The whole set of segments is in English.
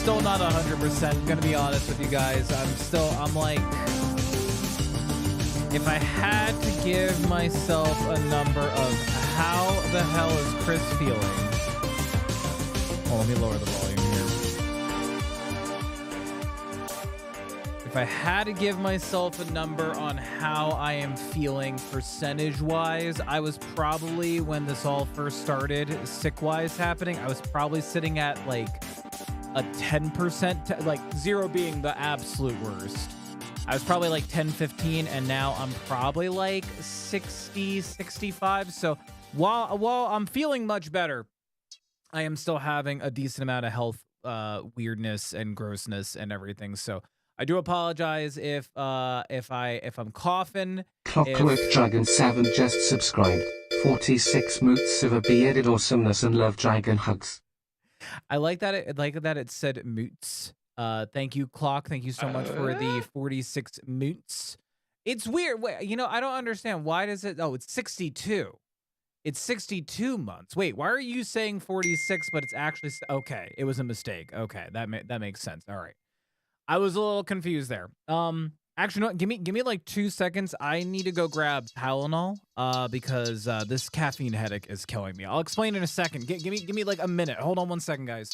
still not 100%, gonna be honest with you guys. I'm like, if I had to give myself a number of how the hell is Chris feeling? Oh, let me lower the volume here. If I had to give myself a number on how I am feeling percentage-wise, I was probably, when this all first started, sick-wise happening, I was probably sitting at like a 10%, like 0 being the absolute worst. I was probably like 10, 15, and now I'm probably like 60, 65. So while I'm feeling much better, I am still having a decent amount of health weirdness and grossness and everything. So I do apologize if I'm coughing. Clockwork Dragon 7 just subscribed. 46 moots of a bearded awesomeness and love dragon hugs. I like that it said moots. Thank you, Clock. Thank you so much for the 46 moots. It's weird. Wait, you know, I don't understand. Why does it? Oh, it's 62. It's 62 months. Wait, why are you saying 46, but it's actually okay? It was a mistake. Okay, that makes sense. All right, I was a little confused there. Actually, no, give me like 2 seconds. I need to go grab Tylenol. Because this caffeine headache is killing me. I'll explain in a second. Give me like a minute. Hold on 1 second, guys.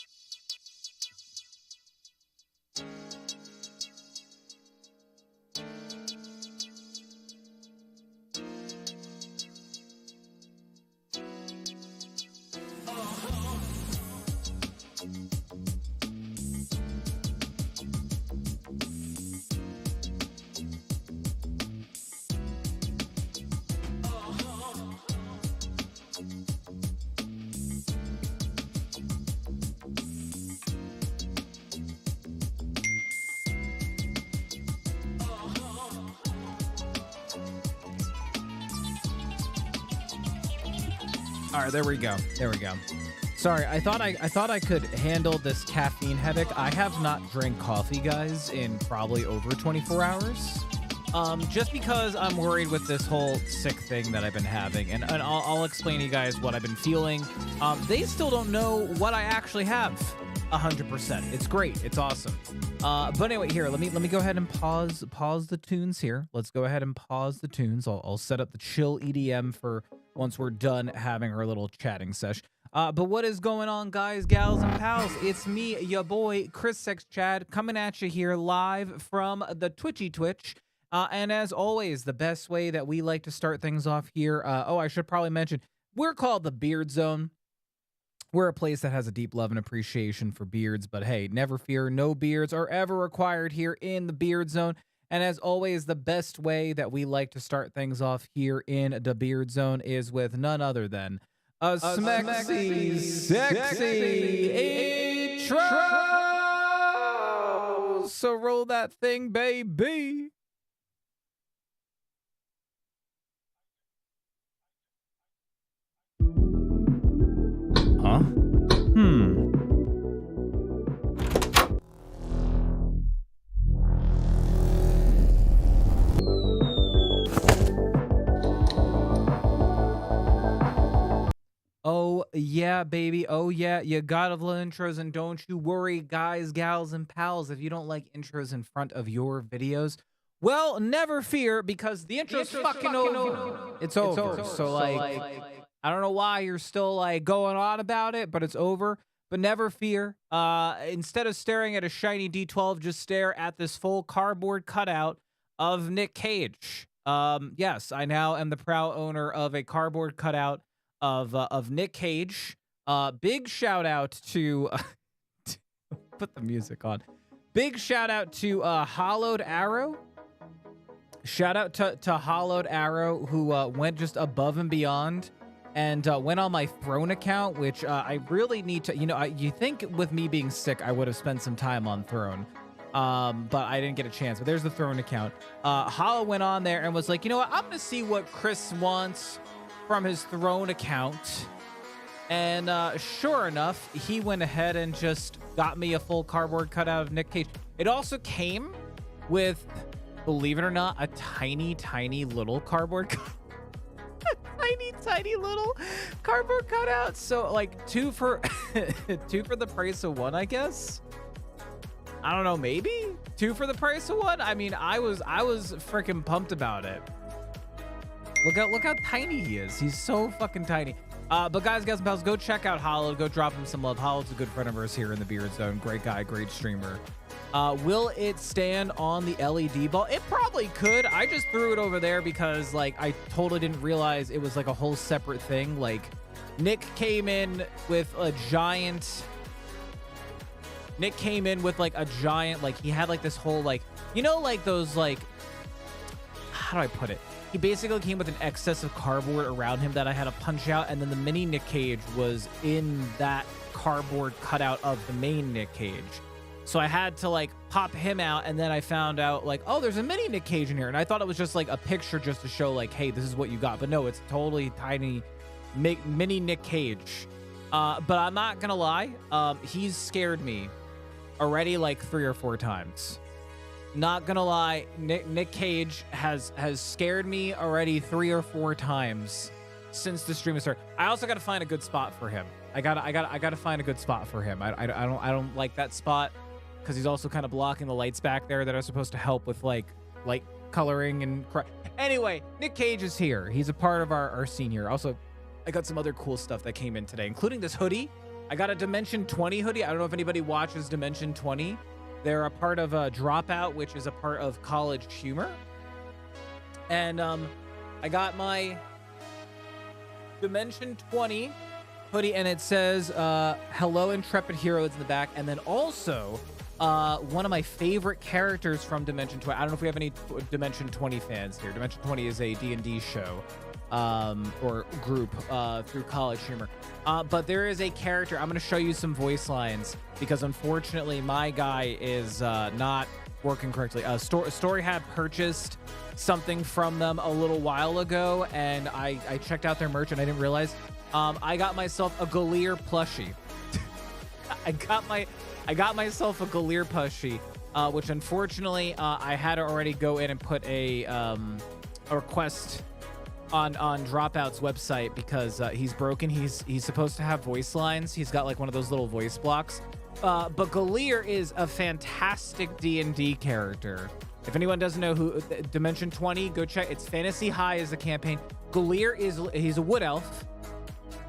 All right, there we go. Sorry, I thought I could handle this caffeine headache. I have not drank coffee, guys, in probably over 24 hours. Just because I'm worried with this whole sick thing that I've been having, and I'll explain to you guys what I've been feeling. They still don't know what I actually have 100%. It's great. It's awesome. But anyway, here, let me go ahead and pause the tunes here. Let's go ahead and pause the tunes. I'll set up the chill EDM for once we're done having our little chatting sesh. But what is going on, guys, gals, and pals? It's me, your boy, Chrisxchad, coming at you here live from the Twitch. And as always, the best way that we like to start things off here, I should probably mention, we're called the Beard Zone. We're a place that has a deep love and appreciation for beards, but hey, never fear, no beards are ever required here in the Beard Zone. And as always, the best way that we like to start things off here in the Beard Zone is with none other than a smexy, sexy intro. So roll that thing, baby. Huh? Oh, yeah, baby. Oh, yeah. You gotta love intros, and don't you worry, guys, gals, and pals, if you don't like intros in front of your videos. Well, never fear, because the intro's fucking over. It's over. So, like, I don't know why you're still, like, going on about it, but it's over. But never fear. Instead of staring at a shiny D12, just stare at this full cardboard cutout of Nick Cage. Yes, I now am the proud owner of a cardboard cutout of Nick Cage. Big shout out to put the music on. Big shout out to Hollowed Arrow. Shout out to Hollowed Arrow, who went just above and beyond and went on my Throne account, which I really need to, you think with me being sick, I would have spent some time on Throne. But I didn't get a chance. But there's the Throne account. Hollow went on there and was like, you know what? I'm going to see what Chris wants from his Throne account. And sure enough, he went ahead and just got me a full cardboard cutout of Nick Cage. It also came with, believe it or not, a tiny, tiny little cardboard tiny little cardboard cutout. So like two for the price of one, I guess. I don't know, maybe 2 for the price of 1. I mean, I was freaking pumped about it. Look how tiny he is. He's so fucking tiny. But guys, gals and pals, go check out Hollow. Go drop him some love. Hollow's a good friend of ours here in the Beard Zone. Great guy, great streamer. Will it stand on the LED ball? It probably could. I just threw it over there because, like, I totally didn't realize it was like a whole separate thing. Like, Nick came in with a giant... Nick came in with like a giant, like he had like this whole, like, you know, like those, like, how do I put it? He basically came with an excess of cardboard around him that I had to punch out, and then the mini Nick Cage was in that cardboard cutout of the main Nick Cage. So I had to like pop him out, and then I found out like, oh, there's a mini Nick Cage in here, and I thought it was just like a picture just to show like, hey, this is what you got. But no, it's totally tiny mini Nick Cage. But I'm not gonna lie, he's scared me already like 3 or 4 times. Not gonna lie, Nick Cage has scared me already 3 or 4 times since the stream started. I also gotta find a good spot for him. I gotta find a good spot for him. I don't like that spot because he's also kind of blocking the lights back there that are supposed to help with like light coloring and anyway, Nick Cage is here. He's a part of our scene here. Also, I got some other cool stuff that came in today, including this hoodie. I got a Dimension 20 hoodie. I don't know if anybody watches Dimension 20. They're a part of Dropout, which is a part of College Humor. And I got my Dimension 20 hoodie, and it says, hello, intrepid heroes in the back. And then also, one of my favorite characters from Dimension 20. I don't know if we have any Dimension 20 fans here. Dimension 20 is a D&D show. Or group through College Humor. But there is a character. I'm going to show you some voice lines because unfortunately my guy is not working correctly. Story had purchased something from them a little while ago, and I checked out their merch and I didn't realize I got myself a Galir plushie. I got myself a Galir plushie, which unfortunately I had to already go in and put a request on Dropout's website because he's broken. He's supposed to have voice lines. He's got like one of those little voice blocks. But Galir is a fantastic D&D character. If anyone doesn't know who Dimension 20, go check. It's Fantasy High is the campaign. Galir he's a wood elf,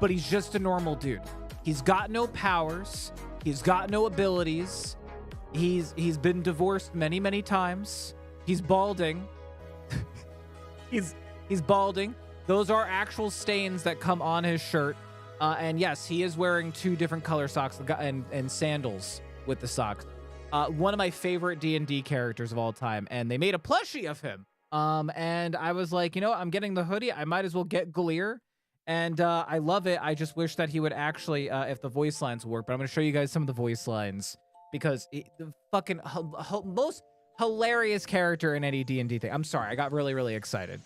but he's just a normal dude. He's got no powers. He's got no abilities. He's been divorced many times. He's balding. He's balding. Those are actual stains that come on his shirt. And yes, he is wearing 2 different color socks and sandals with the socks. One of my favorite D&D characters of all time. And they made a plushie of him. And I was like, you know, I'm getting the hoodie. I might as well get Galir. And I love it. I just wish that he would actually, if the voice lines work. But I'm going to show you guys some of the voice lines. Because the fucking most hilarious character in any D&D thing. I'm sorry, I got really excited.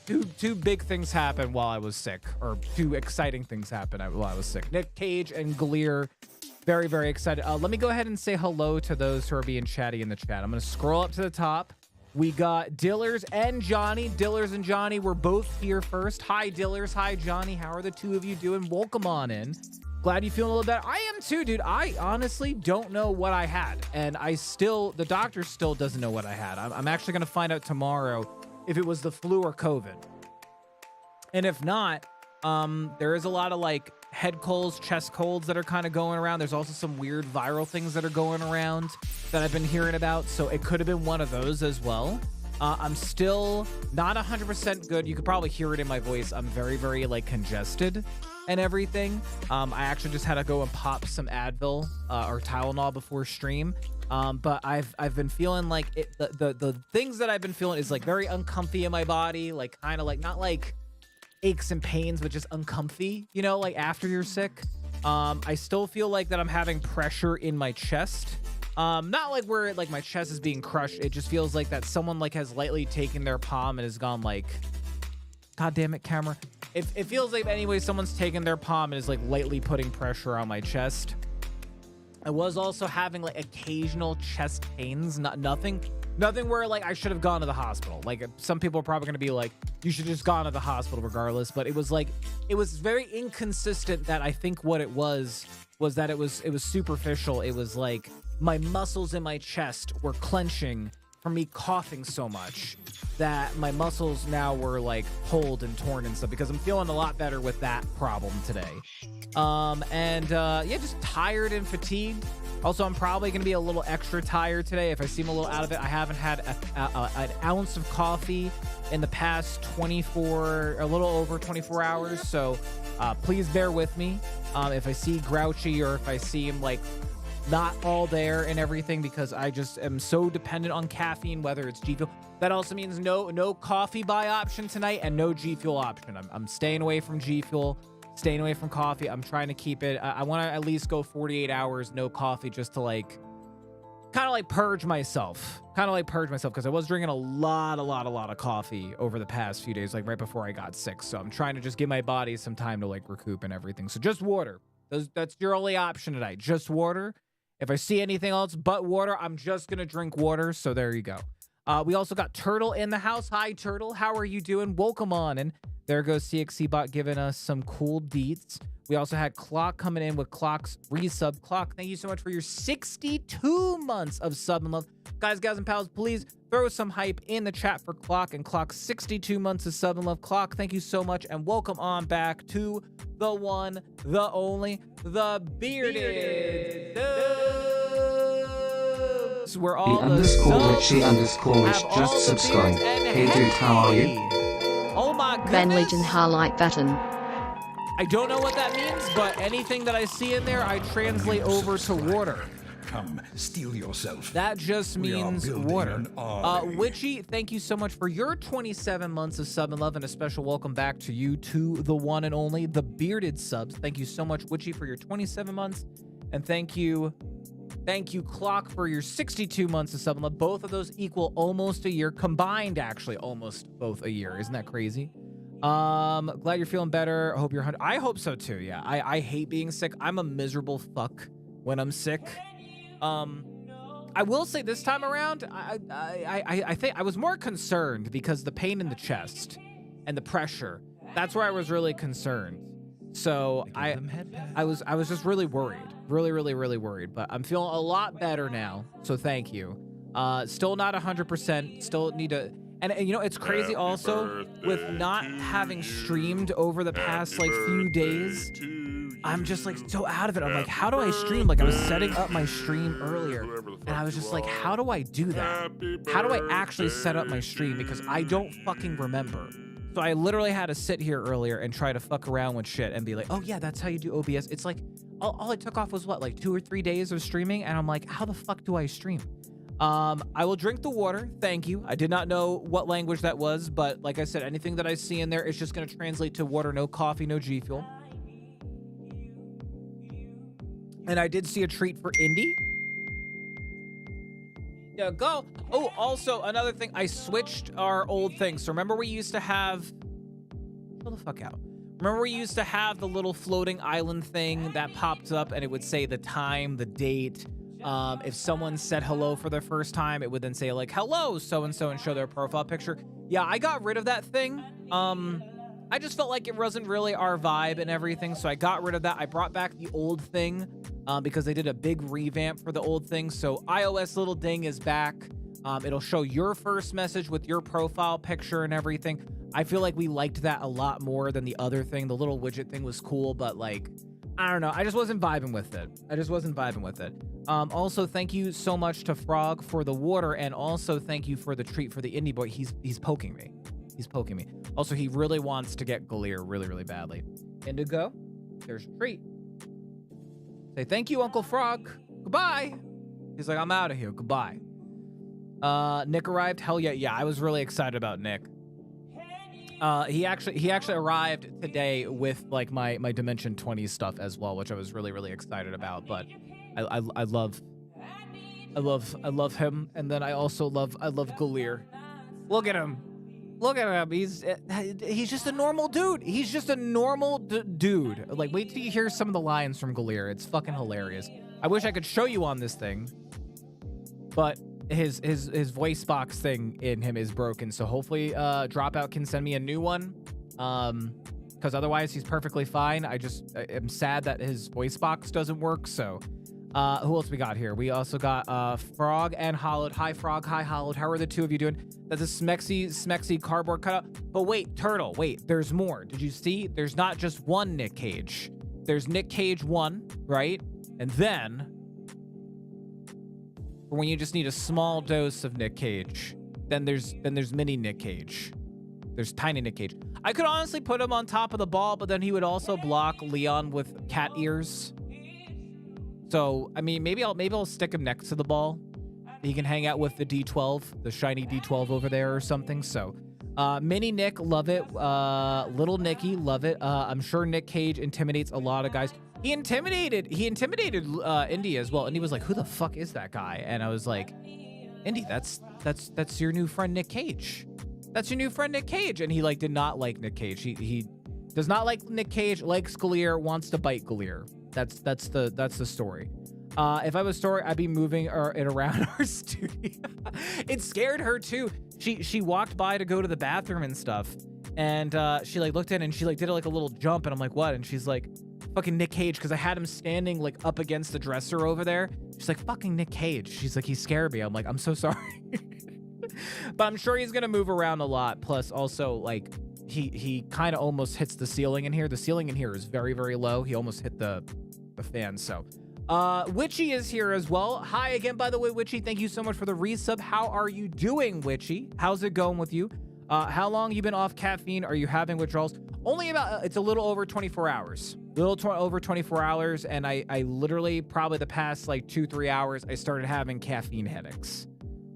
Two big things happened while I was sick, or 2 exciting things happened while I was sick. Nick Cage and Galir, very excited. Let me go ahead and say hello to those who are being chatty in the chat. I'm gonna scroll up to the top. We got Dillers and Johnny. Dillers and Johnny were both here first. Hi Dillers, hi Johnny. How are the 2 of you doing? Welcome on in. Glad you feeling a little better. I am too, dude. I honestly don't know what I had. And the doctor still doesn't know what I had. I'm actually going to find out tomorrow if it was the flu or COVID. And if not, there is a lot of like head colds, chest colds that are kind of going around. There's also some weird viral things that are going around that I've been hearing about. So it could have been one of those as well. I'm still not 100% good. You could probably hear it in my voice. I'm very like congested and everything. I actually just had to go and pop some Advil or Tylenol before stream. But I've been feeling like the things that I've been feeling is like very uncomfy in my body, like kind of like not like aches and pains, but just uncomfy, you know, like after you're sick. I still feel like that I'm having pressure in my chest. Not like where like my chest is being crushed. It just feels like that someone like has lightly taken their palm and has gone like, God damn it, camera. It feels like anyway, someone's taken their palm and is like lightly putting pressure on my chest. I was also having like occasional chest pains, nothing where like I should have gone to the hospital. Like some people are probably going to be like, you should just gone to the hospital regardless. But it was like, it was very inconsistent that I think what it was was that it was superficial. It was like my muscles in my chest were clenching from me coughing so much that my muscles now were like pulled and torn and stuff, because I'm feeling a lot better with that problem today. Yeah, just tired and fatigued. Also, I'm probably going to be a little extra tired today if I seem a little out of it. I haven't had an ounce of coffee in the past a little over 24 hours. So please bear with me if I see grouchy or if I seem like not all there and everything, because I just am so dependent on caffeine, whether it's G Fuel. That also means no coffee buy option tonight and no G Fuel option. I'm staying away from G Fuel. Staying away from coffee. I'm trying to keep it. I want to at least go 48 hours no coffee, just to kind of like purge myself. Because I was drinking a lot of coffee over the past few days, like right before I got sick. So I'm trying to just give my body some time to like recoup and everything. So just water. That's your only option tonight. Just water. If I see anything else but water, I'm just gonna drink water. So there you go. We also got Turtle in the house. Hi, Turtle. How are you doing? Welcome on. And there goes CXC Bot giving us some cool deets. We also had Clock coming in with Clock's resub. Clock, thank you so much for your 62 months of sub and love. Guys, gals, and pals, please throw some hype in the chat for Clock and Clock's 62 months of sub and love. Clock, thank you so much, and welcome on back to the one, the only, the Bearded Subs. Where all the _Richie_Rich just subscribed. Hey dude, how are you? Oh my goodness. Van Legion highlight button. I don't know what that means, but anything that I see in there, I translate over to water. Come, steel yourself. That just means water. Witchy, thank you so much for your 27 months of sub and love, and a special welcome back to you, to the one and only, the Bearded Subs. Thank you so much, Witchy, for your 27 months, and thank you, Clock, for your 62 months of sub and love. Both of those equal almost a year, combined actually almost both a year. Isn't that crazy? Glad you're feeling better. I hope you're 100. I hope so too. Yeah, I hate being sick. I'm a miserable fuck when I'm sick. I will say this time around, I think I was more concerned because the pain in the chest and the pressure. That's where I was really concerned. So I was just really worried. Really worried, but I'm feeling a lot better now. So thank you. Still not 100%. Still need to, and you know, it's crazy also with not having streamed over the past like few days. I'm just like so out of it. I'm like, how do I stream? Like I was setting up my stream earlier and I was just like, how do I do that? How do I actually set up my stream? Because I don't fucking remember. So I literally had to sit here earlier and try to fuck around with shit and be like, oh yeah, that's how you do OBS. It's like, all it took off was what, like 2 or 3 days of streaming? And I'm like, how the fuck do I stream? I will drink the water. Thank you. I did not know what language that was, but like I said, anything that I see in there is just going to translate to water. No coffee, no G Fuel. And I did see a treat for Indy. Yeah, go. Oh, also another thing, I switched our old thing. So remember we used to have, chill the fuck out. Remember we used to have the little floating island thing that popped up and it would say the time, the date. If someone said hello for their first time, it would then say like, hello, so-and-so, and show their profile picture. Yeah, I got rid of that thing. I just felt like it wasn't really our vibe and everything, so I got rid of that. I brought back the old thing because they did a big revamp for the old thing. So iOS little ding is back. It'll show your first message with your profile picture and everything. I feel like we liked that a lot more than the other thing. The little widget thing was cool, but like, I don't know. I just wasn't vibing with it. Also, thank you so much to Frog for the water, and also thank you for the treat for the indie boy. He's poking me. Also, he really wants to get Galir really badly. Indigo, there's a treat. Say thank you, Uncle Frog. Goodbye. He's like, I'm out of here. Goodbye. Nick arrived. Hell yeah. Yeah, I was really excited about Nick. He actually arrived today with like my Dimension 20 stuff as well, which I was really excited about. But I love him, and then I love Galir. Look at him. He's just a normal dude. He's just a normal dude. Like, wait till you hear some of the lines from Galir. It's fucking hilarious. I wish I could show you on this thing, but his voice box thing in him is broken. So hopefully Dropout can send me a new one. because otherwise he's perfectly fine. I am sad that his voice box doesn't work. So who else we got here? We also got Frog and Hollowed. Hi Frog, hi Hollowed. How are the two of you doing? That's a smexy cardboard cutout. But wait, Turtle, wait, there's more. Did you see? There's not just one Nick Cage. There's Nick Cage 1, right? And then for when you just need a small dose of Nick Cage, then there's mini Nick Cage. There's tiny Nick Cage. I could honestly put him on top of the ball, but then he would also block Leon with cat ears. So, I mean, maybe I'll stick him next to the ball. He can hang out with the D12, the shiny D12 over there or something. So, Mini Nick, love it. Little Nicky, love it. I'm sure Nick Cage intimidates a lot of guys. He intimidated Indy as well. And he was like, who the fuck is that guy? And I was like, Indy, that's your new friend Nick Cage. That's your new friend Nick Cage. And he like did not like Nick Cage. He does not like Nick Cage, likes Galeer, wants to bite Galeer. That's the story. If I was story, I'd be moving it around our studio. It scared her too. She walked by to go to the bathroom and stuff, and she like looked in and she like did like a little jump, and I'm like, what? And she's like, fucking Nick Cage, because I had him standing like up against the dresser over there. She's like, fucking Nick Cage. She's like, he scared me. I'm like, I'm so sorry. But I'm sure he's gonna move around a lot. Plus, also like he kind of almost hits the ceiling in here. The ceiling in here is very, very low. He almost hit the fan. So Witchy is here as well. Hi again, by the way, Witchy. Thank you so much for the resub. How are you doing, Witchy? How's it going with you? How long you been off caffeine? Are you having withdrawals? Only about, it's a little over 24 hours. Over 24 hours, and I literally, probably the past like 2-3 hours, I started having caffeine headaches.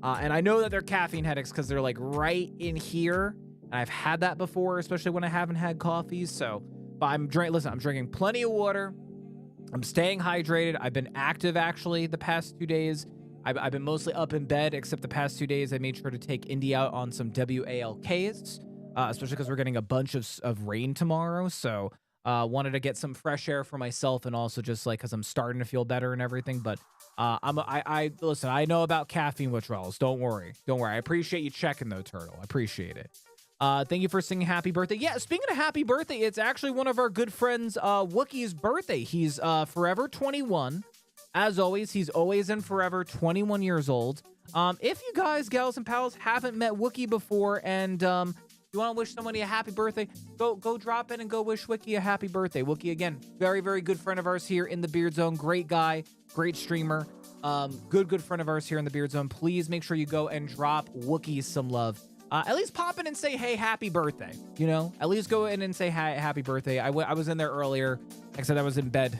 And I know that they're caffeine headaches because they're like right in here. And I've had that before, especially when I haven't had coffee. So, but I'm drinking plenty of water. I'm staying hydrated. I've been active actually the past 2 days. I've been mostly up in bed, except the past 2 days I made sure to take Indy out on some WALKs, especially because we're getting a bunch of rain tomorrow. So wanted to get some fresh air for myself, and also just like because I'm starting to feel better and everything. But listen, I know about caffeine withdrawals. Don't worry. I appreciate you checking though, Turtle. I appreciate it. Thank you for singing happy birthday. Yeah, speaking of happy birthday, it's actually one of our good friends, Wookie's birthday. He's forever 21. As always, he's always and forever 21 years old. If you guys, gals and pals, haven't met Wookie before, and you want to wish somebody a happy birthday, go drop in and go wish Wookie a happy birthday. Wookie, again, very, very good friend of ours here in the Beard Zone. Great guy, great streamer. Good friend of ours here in the Beard Zone. Please make sure you go and drop Wookie some love. At least pop in and say, hey, happy birthday. You know, at least go in and say happy birthday. I was in there earlier. Like I said, I was in bed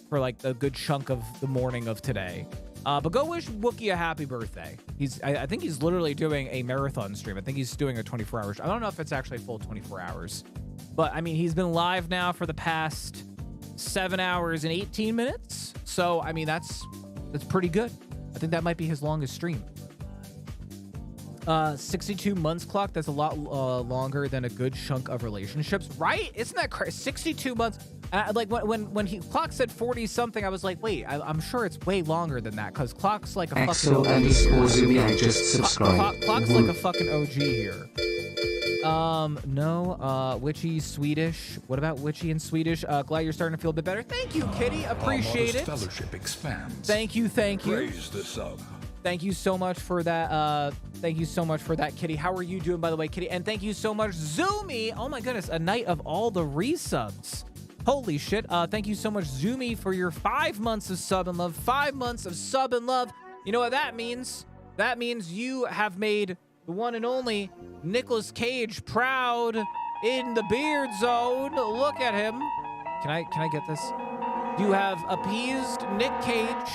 for like a good chunk of the morning of today. But go wish Wookie a happy birthday. I think he's literally doing a marathon stream. I think he's doing a 24-hour. I don't know if it's actually full 24 hours. But I mean, he's been live now for the past 7 hours and 18 minutes. So I mean, that's pretty good. I think that might be his longest stream. 62 months clock. That's a lot longer than a good chunk of relationships, right? Isn't that crazy? 62 months. Like when Clock said 40 something, I was like, wait, I'm sure it's way longer than that, because Clock's like a Axel fucking Zumi, I just subscribed. Clock's like a fucking OG here. No, Witchy Swedish. What about Witchy in Swedish? Glad you're starting to feel a bit better. Thank you, Kitty. Appreciate it. Fellowship expands. Thank you. Praise the sub. Thank you so much for that. Thank you so much for that, Kitty. How are you doing, by the way, Kitty? And thank you so much, Zoomy. Oh my goodness, a night of all the resubs. Holy shit. Thank you so much, Zoomy, for your 5 months of sub and love. 5 months of sub and love. You know what that means? That means you have made the one and only Nicolas Cage proud in the Beard Zone. Look at him. Can I get this? You have appeased Nick Cage.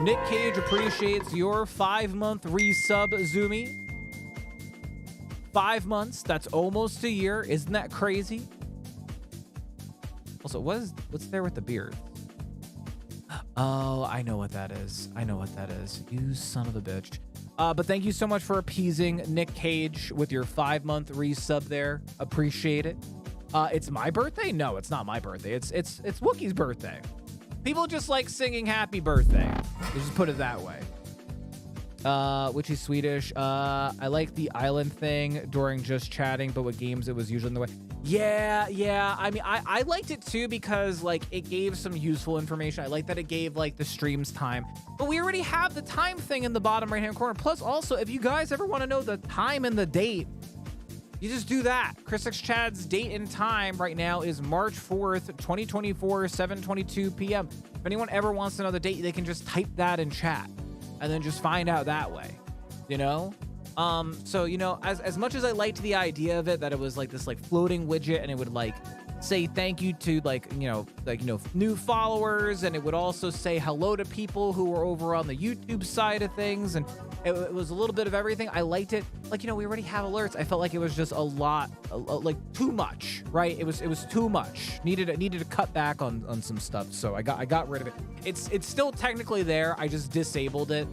Nick Cage appreciates your 5-month resub, Zoomy. 5 months. That's almost a year. Isn't that crazy? Also, what's there with the beard? Oh, I know what that is. You son of a bitch. But thank you so much for appeasing Nick Cage with your 5-month resub there. Appreciate it. It's my birthday? No, it's not my birthday. It's Wookie's birthday. People just like singing happy birthday. Let's just put it that way. which is Swedish. I like the island thing during just chatting, but with games, it was usually in the way. Yeah. I mean, I liked it too because like it gave some useful information. I like that it gave like the streams time, but we already have the time thing in the bottom right hand corner. Plus, also, if you guys ever want to know the time and the date, you just do that. Chrisxchad's date and time right now is March 4th, 2024, 7:22 p.m. If anyone ever wants to know the date, they can just type that in chat and then just find out that way, you know? So, you know, as much as I liked the idea of it, that it was like this like floating widget and it would like say thank you to like, new followers, and it would also say hello to people who were over on the YouTube side of things, and it was a little bit of everything. I liked it. Like, we already have alerts. I felt like it was just a lot, like too much, right? It was too much. Needed to cut back on some stuff. So I got rid of it. It's still technically there. I just disabled it.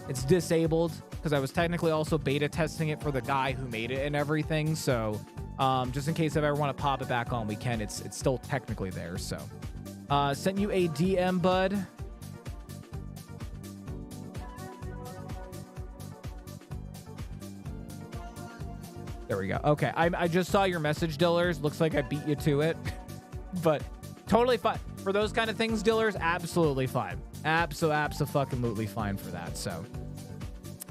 It's disabled because I was technically also beta testing it for the guy who made it and everything. So just in case if I ever want to pop it back on, we can. It's still technically there. So sent you a DM, bud. There we go. Okay, I just saw your message, Dillers. Looks like I beat you to it, but totally fine for those kind of things, Dillers. Absolutely fine. Abso-fucking-lutely fine for that. So,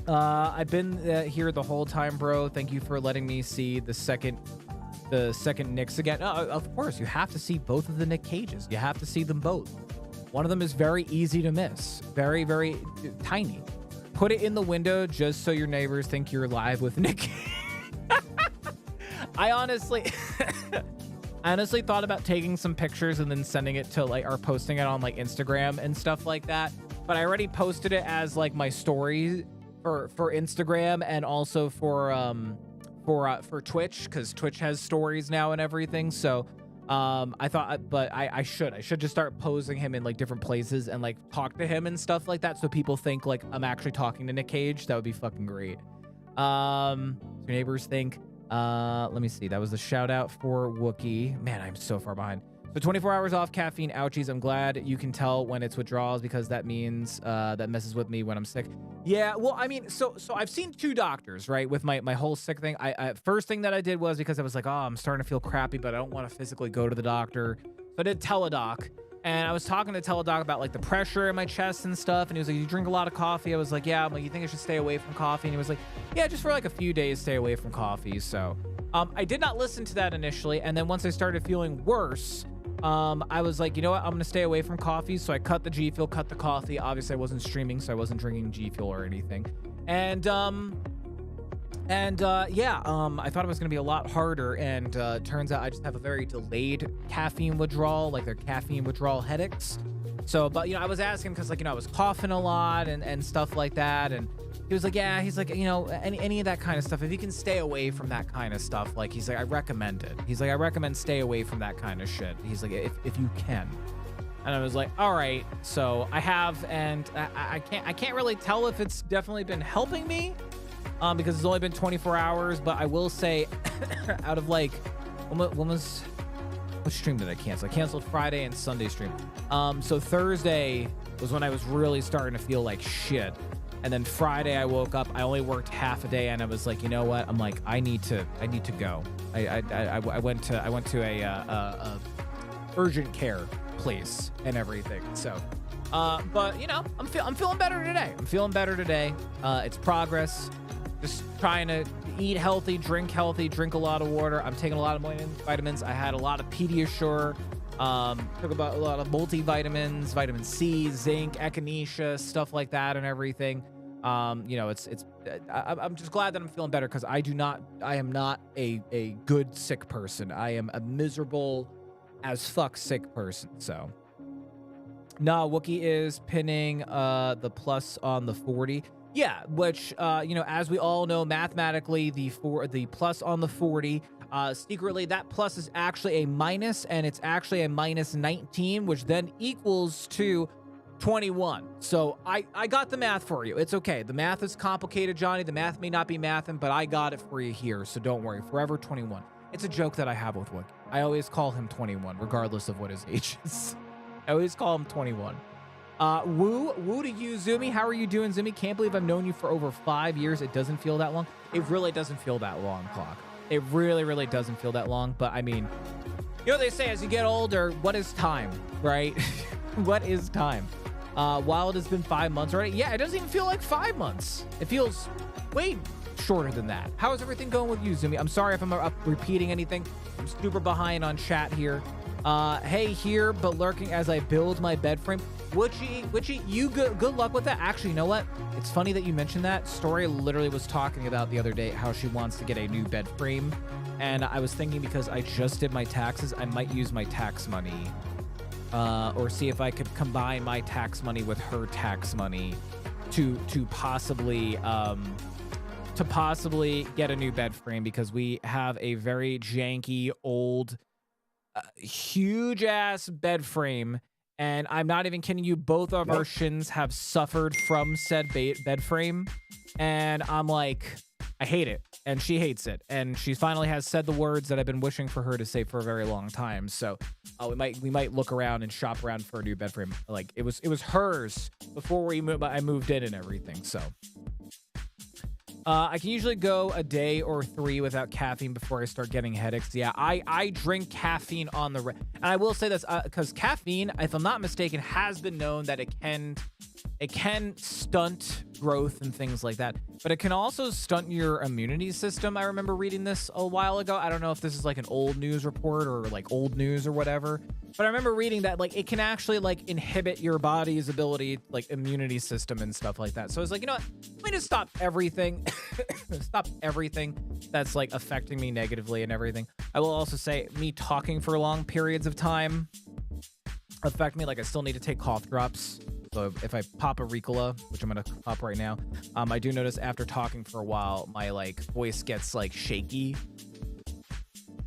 I've been here the whole time, bro. Thank you for letting me see the second Nicks again. Of course, you have to see both of the Nick Cages. You have to see them both. One of them is very easy to miss. Very, very tiny. Put it in the window just so your neighbors think you're live with Nick. I honestly thought about taking some pictures and then sending it to or posting it on like Instagram and stuff like that. But I already posted it as like my story for Instagram and also for Twitch, because Twitch has stories now and everything. So I thought, but I should just start posing him in like different places and like talk to him and stuff like that, so people think like I'm actually talking to Nick Cage. That would be fucking great. So your neighbors think. Let me see. That was the shout out for Wookie. Man, I'm so far behind. So 24 hours off caffeine. Ouchies. I'm glad you can tell when it's withdrawals, because that means that messes with me when I'm sick. Yeah, well, I mean, so I've seen 2 doctors, right, with my whole sick thing. I first thing that I did was because I was like, oh, I'm starting to feel crappy, but I don't want to physically go to the doctor. So I did Teladoc. And I was talking to Teladoc about like the pressure in my chest and stuff. And he was like, you drink a lot of coffee? I was like, yeah. I'm like, you think I should stay away from coffee? And he was like, yeah, just for like a few days, stay away from coffee. So I did not listen to that initially. And then once I started feeling worse, I was like, you know what? I'm going to stay away from coffee. So I cut the G Fuel, cut the coffee. Obviously I wasn't streaming, so I wasn't drinking G Fuel or anything. And I thought it was going to be a lot harder, and turns out I just have a very delayed caffeine withdrawal, like their caffeine withdrawal headaches. So, but, I was asking because, I was coughing a lot and stuff like that, and he was like, yeah, he's like, any of that kind of stuff, if you can stay away from that kind of stuff, like, he's like, I recommend it. He's like, I recommend stay away from that kind of shit. He's like, if you can. And I was like, all right. So I have, and I can't really tell if it's definitely been helping me. Because it's only been 24 hours, but I will say out of like, what stream did I cancel? I canceled Friday and Sunday stream. So Thursday was when I was really starting to feel like shit. And then Friday I woke up, I only worked half a day, and I was like, you know what? I'm like, I need to go. I went to a urgent care place and everything. So, but I'm feeling better today. It's progress. Just trying to eat healthy, drink a lot of water. I'm taking a lot of vitamins. I had a lot of Pediasure. Took about a lot of multivitamins, vitamin C, zinc, echinacea, stuff like that, and everything. I'm just glad that I'm feeling better, because I am not a good sick person. I am a miserable as fuck sick person. So, nah, Wookie is pinning the plus on the 40. Yeah, which, as we all know, mathematically, the plus on the 40, secretly, that plus is actually a minus, and it's actually a minus 19, which then equals to 21. So I got the math for you. It's okay. The math is complicated, Johnny. The math may not be mathin', but I got it for you here, so don't worry. Forever 21. It's a joke that I have with Wookie. I always call him 21, regardless of what his age is. I always call him 21. Woo to you, Zumi. How are you doing, Zumi? Can't believe I've known you for over 5 years. It doesn't feel that long. It really doesn't feel that long, Clock. It really, really doesn't feel that long. But I mean, you know what they say, as you get older, what is time, right? What is time? While it has been 5 months already, yeah, it doesn't even feel like 5 months. It feels way shorter than that. How is everything going with you, Zumi? I'm sorry if I'm repeating anything. I'm super behind on chat here. Hey, here, but lurking as I build my bed frame. Witchy, you good luck with that. Actually, you know what? It's funny that you mentioned that. Story literally was talking about the other day how she wants to get a new bed frame. And I was thinking, because I just did my taxes, I might use my tax money. Or see if I could combine my tax money with her tax money to possibly get a new bed frame, because we have a very janky old huge ass bed frame, and I'm not even kidding you, both of our shins have suffered from said bed frame, and I'm like, I hate it, and she hates it, and she finally has said the words that I've been wishing for her to say for a very long time. So we might look around and shop around for a new bed frame. Like, it was hers before I moved in and everything. So I can usually go a day or 3 without caffeine before I start getting headaches. Yeah, I drink caffeine on the and I will say this, because caffeine, if I'm not mistaken, has been known that it can stunt growth and things like that, but it can also stunt your immunity system. I remember reading this a while ago. I don't know if this is like an old news report or like old news or whatever, but I remember reading that like it can actually like inhibit your body's ability, like immunity system and stuff like that. So I was like, you know what? Let me just stop everything. Stop everything that's like affecting me negatively and everything. I will also say, me talking for long periods of time affect me. Like, I still need to take cough drops. So if I pop a Ricola, which I'm gonna pop right now, I do notice after talking for a while, my like voice gets like shaky,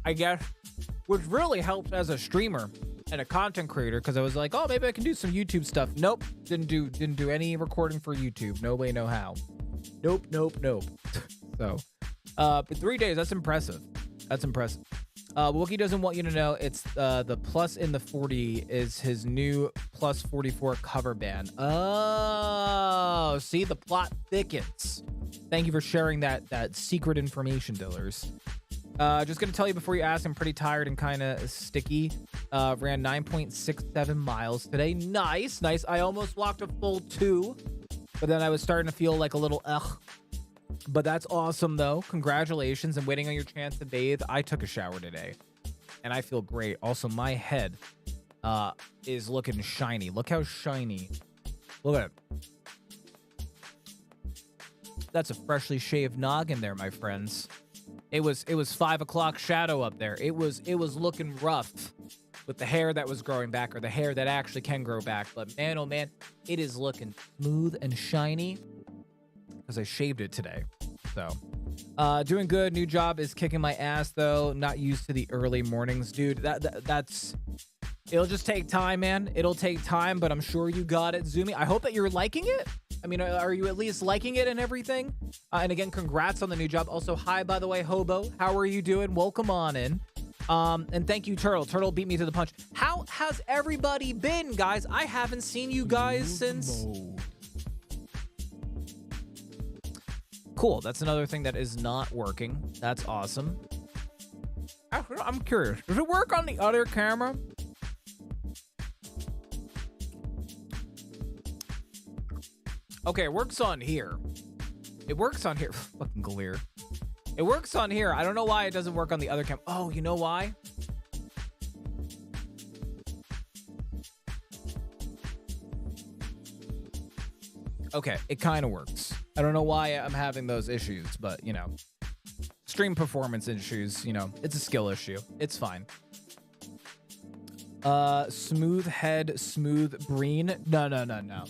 I guess, which really helps as a streamer and a content creator, because I was like, oh, maybe I can do some YouTube stuff. Nope, didn't do any recording for YouTube. No way, no how. Nope. So, but 3 days, that's impressive. That's impressive. Wookie doesn't want you to know it's the plus in the 40 is his new plus 44 cover band. Oh, see, the plot thickens. Thank you for sharing that secret information, Dillers. Just gonna tell you before you ask, I'm pretty tired and kind of sticky. Ran 9.67 miles today. Nice. I almost walked a full 2, but then I was starting to feel like a little ugh. But that's awesome, though. Congratulations. And waiting on your chance to bathe. I took a shower today, and I feel great. Also, my head is looking shiny. Look how shiny. Look at it. That's a freshly shaved noggin there, my friends. It was 5 o'clock shadow up there. It was looking rough with the hair that was growing back, or the hair that actually can grow back. But man, oh man, it is looking smooth and shiny, because I shaved it today. So doing good. New job is kicking my ass, though. Not used to the early mornings, dude. That's it'll just take time, man. It'll take time, but I'm sure you got it, Zumi. I hope that you're liking it. I mean, are you at least liking it and everything? And again, congrats on the new job. Also, hi, by the way, Hobo. How are you doing? Welcome on in. And thank you, Turtle. Turtle beat me to the punch. How has everybody been, guys? I haven't seen you guys since... Cool. That's another thing that is not working. That's awesome. I'm curious. Does it work on the other camera? Okay, it works on here. It works on here. Fucking glare. It works on here. I don't know why it doesn't work on the other cam. Oh, you know why? Okay, it kind of works. I don't know why I'm having those issues, but, you know, stream performance issues, you know, it's a skill issue. It's fine. Smooth head, smooth breen. No.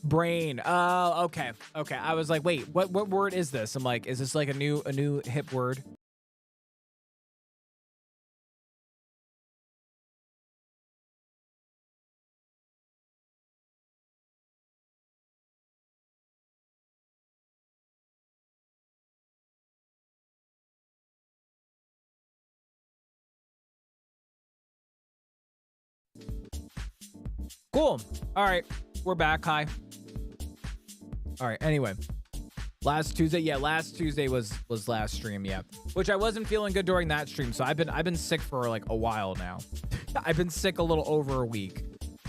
Brain. Oh, okay. I was like, wait, what word is this? I'm like, is this like a new hip word? Cool. All right. We're back. Hi. All right. Anyway, last Tuesday. Yeah, last Tuesday was last stream. Yeah, which I wasn't feeling good during that stream. So I've been sick for like a while now. I've been sick a little over a week.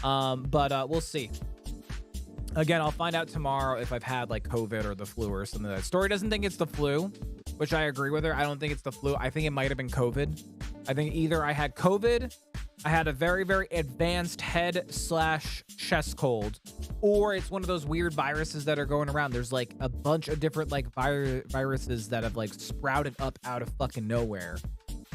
But we'll see. Again, I'll find out tomorrow if I've had like COVID or the flu or something like that. Story doesn't think it's the flu, which I agree with her. I don't think it's the flu. I think it might have been COVID. I think either I had COVID, I had a very, very advanced head/chest cold, or it's one of those weird viruses that are going around. There's like a bunch of different like viruses that have like sprouted up out of fucking nowhere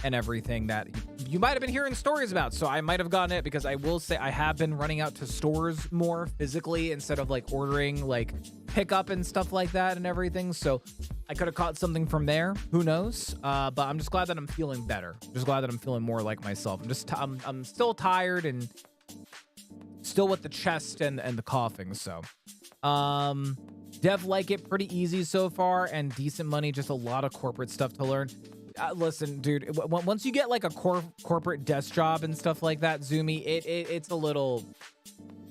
and everything that you might have been hearing stories about. So I might have gotten it, because I will say I have been running out to stores more physically instead of like ordering like pickup and stuff like that and everything. So I could have caught something from there. Who knows? But I'm just glad that I'm feeling better. Just glad that I'm feeling more like myself. I'm still tired and still with the chest and the coughing. So dev like it pretty easy so far and decent money. Just a lot of corporate stuff to learn. Listen, dude, once you get like a corporate desk job and stuff like that, Zoomy, it's a little,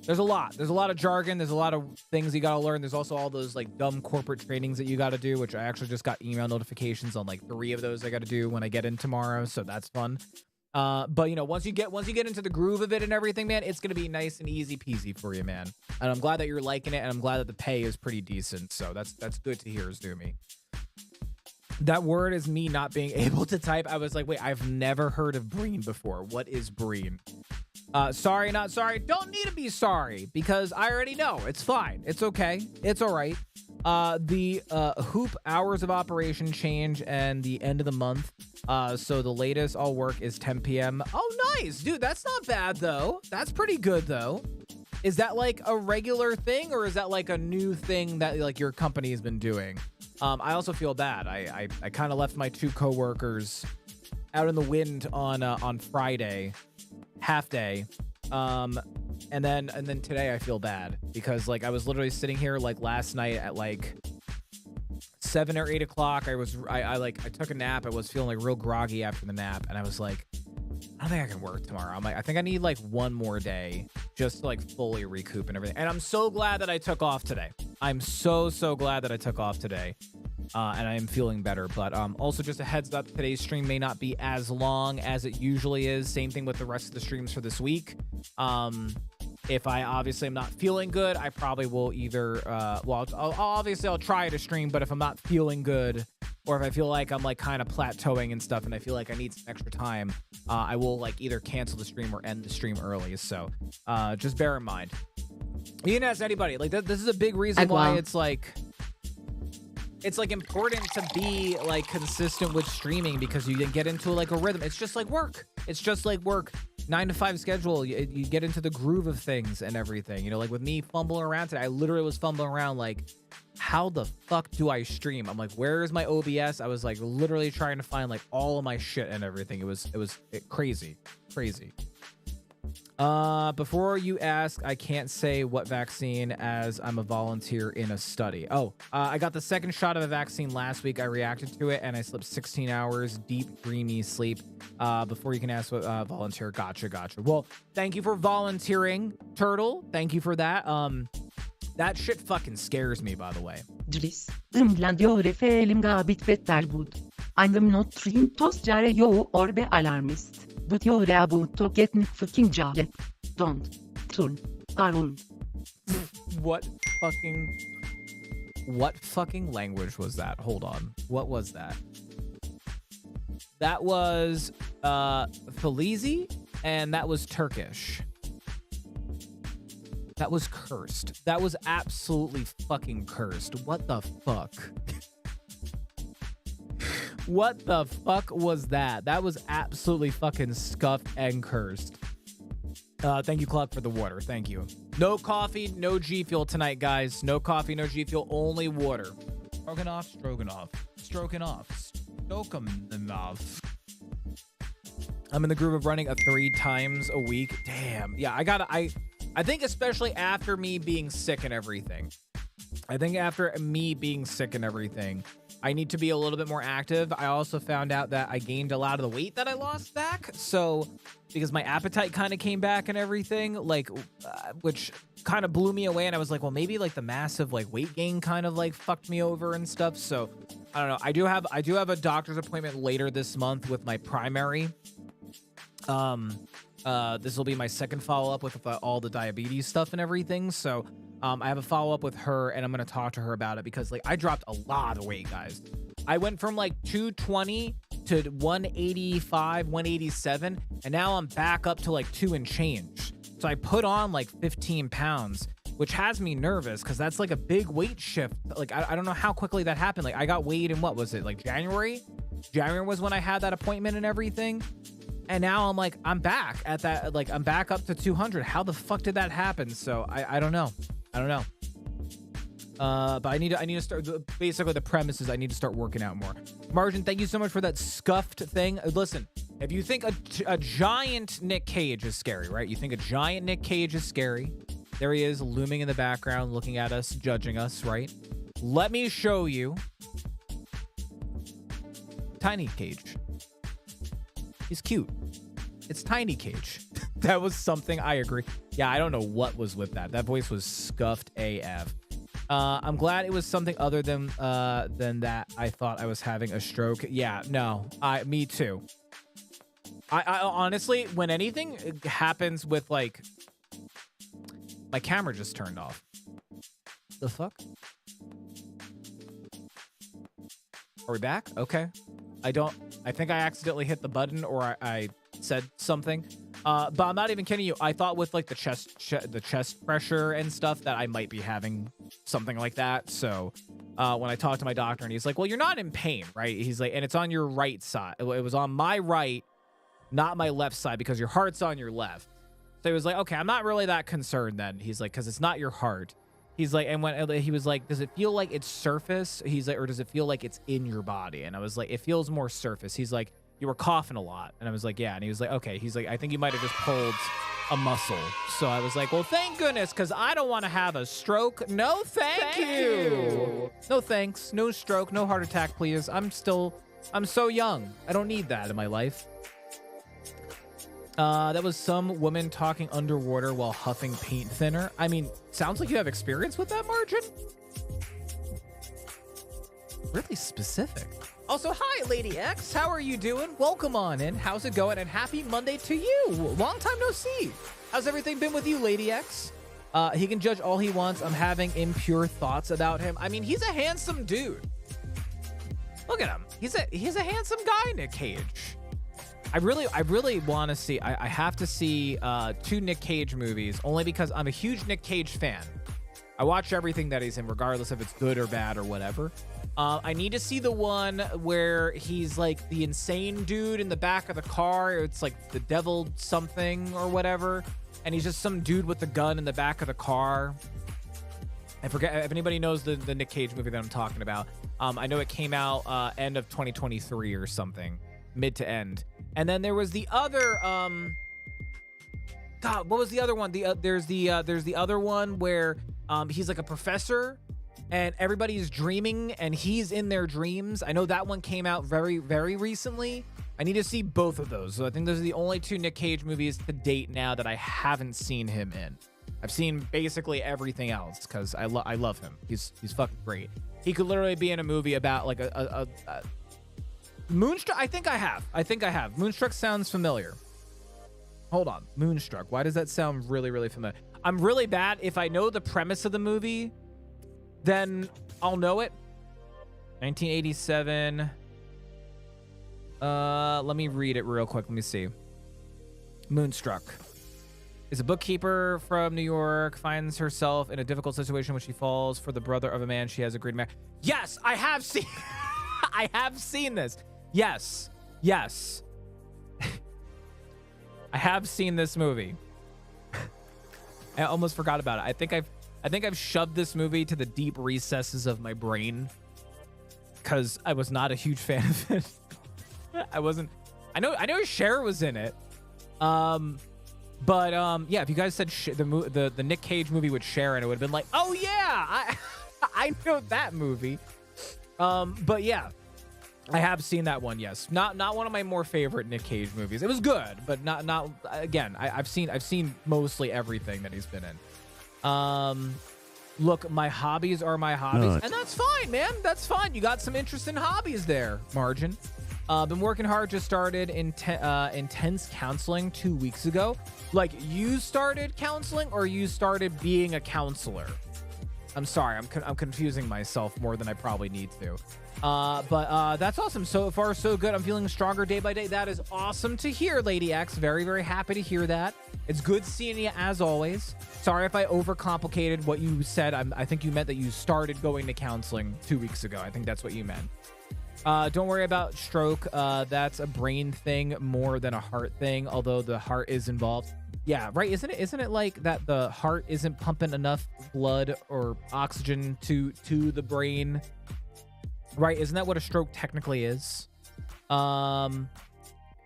there's a lot of jargon. There's a lot of things you got to learn. There's also all those like dumb corporate trainings that you got to do, which I actually just got email notifications on like 3 of those I got to do when I get in tomorrow. So that's fun. But you know, once you get into the groove of it and everything, man, it's going to be nice and easy peasy for you, man. And I'm glad that you're liking it. And I'm glad that the pay is pretty decent. So that's good to hear, Zoomy. That word is me not being able to type. I was like, wait, I've never heard of breen before. What is breen? Sorry, not sorry. Don't need to be sorry, because I already know. It's fine. It's okay. It's all right. The hoop hours of operation change and the end of the month. So the latest I'll work is 10 p.m. Oh, nice. Dude, that's not bad, though. That's pretty good, though. Is that like a regular thing, or is that like a new thing that like your company has been doing? I also feel bad. I kind of left my 2 coworkers out in the wind on Friday, half day. And then today I feel bad, because like I was literally sitting here like last night at like 7 or 8 o'clock. I took a nap. I was feeling like real groggy after the nap, and I was like, I don't think I can work tomorrow. I'm like, I think I need like 1 more day just to like fully recoup and everything. And I'm so glad that I took off today. I'm so glad that I took off today. And I am feeling better. But also just a heads up, today's stream may not be as long as it usually is. Same thing with the rest of the streams for this week. If I obviously am not feeling good, I probably will either, I'll try to stream, but if I'm not feeling good, or if I feel like I'm like kind of plateauing and stuff and I feel like I need some extra time, I will like either cancel the stream or end the stream early. So just bear in mind. You can ask anybody. Like this is a big reason why it's like important to be like consistent with streaming, because you get into like a rhythm. It's just like work. 9 to 5 schedule. You get into the groove of things and everything. You know, like with me fumbling around today, I literally was fumbling around like, how the fuck do I stream? I'm like, where is my OBS? I was like literally trying to find like all of my shit and everything. It was crazy. Before you ask, I can't say what vaccine, as I'm a volunteer in a study. I got the second shot of a vaccine last week. I reacted to it and I slept 16 hours, deep, dreamy sleep. Before you can ask what volunteer. Gotcha. Well, thank you for volunteering, Turtle. Thank you for that. That shit fucking scares me, by the way. Dris, îmblândiore felim gabit fettalbud. I'm not trying to scare you or be alarmist, but you're about to get me fucking jacket. Don't. Troll. Arul. What fucking language was that? Hold on. What was that? That was Felizi, and that was Turkish. That was cursed. That was absolutely fucking cursed. What the fuck? What the fuck was that? That was absolutely fucking scuffed and cursed. Thank you, Club, for the water. Thank you. No coffee, no G Fuel tonight, guys. No coffee, no G Fuel, only water. Stroganoff. I'm in the groove of running a 3 times a week. Damn. Yeah, I think especially after me being sick and everything. I need to be a little bit more active. I also found out that I gained a lot of the weight that I lost back. So because my appetite kind of came back and everything, like, which kind of blew me away. And I was like, well, maybe like the massive like weight gain kind of like fucked me over and stuff. So I don't know. I do have a doctor's appointment later this month with my primary. This will be my second follow-up with all the diabetes stuff and everything. So I have a follow-up with her, and I'm going to talk to her about it because, like, I dropped a lot of weight, guys. I went from, like, 220 to 185, 187, and now I'm back up to, like, 2 and change. So I put on, like, 15 pounds, which has me nervous because that's, like, a big weight shift. Like, I don't know how quickly that happened. Like, I got weighed in, what was it, like, January? January was when I had that appointment and everything. And now I'm like, I'm back at that, like, I'm back up to 200. How the fuck did that happen? So I don't know. I don't know. But I need to start, basically the premise is I need to start working out more. Margin, thank you so much for that scuffed thing. Listen, if you think a giant Nick Cage is scary, right? You think a giant Nick Cage is scary. There he is looming in the background, looking at us, judging us, right? Let me show you Tiny Cage. He's cute. It's Tiny Cage. That was something, I agree. Yeah, I don't know what was with that. That voice was scuffed AF. I'm glad it was something other than that. I thought I was having a stroke. Yeah, no, me too. I honestly, when anything happens with, like, my camera just turned off. The fuck? Are we back? Okay. I think I accidentally hit the button or I said something. But I'm not even kidding you. I thought with, like, the chest pressure and stuff that I might be having something like that. So when I talked to my doctor and he's like, well, you're not in pain, right? He's like, and it's on your right side. It was on my right, not my left side, because your heart's on your left. So he was like, okay, I'm not really that concerned then. He's like, because it's not your heart. He's like, and when he was like, does it feel like it's surface? He's like, or does it feel like it's in your body? And I was like, it feels more surface. He's like, you were coughing a lot. And I was like, yeah. And he was like, okay. He's like, I think you might have just pulled a muscle. So I was like, well, thank goodness, because I don't want to have a stroke. No, thank you. No thanks. No stroke. No heart attack, please. I'm so young. I don't need that in my life. That was some woman talking underwater while huffing paint thinner. I mean, sounds like you have experience with that, Margin. Really specific. Also, hi, Lady X. How are you doing? Welcome on in. How's it going? And happy Monday to you. Long time no see. How's everything been with you, Lady X? He can judge all he wants. I'm having impure thoughts about him. I mean, he's a handsome dude. Look at him. He's a handsome guy, Nick Cage. I really want to see. I have to see 2 Nick Cage movies, only because I'm a huge Nick Cage fan. I watch everything that he's in, regardless if it's good or bad or whatever. I need to see the one where he's like the insane dude in the back of the car. It's like the devil something or whatever. And he's just some dude with the gun in the back of the car. I forget if anybody knows the Nick Cage movie that I'm talking about. I know it came out end of 2023 or something, mid to end. And then there was the other God, what was the other one? There's the other one where he's like a professor and everybody's dreaming and he's in their dreams. I know that one came out very, very recently. I need to see both of those. So I think those are the only 2 Nick Cage movies to date now that I haven't seen him in. I've seen basically everything else because I love him. He's fucking great. He could literally be in a movie about like a Moonstruck. I think I have. Moonstruck sounds familiar. Hold on. Moonstruck. Why does that sound really, really familiar? I'm really bad. If I know the premise of the movie, then I'll know it. 1987. Let me read it real quick. Let me see. Moonstruck is a bookkeeper from New York, finds herself in a difficult situation when she falls for the brother of a man she has agreed to marry. Yes, I have seen I have seen this. Yes. I have seen this movie. I almost forgot about it. I think I've shoved this movie to the deep recesses of my brain because I was not a huge fan of it. I know Cher was in it. But yeah, if you guys said the Nick Cage movie with Cher, and it would have been like, oh yeah, I know that movie. But yeah, I have seen that one. Yes, not one of my more favorite Nick Cage movies. It was good, but not again. I've seen mostly everything that he's been in. Look, my hobbies are my hobbies, and that's fine, man. That's fine. You got some interesting hobbies there, Margin. Been working hard. Just started intense counseling 2 weeks ago. Like, you started counseling, or you started being a counselor? I'm sorry, I'm confusing myself more than I probably need to. But that's awesome. So far, so good. I'm feeling stronger day by day. That is awesome to hear, Lady X. Very, very happy to hear that. It's good seeing you as always. Sorry if I overcomplicated what you said. I think you meant that you started going to counseling 2 weeks ago. I think that's what you meant. Don't worry about stroke. That's a brain thing more than a heart thing, although the heart is involved. Yeah, right. Isn't it like that the heart isn't pumping enough blood or oxygen to the brain? Right? Isn't that what a stroke technically is?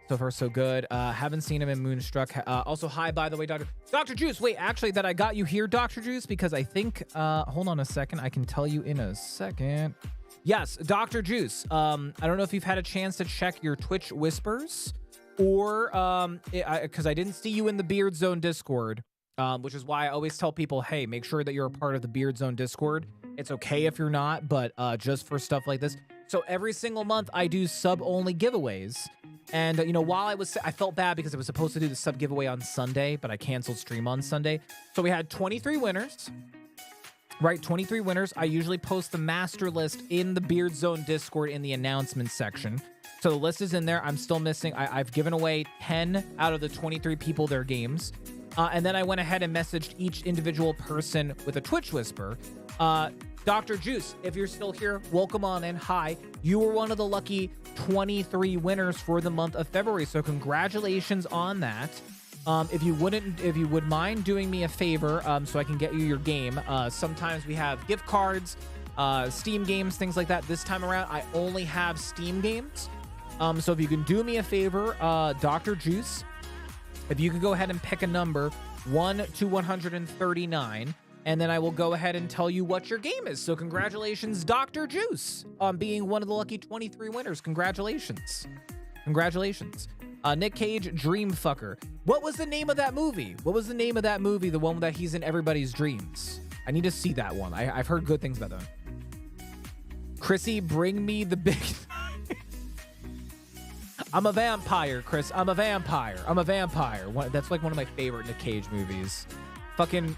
So far, so good. Haven't seen him in Moonstruck. Also, hi, by the way, Dr. Juice. Wait, actually, that I got you here, Dr. Juice, because I think, hold on a second. I can tell you in a second. Yes, Dr. Juice. I don't know if you've had a chance to check your Twitch whispers, or because I didn't see you in the Beard Zone Discord, which is why I always tell people, hey, make sure that you're a part of the Beard Zone Discord. It's okay if you're not, but just for stuff like this. So every single month I do sub-only giveaways. And, you know, while I felt bad because I was supposed to do the sub giveaway on Sunday, but I canceled stream on Sunday. So we had 23 winners, right? 23 winners. I usually post the master list in the Beard Zone Discord in the announcements section. So the list is in there. I'm still missing. I've given away 10 out of the 23 people their games. And then I went ahead and messaged each individual person with a Twitch whisper. Dr. Juice, if you're still here, welcome on in. Hi. You were one of the lucky 23 winners for the month of February. So congratulations on that. If you would mind doing me a favor, so I can get you your game. Sometimes we have gift cards, Steam games, things like that. This time around, I only have Steam games. So if you can do me a favor, Dr. Juice, if you could go ahead and pick a number 1 to 139, and then I will go ahead and tell you what your game is. So congratulations, Dr. Juice, on being one of the lucky 23 winners. Congratulations. Congratulations. Nick Cage, Dreamfucker. What was the name of that movie? What was the name of that movie? The one that he's in everybody's dreams. I need to see that one. I've heard good things about that. Chrissy, bring me the big... I'm a vampire, Chris. I'm a vampire. I'm a vampire. That's like one of my favorite Nick Cage movies. Fucking...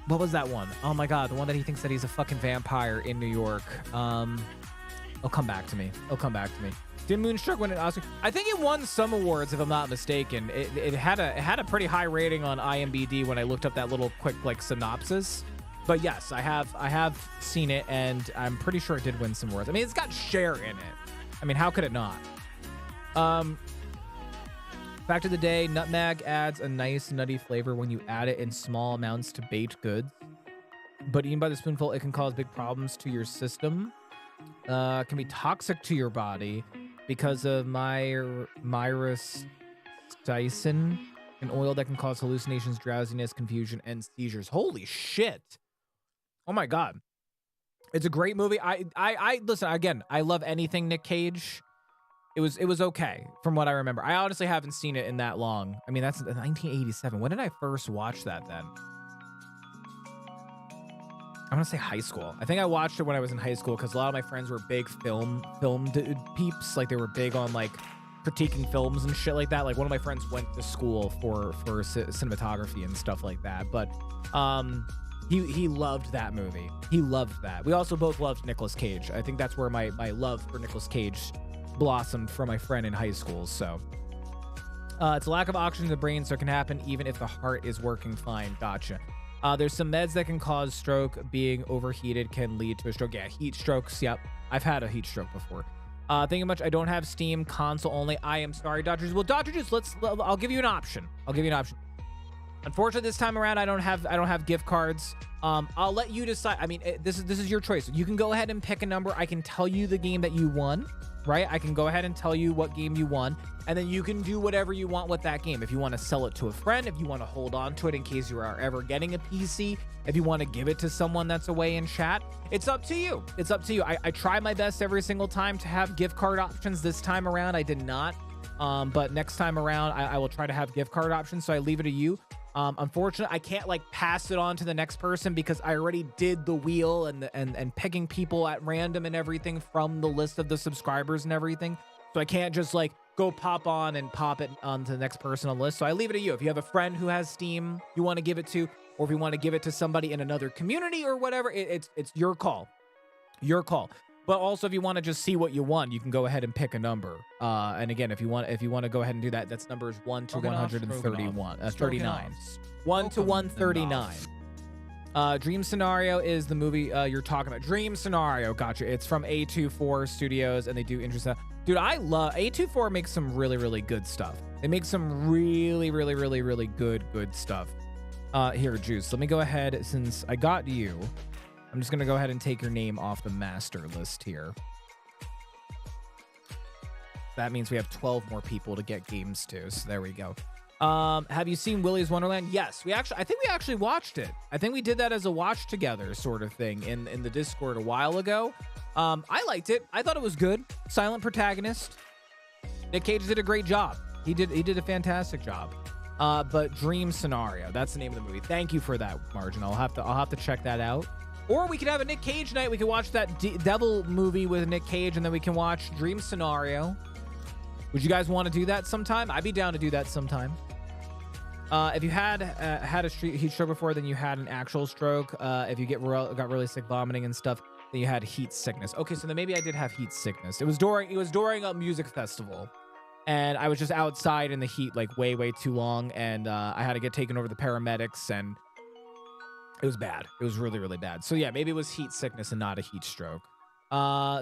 What was that one? Oh my god, the one that he thinks that he's a fucking vampire in New York. It'll come back to me. It'll come back to me. Did Moonstruck win an Oscar? I think it won some awards, if I'm not mistaken. It had a pretty high rating on IMDb when I looked up that little quick like synopsis. But yes, I have seen it, and I'm pretty sure it did win some awards. I mean, it's got Cher in it. I mean, how could it not? Fact of the day, nutmeg adds a nice nutty flavor when you add it in small amounts to baked goods. But eaten by the spoonful, it can cause big problems to your system. Can be toxic to your body because of myristicin, an oil that can cause hallucinations, drowsiness, confusion, and seizures. Holy shit. Oh my god. It's a great movie. I listen, again, I love anything Nick Cage. It was okay from what I remember. I honestly haven't seen it in that long. I mean, that's 1987. When did I first watch that then? I'm gonna say high school. I think I watched it when I was in high school because a lot of my friends were big film peeps. Like they were big on like critiquing films and shit like that. Like one of my friends went to school for cinematography and stuff like that. But he loved that movie. He loved that. We also both loved Nicolas Cage. I think that's where my love for Nicolas Cage blossomed from my friend in high school. So it's a lack of oxygen in the brain, so it can happen even if the heart is working fine. Gotcha. There's some meds that can cause stroke. Being overheated can lead to a stroke. Yeah, heat strokes. Yep, I've had a heat stroke before. Thank you much. I don't have Steam, console only. I am sorry, Dr. Juice. Well, Dr. Juice, I'll give you an option. Unfortunately, this time around, I don't have gift cards. I'll let you decide. I mean, this is your choice. You can go ahead and pick a number. I can tell you the game that you won, right? I can go ahead and tell you what game you won, and then you can do whatever you want with that game. If you want to sell it to a friend, if you want to hold on to it in case you are ever getting a PC, if you want to give it to someone that's away in chat, it's up to you. It's up to you. I try my best every single time to have gift card options. This time around, I did not. But next time around, I will try to have gift card options. So I leave it to you. Unfortunately, I can't like pass it on to the next person because I already did the wheel and picking people at random and everything from the list of the subscribers and everything. So I can't just like go pop on and pop it onto the next person on the list. So I leave it to you. If you have a friend who has Steam you want to give it to, or if you want to give it to somebody in another community or whatever, it's your call. Your call. But also, if you want to just see what you won, you can go ahead and pick a number. And again, if you want to go ahead and do that, that's numbers 1 to 131, 39, 1 to 139. Dream Scenario is the movie you're talking about. Dream Scenario, gotcha. It's from A24 Studios, and they do interesting. Dude, I love A24. Makes some really, really good stuff. They make some really, really, really, really good stuff. Here, Juice. Let me go ahead since I got you. I'm just going to go ahead and take your name off the master list here. That means we have 12 more people to get games to. So there we go. Have you seen Willy's Wonderland? Yes, I think we actually watched it. I think we did that as a watch together sort of thing in the Discord a while ago. I liked it. I thought it was good. Silent protagonist. Nick Cage did a great job. He did a fantastic job. But Dream Scenario, that's the name of the movie. Thank you for that, Margin. I'll have to check that out. Or we could have a Nick Cage night. We could watch that Devil movie with Nick Cage, and then we can watch Dream Scenario. Would you guys want to do that sometime? I'd be down to do that sometime. If you had a heat stroke before, then you had an actual stroke. If you got really sick, vomiting and stuff, then you had heat sickness. Okay, so then maybe I did have heat sickness. It was during a music festival, and I was just outside in the heat like way too long, and I had to get taken over to the paramedics, and it was bad. It was really, really bad. So yeah, maybe it was heat sickness and not a heat stroke.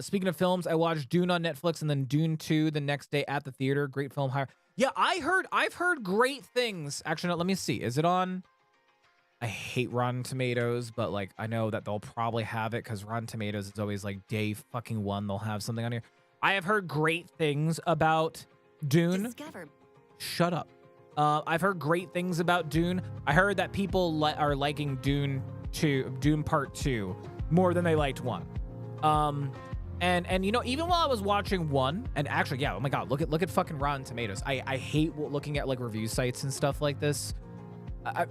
Speaking of films, I watched Dune on Netflix and then Dune 2 the next day at the theater. Great film. Yeah, I've heard great things. Actually, no, let me see. Is it on? I hate Rotten Tomatoes, but like I know that they'll probably have it because Rotten Tomatoes is always like day fucking one. They'll have something on here. I have heard great things about Dune. Shut up. I've heard great things about Dune. I heard that people are liking Dune Part 2 more than they liked 1. And you know, even while I was watching 1, and actually, yeah, oh my god, look at fucking Rotten Tomatoes. I hate looking at like review sites and stuff like this.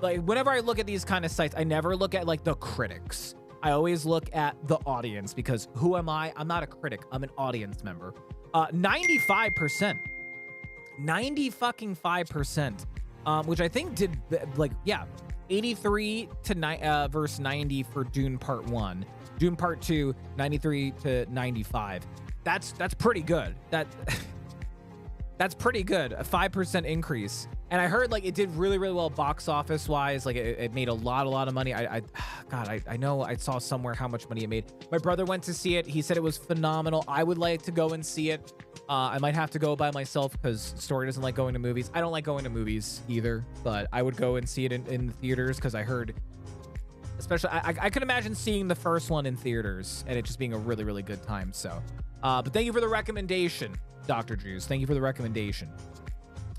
Like whenever I look at these kind of sites, I never look at like the critics. I always look at the audience because who am I? I'm not a critic. I'm an audience member. 95%. 90%, which I think did like, yeah, 83 to verse 90 for Dune Part 1. Dune Part 2, 93 to 95. That's pretty good. That's pretty good. A 5% increase. And I heard like it did really, really well box office wise. Like it made a lot of money. I know I saw somewhere how much money it made. My brother went to see it. He said it was phenomenal. I would like to go and see it. I might have to go by myself because Story doesn't like going to movies. I don't like going to movies either, but I would go and see it in the theaters because I heard, especially, I could imagine seeing the first one in theaters and it just being a really, really good time. So, but thank you for the recommendation, Dr. Juice. Thank you for the recommendation.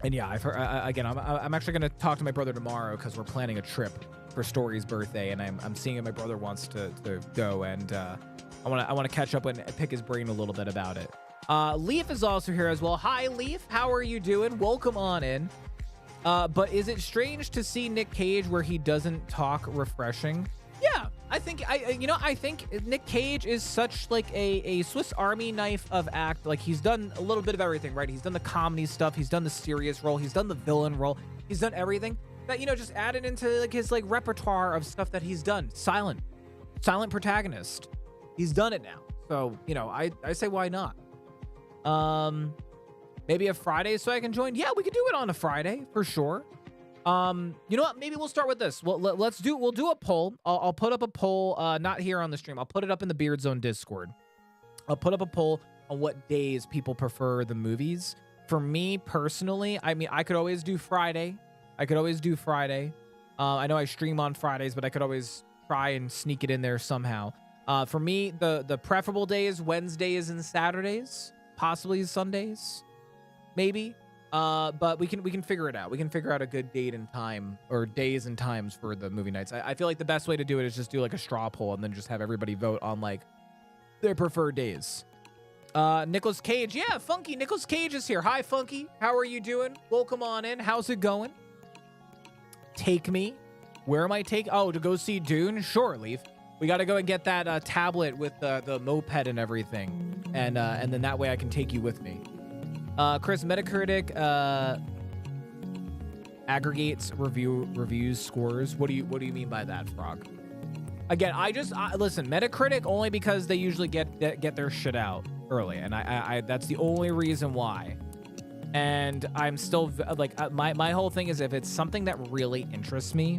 And yeah, I've heard, again, I'm actually going to talk to my brother tomorrow because we're planning a trip for Story's birthday, and I'm seeing if my brother wants to go, and I want to catch up and pick his brain a little bit about it. Leaf is also here as well. Hi, Leaf. How are you doing? Welcome on in. But is it strange to see Nick Cage where he doesn't talk refreshing? Yeah, I think Nick Cage is such like a Swiss Army knife of act. Like he's done a little bit of everything, right? He's done the comedy stuff. He's done the serious role. He's done the villain role. He's done everything that, you know, just added into like his like repertoire of stuff that he's done. Silent protagonist. He's done it now. So, you know, I say, why not? Maybe a Friday so I can join. Yeah, we could do it on a Friday for sure. You know what? Maybe we'll start with this. Well, we'll do a poll. I'll put up a poll, not here on the stream. I'll put it up in the Beard Zone Discord. I'll put up a poll on what days people prefer the movies. For me personally, I mean, I could always do Friday. I know I stream on Fridays, but I could always try and sneak it in there somehow. For me, the preferable days, Wednesdays and Saturdays, possibly Sundays, maybe. But we can figure it out. We can figure out a good date and time, or days and times for the movie nights. I feel like the best way to do it is just do like a straw poll and then just have everybody vote on like their preferred days. Nicolas Cage. Yeah, Funky. Nicolas Cage is here. Hi, Funky. How are you doing? Welcome on in. How's it going? Take me. Where am I taking? Oh, to go see Dune? Sure, Leaf. We got to go and get that tablet with the moped and everything. And then that way I can take you with me. Chris, Metacritic aggregates reviews scores. What do you mean by that, Frog? Again, listen, Metacritic only because they usually get their shit out early, and I that's the only reason why. And I'm still like my whole thing is if it's something that really interests me,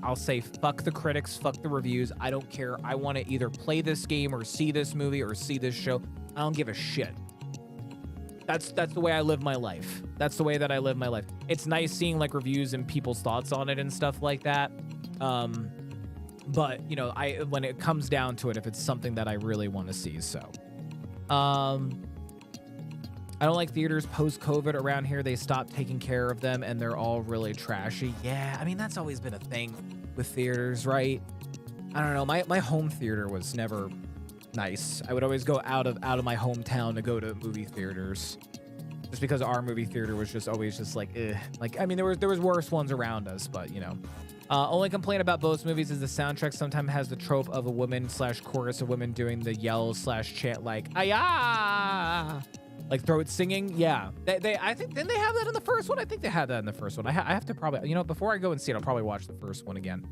I'll say fuck the critics, fuck the reviews. I don't care. I want to either play this game or see this movie or see this show. I don't give a shit. That's the way I live my life. That's the way that I live my life. It's nice seeing like reviews and people's thoughts on it and stuff like that. But you know, when it comes down to it, if it's something that I really want to see, so. I don't like theaters post-COVID around here. They stopped taking care of them and they're all really trashy. Yeah, I mean, that's always been a thing with theaters, right? I don't know. My home theater was never nice. I would always go out of my hometown to go to movie theaters. Just because our movie theater was just always just like, eh. Like, I mean, there was worse ones around us, but you know. Only complaint about both movies is the soundtrack sometimes has the trope of a woman / chorus of women doing the yell / chant like, "Ayah!" Like throat singing. Yeah. I think, didn't they have that in the first one? I think they had that in the first one. I have to probably, you know, before I go and see it, I'll probably watch the first one again.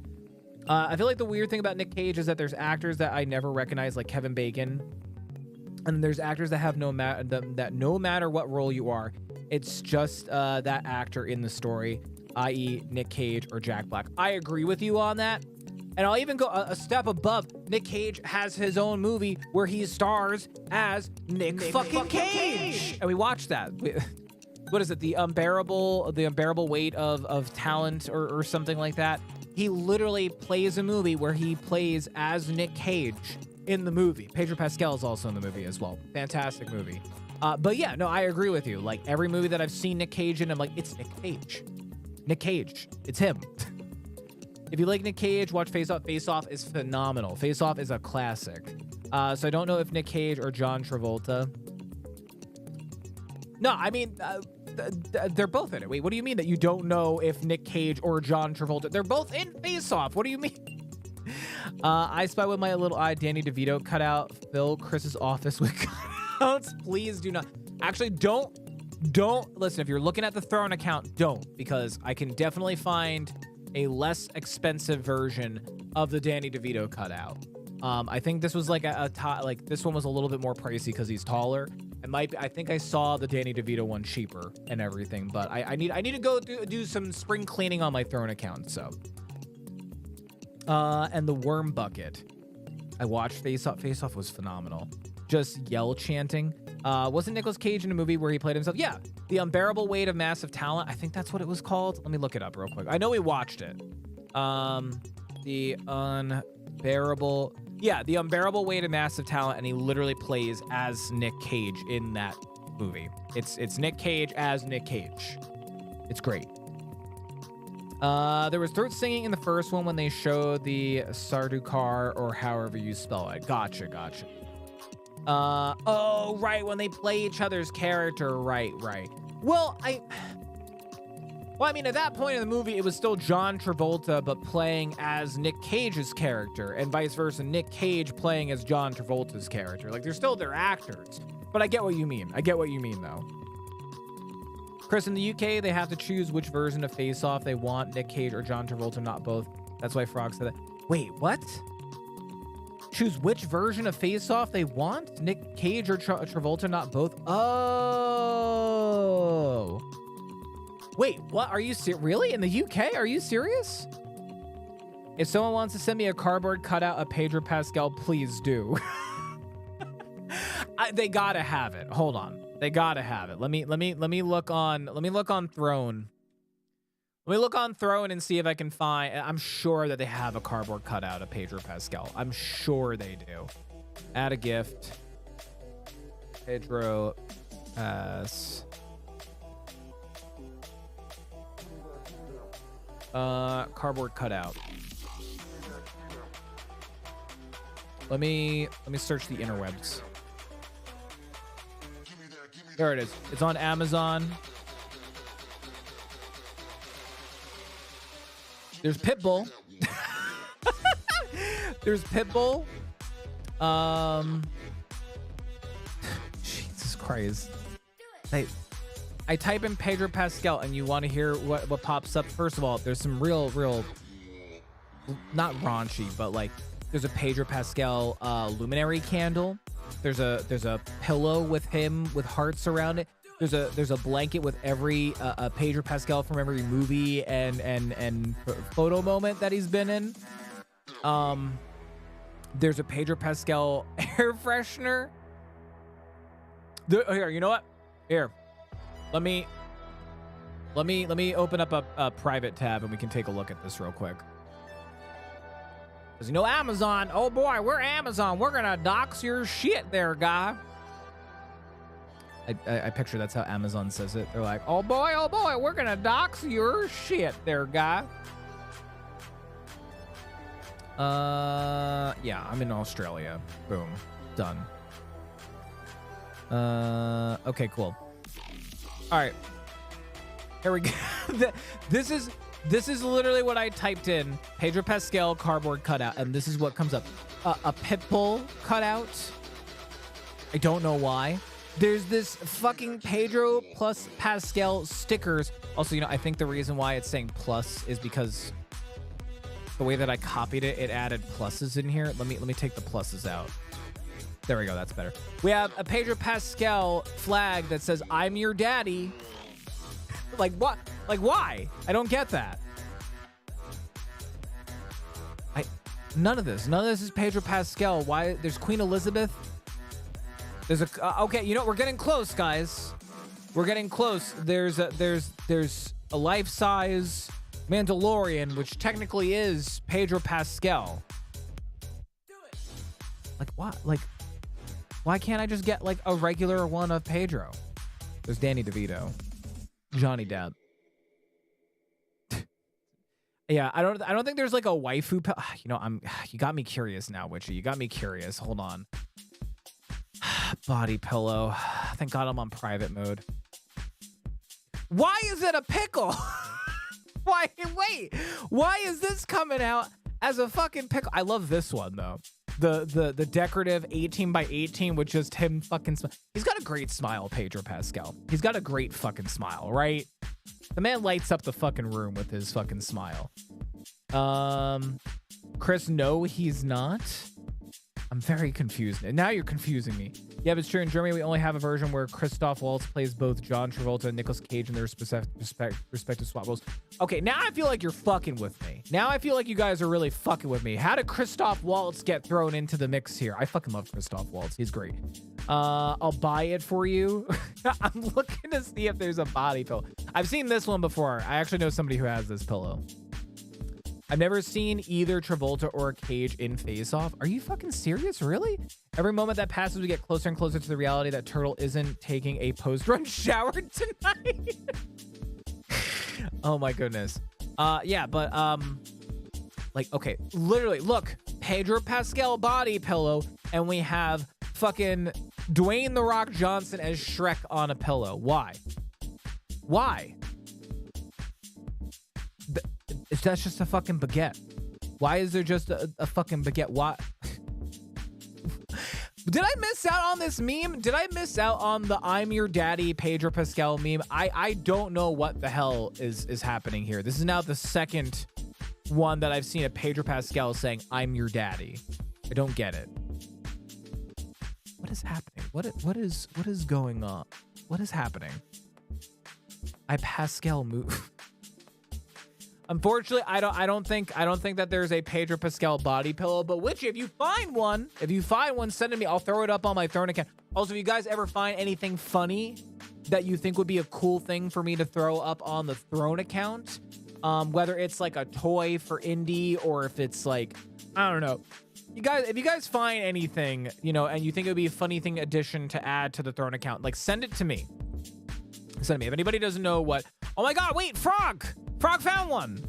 I feel like the weird thing about Nick Cage is that there's actors that I never recognize, like Kevin Bacon. And there's actors that have no matter what role you are, it's just that actor in the story, i.e. Nick Cage or Jack Black. I agree with you on that. And I'll even go a step above. Nick Cage has his own movie where he stars as Nick fucking Cage. And we watched that. What is it? The unbearable weight of talent or something like that. He literally plays a movie where he plays as Nick Cage in the movie. Pedro Pascal is also in the movie as well. Fantastic movie. But yeah, no, I agree with you. Like every movie that I've seen Nick Cage in, I'm like, it's Nick Cage. Nick Cage. It's him. If you like Nick Cage, watch Face Off. Face Off is phenomenal. Face Off is a classic. So I don't know if Nick Cage or John Travolta. No, I mean, they're both in it. Wait, what do you mean that you don't know if Nick Cage or John Travolta? They're both in Face Off. What do you mean? I Spy with My Little Eye, Danny DeVito cut out. Fill Chris's office with cutouts. Please do not. Actually, don't. Listen, if you're looking at the Throne account, don't. Because I can definitely find a less expensive version of the Danny DeVito cutout. I think this was like this one was a little bit more pricey because he's taller. I think I saw the Danny DeVito one cheaper and everything, but I need to go do some spring cleaning on my Throne account. So, and the Worm Bucket. I watched Face Off. Face Off was phenomenal. Just yell chanting. Wasn't Nicolas Cage in a movie where he played himself? Yeah. The Unbearable Weight of Massive Talent. I think that's what it was called. Let me look it up real quick. I know we watched it. The Unbearable Weight of Massive Talent, and he literally plays as Nick Cage in that movie. It's Nick Cage as Nick Cage. It's great. There was throat singing in the first one when they showed the Sardukar, or however you spell it. Gotcha. Oh, right, when they play each other's character. Right. Well, I mean, at that point in the movie, it was still John Travolta, but playing as Nick Cage's character, and vice versa, Nick Cage playing as John Travolta's character. Like, they're still their actors. But I get what you mean. Though. Chris, in the UK, they have to choose which version of Face Off they want, Nick Cage or John Travolta, not both. That's why Frog said that. Wait, what? Choose which version of Face Off they want? Nick Cage or Travolta, not both? Oh. Wait, what? Are you really? In the UK? Are you serious? If someone wants to send me a cardboard cutout of Pedro Pascal, please do. They gotta have it. Hold on. They gotta have it. Let me look on Throne Let me look on Throne and see if I can find. I'm sure that they have a cardboard cutout of Pedro Pascal. I'm sure they do. Add a gift. Pedro Pass. Cardboard cutout. Let me search the interwebs. There it is. It's on Amazon. There's Pitbull. There's Pitbull. Jesus Christ. I type in Pedro Pascal and you want to hear what pops up. First of all, there's some real not raunchy, but like there's a Pedro Pascal luminary candle. There's a pillow with him with hearts around it. There's a blanket with every Pedro Pascal from every movie and photo moment that he's been in. There's a Pedro Pascal air freshener. Here, you know what? Here, let me open up a private tab and we can take a look at this real quick. Because you know Amazon, oh boy, we're Amazon. We're gonna dox your shit there, guy. I picture that's how Amazon says it. They're like, oh boy, we're gonna dox your shit there, guy. Yeah, I'm in Australia. Boom, done. Okay, cool. All right, here we go. This is literally what I typed in: Pedro Pascal cardboard cutout, and this is what comes up: a Pitbull cutout. I don't know why. There's this fucking Pedro plus Pascal stickers. Also, you know, I think the reason why it's saying plus is because the way that I copied it, it added pluses in here. Let me take the pluses out. There we go. That's better. We have a Pedro Pascal flag that says "I'm your daddy." Like what? Like why? I don't get that. None of this is Pedro Pascal. Why? There's Queen Elizabeth. There's a okay. You know we're getting close, guys. We're getting close. There's a life-size Mandalorian, which technically is Pedro Pascal. Do it. Like what? Like why can't I just get like a regular one of Pedro? There's Danny DeVito, Johnny Depp. Yeah, I don't think there's like a waifu. You know, you got me curious now, Witchy. You got me curious. Hold on. Body pillow. Thank God I'm on private mode. Why is it a pickle? Why? Wait. Why is this coming out as a fucking pickle? I love this one though. The decorative 18 by 18 with just him fucking. He's got a great smile, Pedro Pascal. He's got a great fucking smile, right? The man lights up the fucking room with his fucking smile. Chris, no, he's not. I'm very confused. And now you're confusing me. Yeah, but it's true. In Germany, we only have a version where Christoph Waltz plays both John Travolta and Nicolas Cage in their respective swap roles. Okay, now I feel like you're fucking with me. Now I feel like you guys are really fucking with me. How did Christoph Waltz get thrown into the mix here? I fucking love Christoph Waltz. He's great. I'll buy it for you. I'm looking to see if there's a body pillow. I've seen this one before. I actually know somebody who has this pillow. I've never seen either Travolta or Cage in Face Off. Are you fucking serious? Really? Every moment that passes, we get closer and closer to the reality that Turtle isn't taking a post-run shower tonight. Oh my goodness. Yeah, but like, okay, literally, look, Pedro Pascal body pillow, and we have fucking Dwayne The Rock Johnson as Shrek on a pillow. Why? Why? That's just a fucking baguette. Why is there just a fucking baguette? Why? Did I miss out on this meme? Did I miss out on the I'm your daddy Pedro Pascal meme? I don't know what the hell is happening here. This is now the second one that I've seen of Pedro Pascal saying I'm your daddy. I don't get it. What is happening? What is going on? What is happening? I Pascal move. Unfortunately, I don't think that there's a Pedro Pascal body pillow, but which if you find one, send it to me. I'll throw it up on my Throne account. Also, if you guys ever find anything funny that you think would be a cool thing for me to throw up on the Throne account, whether it's like a toy for indie or if it's like, I don't know. You guys, if you guys find anything, you know, and you think it would be a funny thing addition to add to the Throne account, like send it to me. Send me. If anybody doesn't know what, oh my God, wait, Frog found one.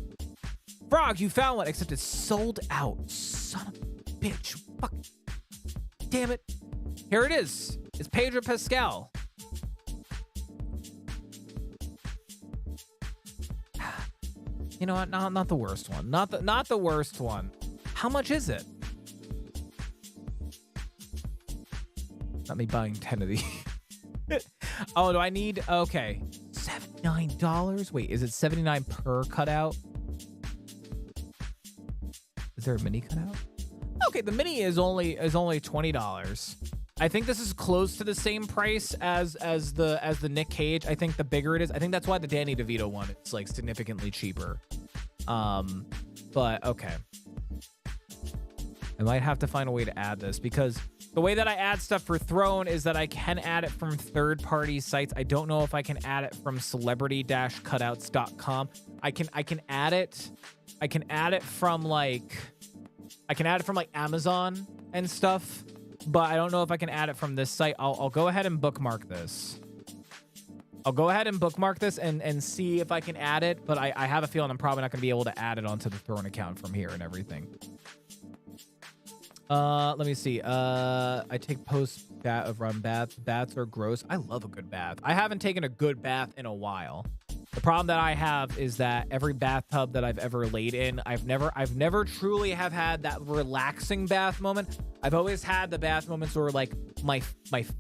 Frog, you found one, except it's sold out. Son of a bitch. Fuck. Damn it. Here it is. It's Pedro Pascal. You know what? Not the worst one. Not the worst one. How much is it? Not me buying 10 of these. Oh, do I need? Okay, $79. Wait, is it $79 per cutout? Is there a mini cutout? Okay, the mini is only $20. I think this is close to the same price as the Nick Cage. I think the bigger it is, I think that's why the Danny DeVito one is like significantly cheaper. But okay. I might have to find a way to add this because the way that I add stuff for Throne is that I can add it from third-party sites. I don't know if I can add it from celebrity-cutouts.com. I can add it. I can add it from like Amazon and stuff, but I don't know if I can add it from this site. I'll go ahead and bookmark this. I'll go ahead and bookmark this and see if I can add it, but I have a feeling I'm probably not going to be able to add it onto the Throne account from here and everything. Let me see. I take post bat of run baths. Baths are gross. I love a good bath. I haven't taken a good bath in a while. The problem that I have is that every bathtub that I've ever laid in, I've never truly have had that relaxing bath moment. I've always had the bath moments where like my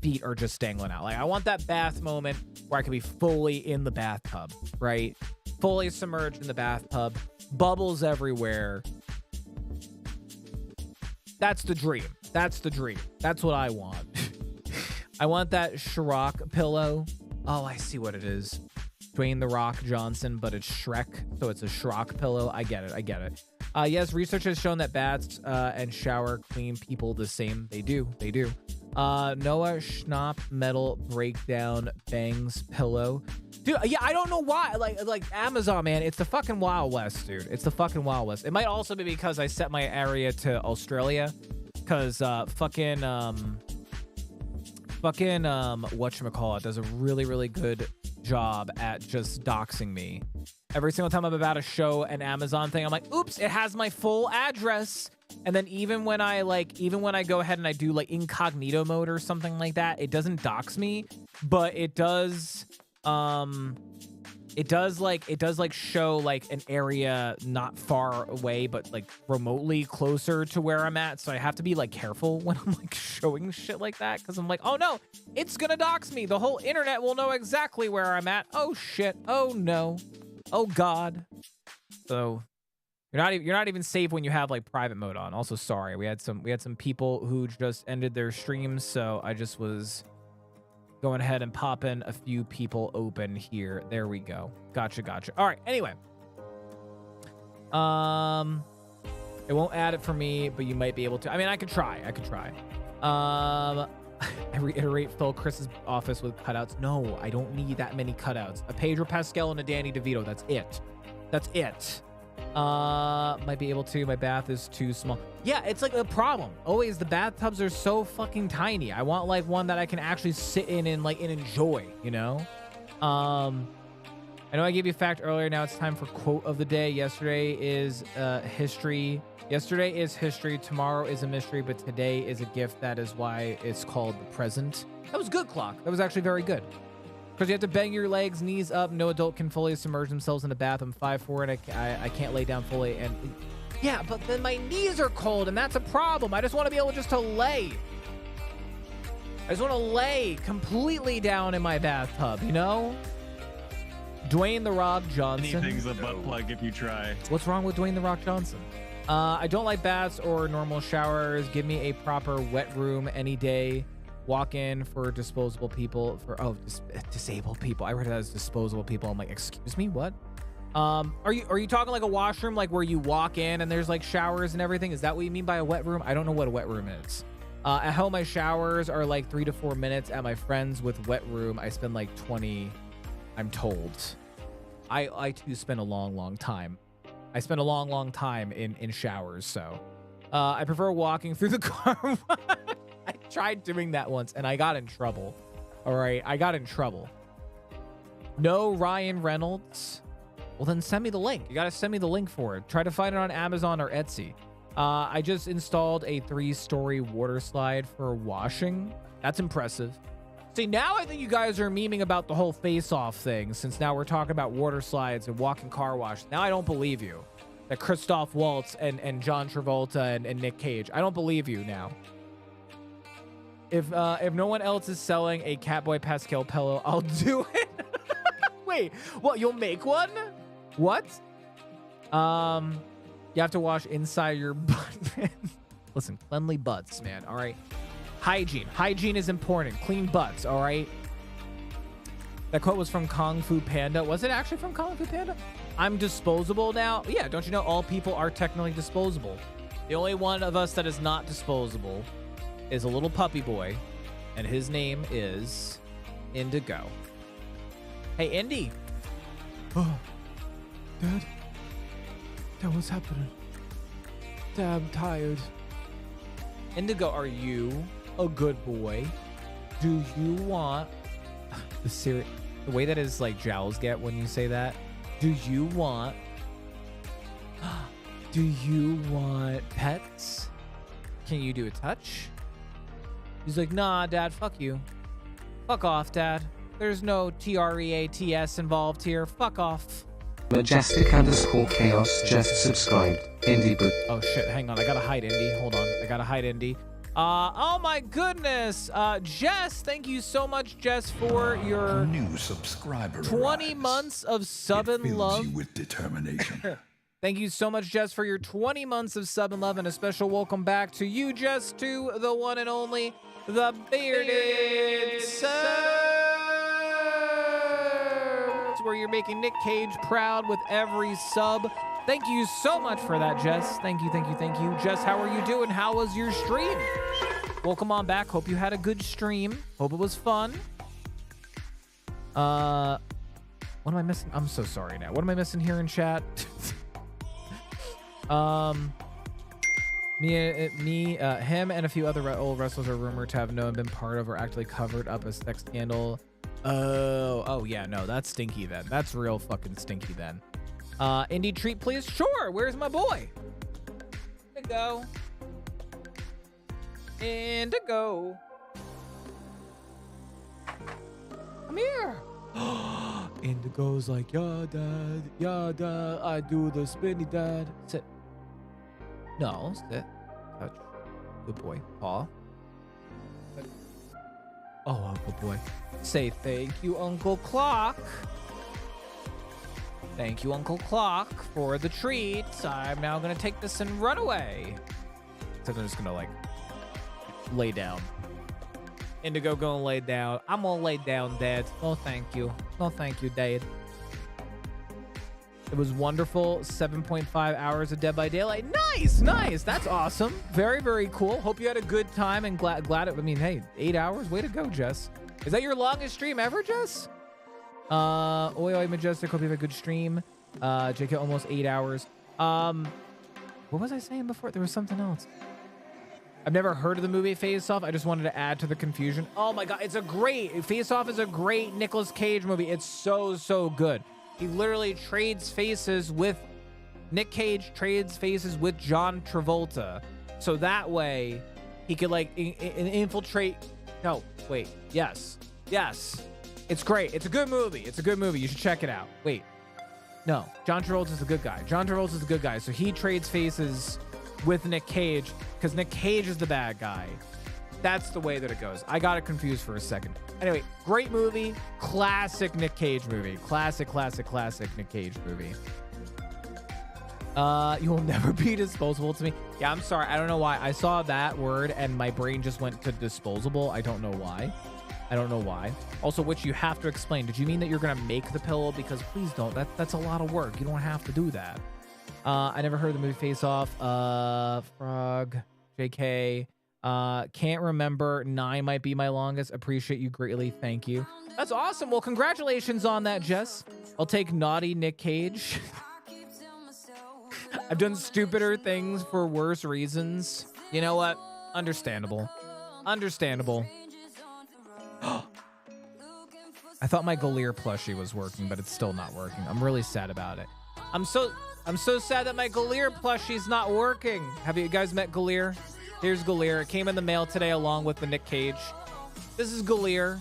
feet are just dangling out. Like I want that bath moment where I can be fully in the bathtub, right? Fully submerged in the bathtub, bubbles everywhere. That's the dream. That's the dream. That's what I want. I want that Shrek pillow. Oh, I see what it is. Dwayne The Rock Johnson, but it's Shrek, so it's a Shrek pillow. I get it. I get it. Yes, research has shown that baths and shower clean people the same. They do. They do. Noah Schnapp metal breakdown bangs pillow. Dude, yeah, I don't know why. Like Amazon, man, it's the fucking Wild West, dude. It's the fucking Wild West. It might also be because I set my area to Australia, because whatchamacallit does a really good job at just doxing me. Every single time I'm about to show an Amazon thing, I'm like, oops, it has my full address. And then even when I go ahead and I do like incognito mode or something like that, it doesn't dox me, but it does show like an area not far away, but like remotely closer to where I'm at. So I have to be like careful when I'm like showing shit like that, because I'm like, oh no, it's gonna dox me. The whole internet will know exactly where I'm at. Oh shit. Oh no. Oh god. So you're not even safe when you have like private mode on. Also, sorry, we had some people who just ended their streams, so I just was going ahead and popping a few people open here. There we go. Gotcha. All right. Anyway, it won't add it for me, but you might be able to. I mean, I could try. I reiterate, fill Chris's office with cutouts. No, I don't need that many cutouts. A Pedro Pascal and a Danny DeVito. That's it. Might be able to. My bath is too small. Yeah, it's like a problem. Always the bathtubs are so fucking tiny. I want like one that I can actually sit in and like and enjoy, you know? I know I gave you a fact earlier. Now it's time for quote of the day. Yesterday is history. Yesterday is history. Tomorrow is a mystery, but today is a gift. That is why it's called the present. That was good, Clock. That was actually very good. Because you have to bang your legs, knees up. No adult can fully submerge themselves in the bath. I'm 5'4", and I can't lay down fully. And yeah, but then my knees are cold, and that's a problem. I just want to be able just to lay. I just want to lay completely down in my bathtub, you know? Dwayne The Rock Johnson. Anything's a butt plug if you try. What's wrong with Dwayne The Rock Johnson? I don't like baths or normal showers. Give me a proper wet room any day. Walk in for disposable people disabled people. I read it as disposable people. I'm like, excuse me, what? Are you talking like a washroom, like where you walk in and there's like showers and everything? Is that what you mean by a wet room? I don't know what a wet room is. At home, my showers are like 3 to 4 minutes. At my friends with wet room, I spend like 20, I'm told. I too spend a long time. I spend a long time in showers, so I prefer walking through the car. I tried doing that once and I got in trouble. All right, I got in trouble. No Ryan Reynolds. Well, then send me the link. You got to send me the link for it. Try to find it on Amazon or Etsy. I just installed a 3-story water slide for washing. That's impressive. See, now I think you guys are memeing about the whole face-off thing, since now we're talking about water slides and walking car wash. Now I don't believe you. That Christoph Waltz and John Travolta and Nick Cage. I don't believe you now. If no one else is selling a Catboy Pascal pillow, I'll do it. Wait, what? You'll make one? What? You have to wash inside your butt, man. Listen, cleanly butts, man. All right. Hygiene is important. Clean butts. All right. That quote was from Kung Fu Panda. Was it actually from Kung Fu Panda? I'm disposable now. Yeah. Don't you know all people are technically disposable? The only one of us that is not disposable is a little puppy boy, and his name is Indigo. Hey, Indy. Oh, Dad? Dad, what's happening? Dad, I'm tired. Indigo, are you a good boy? Do you want the way that his like jowls get when you say that? Do you want pets? Can you do a touch? He's like, nah, Dad, fuck you. Fuck off, Dad. There's no TREATS involved here. Fuck off. Majestic_chaos just subscribed. Indie boot. Oh shit, hang on. I gotta hide Indy. Hold on. I gotta hide Indy. Oh my goodness. Jess, thank you so much, Jess, for your new subscriber 20 arrives. months of sub and love. You with determination. Thank you so much, Jess, for your 20 months of sub and love, and a special welcome back to you, Jess, to the one and only, the Bearded Subs, where you're making Nick Cage proud with every sub. Thank you so much for that, Jess. Thank you. Jess, how are you doing? How was your stream? Welcome on back. Hope you had a good stream. Hope it was fun. What am I missing? I'm so sorry now. What am I missing here in chat? Him and a few other old wrestlers are rumored to have known, been part of, or actually covered up a sex scandal. Oh yeah, no, that's stinky then. That's real fucking stinky then. Indie treat, please. Sure. Where's my boy? Indigo. Come here. Indigo's like, yeah, Dad, I do the spinny, Dad. Sit. No, sit. Touch. Good boy. Paw. Oh, good boy. Say thank you, Uncle Clock. Thank you, Uncle Clock, for the treats. I'm now gonna take this and run away. So I'm just gonna like lay down. Indigo gonna lay down. I'm gonna lay down, Dad. No, thank you. No, thank you, Dad. It was wonderful. 7.5 hours of Dead by Daylight. Nice. That's awesome. Very cool. Hope you had a good time and glad it. I mean, hey, 8 hours. Way to go, Jess. Is that your longest stream ever, Jess? Oi, Majestic. Hope you have a good stream. JK, almost 8 hours. What was I saying before? There was something else. I've never heard of the movie Face Off. I just wanted to add to the confusion. Oh my God, Face Off is a great Nicolas Cage movie. It's so good. He literally trades faces with Nick Cage, trades faces with John Travolta. So that way he could like infiltrate. No, wait. Yes. It's great. It's a good movie. You should check it out. Wait. No, John Travolta's the good guy. So he trades faces with Nick Cage because Nick Cage is the bad guy. That's the way that it goes. I got it confused for a second. Anyway, great movie. Classic Nick Cage movie. Classic Nick Cage movie. You will never be disposable to me. Yeah, I'm sorry. I don't know why. I saw that word and my brain just went to disposable. I don't know why. Also, which you have to explain. Did you mean that you're going to make the pillow? Because please don't. That's a lot of work. You don't have to do that. I never heard the movie Face Off. Frog. JK. Can't remember. 9 might be my longest. Appreciate you greatly. Thank you. That's awesome. Well, congratulations on that, Jess. I'll take naughty Nick Cage. I've done stupider things for worse reasons. You know what? Understandable. Understandable. I thought my Galir plushie was working, but it's still not working. I'm really sad about it. I'm so sad that my Galir plushie's not working. Have you guys met Galir? Here's Galir. It came in the mail today along with the Nick Cage. This is Galir.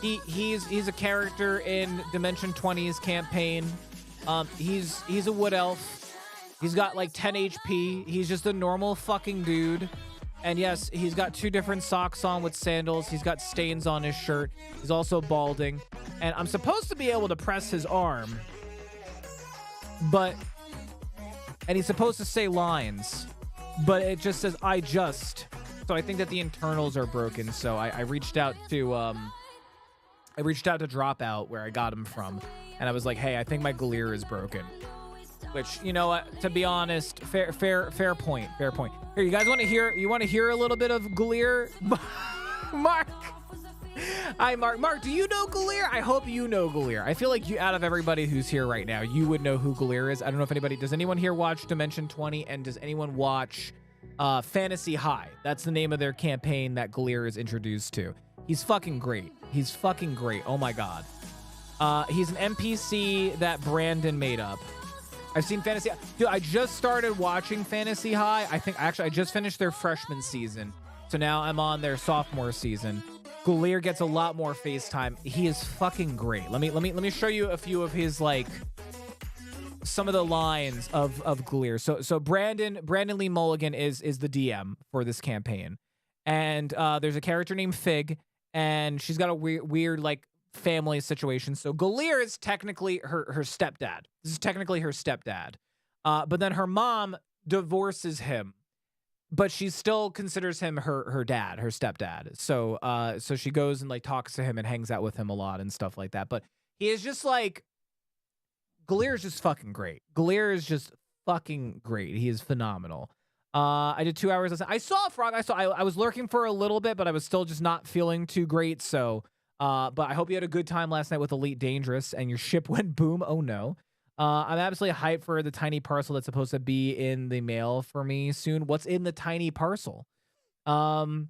He's a character in Dimension 20's campaign. He's a wood elf. He's got like 10 HP. He's just a normal fucking dude. And yes, he's got 2 different socks on with sandals. He's got stains on his shirt. He's also balding. And I'm supposed to be able to press his arm. And he's supposed to say lines. But it just says, I just. So I think that the internals are broken. So I reached out to Dropout, where I got him from. And I was like, hey, I think my Galir is broken. Which, you know what, to be honest, fair point. Here, you guys want to hear a little bit of Galir? Mark. Hi, Mark. Mark, do you know Galir? I hope you know Galir. I feel like you, out of everybody who's here right now, you would know who Galir is. I don't know if does anyone here watch Dimension 20, and does anyone watch Fantasy High? That's the name of their campaign that Galir is introduced to. He's fucking great. Oh my God. He's an NPC that Brandon made up. I've seen Fantasy. Dude, I just started watching Fantasy High. I just finished their freshman season. So now I'm on their sophomore season. Galir gets a lot more face time. He is fucking great. Let me show you a few of his, like, some of the lines of Galir. So Brandon Lee Mulligan is the DM for this campaign. And there's a character named Fig, and she's got a weird like family situation. So Galir is technically her stepdad. This is technically her stepdad. But then her mom divorces him, but she still considers him her dad, her stepdad. So she goes and like talks to him and hangs out with him a lot and stuff like that. But he is just like, Galir is just fucking great. Galir is just fucking great. He is phenomenal. I did 2 hours. I saw a frog. I was lurking for a little bit, but I was still just not feeling too great. So, but I hope you had a good time last night with Elite Dangerous and your ship went boom. Oh no. I'm absolutely hyped for the tiny parcel that's supposed to be in the mail for me soon. What's in the tiny parcel? Naughty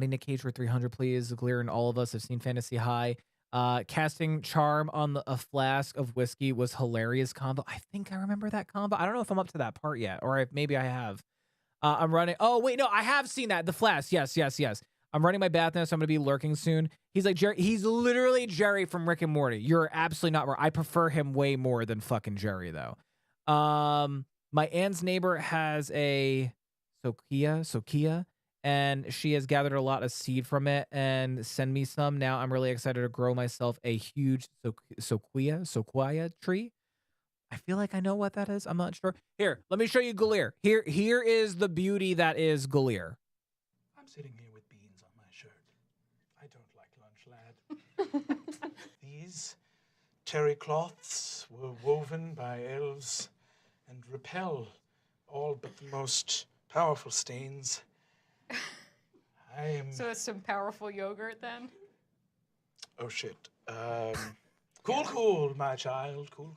Nick Cage for 300, please. Galir and all of us have seen Fantasy High. Casting Charm on a flask of whiskey was hilarious combo. I think I remember that combo. I don't know if I'm up to that part yet, or maybe I have. I'm running. Oh wait, no, I have seen that. The flask. Yes. I'm running my bath now, so I'm gonna be lurking soon. He's like Jerry. He's literally Jerry from Rick and Morty. You're absolutely not wrong. I prefer him way more than fucking Jerry though. My aunt's neighbor has a Sokia. And she has gathered a lot of seed from it and send me some. Now I'm really excited to grow myself a huge Soquia tree. I feel like I know what that is. I'm not sure. Here, let me show you Galir. Here is the beauty that is Galir. I'm sitting here with beans on my shirt. I don't like lunch, lad. These terry cloths were woven by elves and repel all but the most powerful stains. So it's some powerful yogurt then? Oh shit. Cool, my child. Cool.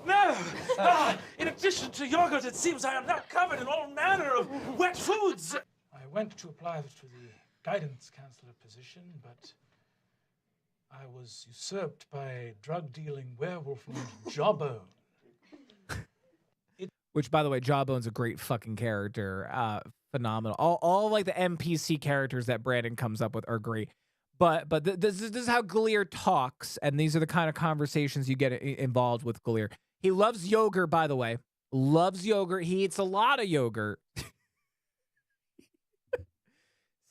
No! In addition to yogurt, it seems I am now covered in all manner of wet foods. I went to apply to the guidance counselor position, but I was usurped by a drug-dealing werewolf named Jawbone. Which, by the way, Jawbone's a great fucking character. Phenomenal. All like the NPC characters that Brandon comes up with are great. But this is how Galir talks, and these are the kind of conversations you get involved with Galir. He loves yogurt, by the way. Loves yogurt. He eats a lot of yogurt.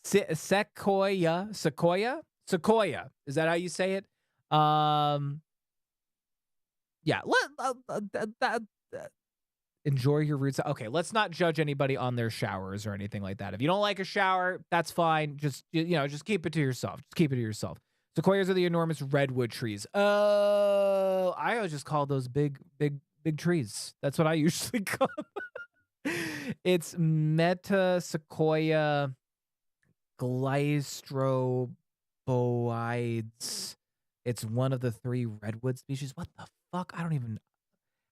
Sequoia. Is that how you say it? Yeah. Enjoy your roots. Okay, let's not judge anybody on their showers or anything like that. If you don't like a shower, that's fine. Just keep it to yourself. Sequoias are the enormous redwood trees. Oh, I always just call those big trees. That's what I usually call them. It's Metasequoia glystroboides. It's one of the 3 redwood species. What the fuck? I don't even...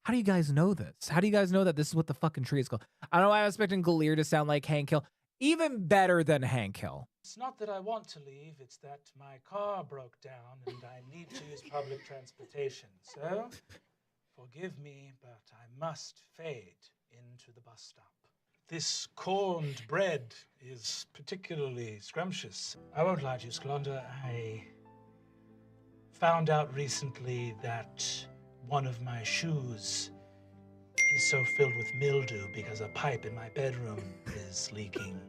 How do you guys know this? How do you guys know that this is what the fucking tree is called? I don't know why I was expecting Galir to sound like Hank Hill. Even better than Hank Hill. It's not that I want to leave, it's that my car broke down and I need to use public transportation. So, forgive me, but I must fade into the bus stop. This corned bread is particularly scrumptious. I won't lie to you, Sklonder. I found out recently that one of my shoes is so filled with mildew because a pipe in my bedroom is leaking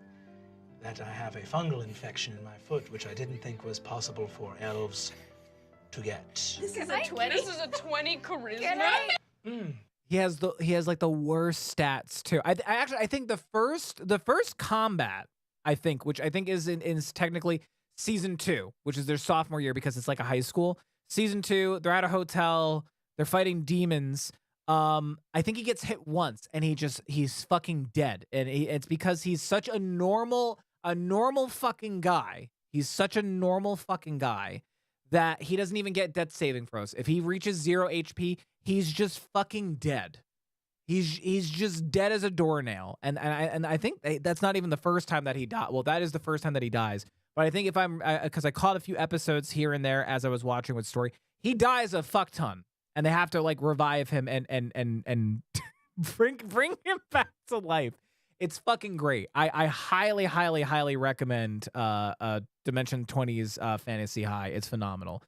that I have a fungal infection in my foot, which I didn't think was possible for elves to get. This is a 20. This is a 20 charisma. He has like the worst stats too. I think the first combat, I think, which I think is in technically season 2, which is their sophomore year because it's like a high school. Season 2, they're at a hotel, they're fighting demons. I think he gets hit once and he's fucking dead. And it's because he's such a normal fucking guy. He's such a normal fucking guy that he doesn't even get death saving throws. If he reaches 0 HP, he's just fucking dead. He's just dead as a doornail. And I think that's not even the first time that he died. Well, that is the first time that he dies. But I think if because I caught a few episodes here and there as I was watching with Story, he dies a fuck ton. And they have to like revive him and bring him back to life. It's fucking great. I highly recommend Dimension 20's Fantasy High. It's phenomenal.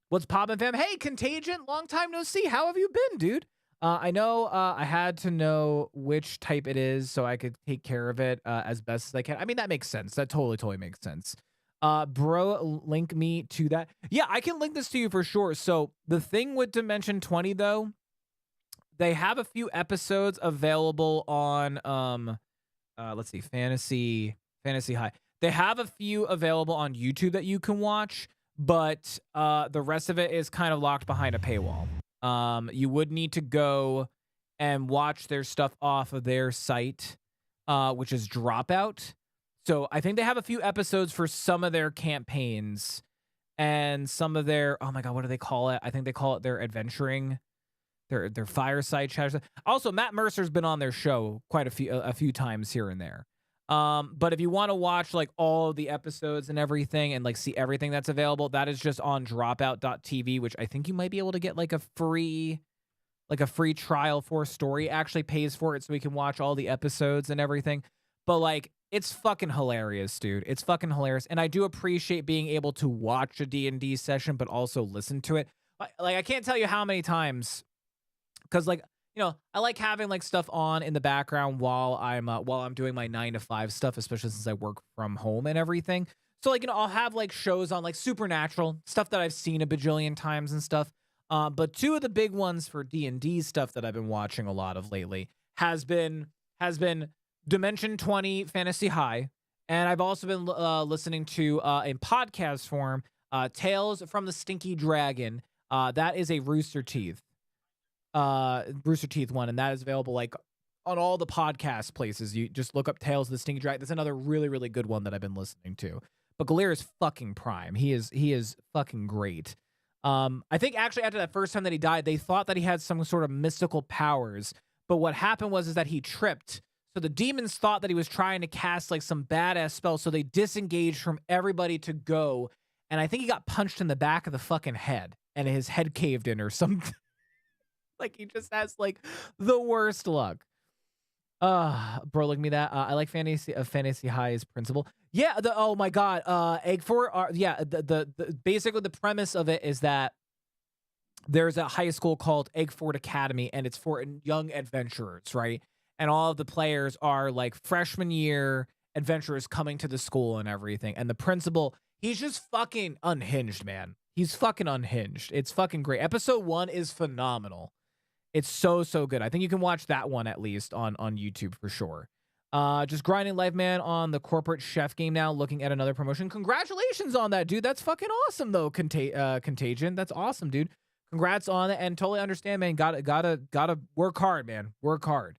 What's poppin', fam? Hey, Contagion, long time no see. How have you been, dude? I know I had to know which type it is so I could take care of it as best as I can. I mean, that makes sense. That totally makes sense. Bro, link me to that. Yeah, I can link this to you for sure. So the thing with Dimension 20 though, they have a few episodes available on let's see, Fantasy High. They have a few available on YouTube that you can watch, but the rest of it is kind of locked behind a paywall. You would need to go and watch their stuff off of their site, which is Dropout. So I think they have a few episodes for some of their campaigns and some of their, oh my God, what do they call it? I think they call it their adventuring, their fireside chat. Also, Matt Mercer's been on their show quite a few times here and there. But if you want to watch like all of the episodes and everything and like see everything that's available, that is just on dropout.tv, which I think you might be able to get like a free trial for. Story actually pays for it so we can watch all the episodes and everything. But like, it's fucking hilarious, dude. It's fucking hilarious. And I do appreciate being able to watch a D&D session, but also listen to it. Like, I can't tell you how many times, because like, you know, I like having like stuff on in the background while I'm doing my 9-to-5 stuff, especially since I work from home and everything. So like, you know, I'll have like shows on like Supernatural, stuff that I've seen a bajillion times and stuff. But two of the big ones for D&D stuff that I've been watching a lot of lately has been Dimension 20 Fantasy High, and I've also been listening to in podcast form Tales from the Stinky Dragon. That is a Rooster Teeth one, and that is available like on all the podcast places. You just look up Tales of the Stinky Dragon. That's another really good one that I've been listening to. But Galir is fucking prime. He is fucking great. I think actually after that first time that he died, they thought that he had some sort of mystical powers, but what happened was that he tripped. So the demons thought that he was trying to cast like some badass spell, so they disengaged from everybody to go. And I think he got punched in the back of the fucking head, and his head caved in or something. Like he just has like the worst luck. Bro, look at me that. I like Fantasy High's principle. Yeah. Oh my God. Egg for yeah. The basically the premise of it is that there's a high school called Eggford Academy, and it's for young adventurers, right? And all of the players are like freshman year adventurers coming to the school and everything. And the principal, he's just fucking unhinged, man. He's fucking unhinged. It's fucking great. Episode 1 is phenomenal. It's so good. I think you can watch that one at least on YouTube for sure. Just grinding life, man, on the corporate chef game now, looking at another promotion. Congratulations on that, dude. That's fucking awesome though, Contagion. That's awesome, dude. Congrats on it, and totally understand, man. Gotta work hard, man. Work hard.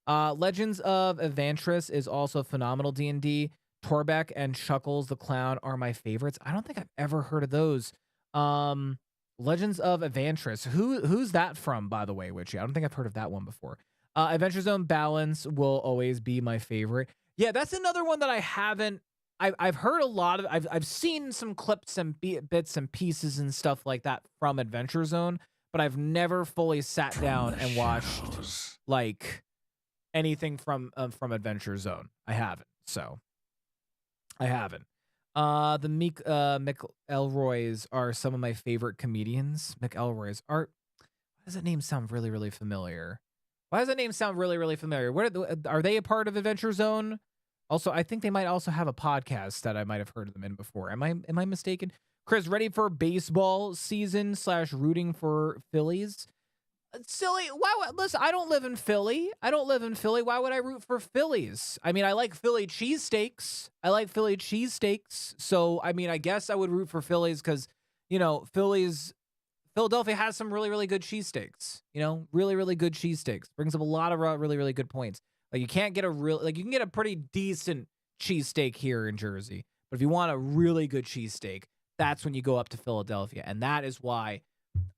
Legends of Evantris is also phenomenal D&D. Torbeck and Chuckles the Clown are my favorites. I don't think I've ever heard of those. Legends of Evantris. Who's that from, by the way, Witchy? I don't think I've heard of that one before. Adventure Zone Balance will always be my favorite. Yeah, that's another one that I haven't. I've heard a lot of. I've seen some clips and bits and pieces and stuff like that from Adventure Zone, but I've never fully sat down and watched like anything from Adventure Zone. I haven't. So I haven't. The McElroys are some of my favorite comedians. McElroys are. Why does that name sound really, really familiar? Why does that name sound really, really familiar? Are they a part of Adventure Zone? Also, I think they might also have a podcast that I might have heard of them in before. Am I mistaken? Chris, ready for baseball season / rooting for Phillies? Silly. Why? Listen, I don't live in Philly. Why would I root for Phillies? I mean, I like Philly cheesesteaks. So, I mean, I guess I would root for Phillies because, you know, Philadelphia has some really, really good cheesesteaks. You know, really, really good cheesesteaks. Brings up a lot of really, really good points. Like you can't get you can get a pretty decent cheesesteak here in Jersey. But if you want a really good cheesesteak, that's when you go up to Philadelphia. And that is why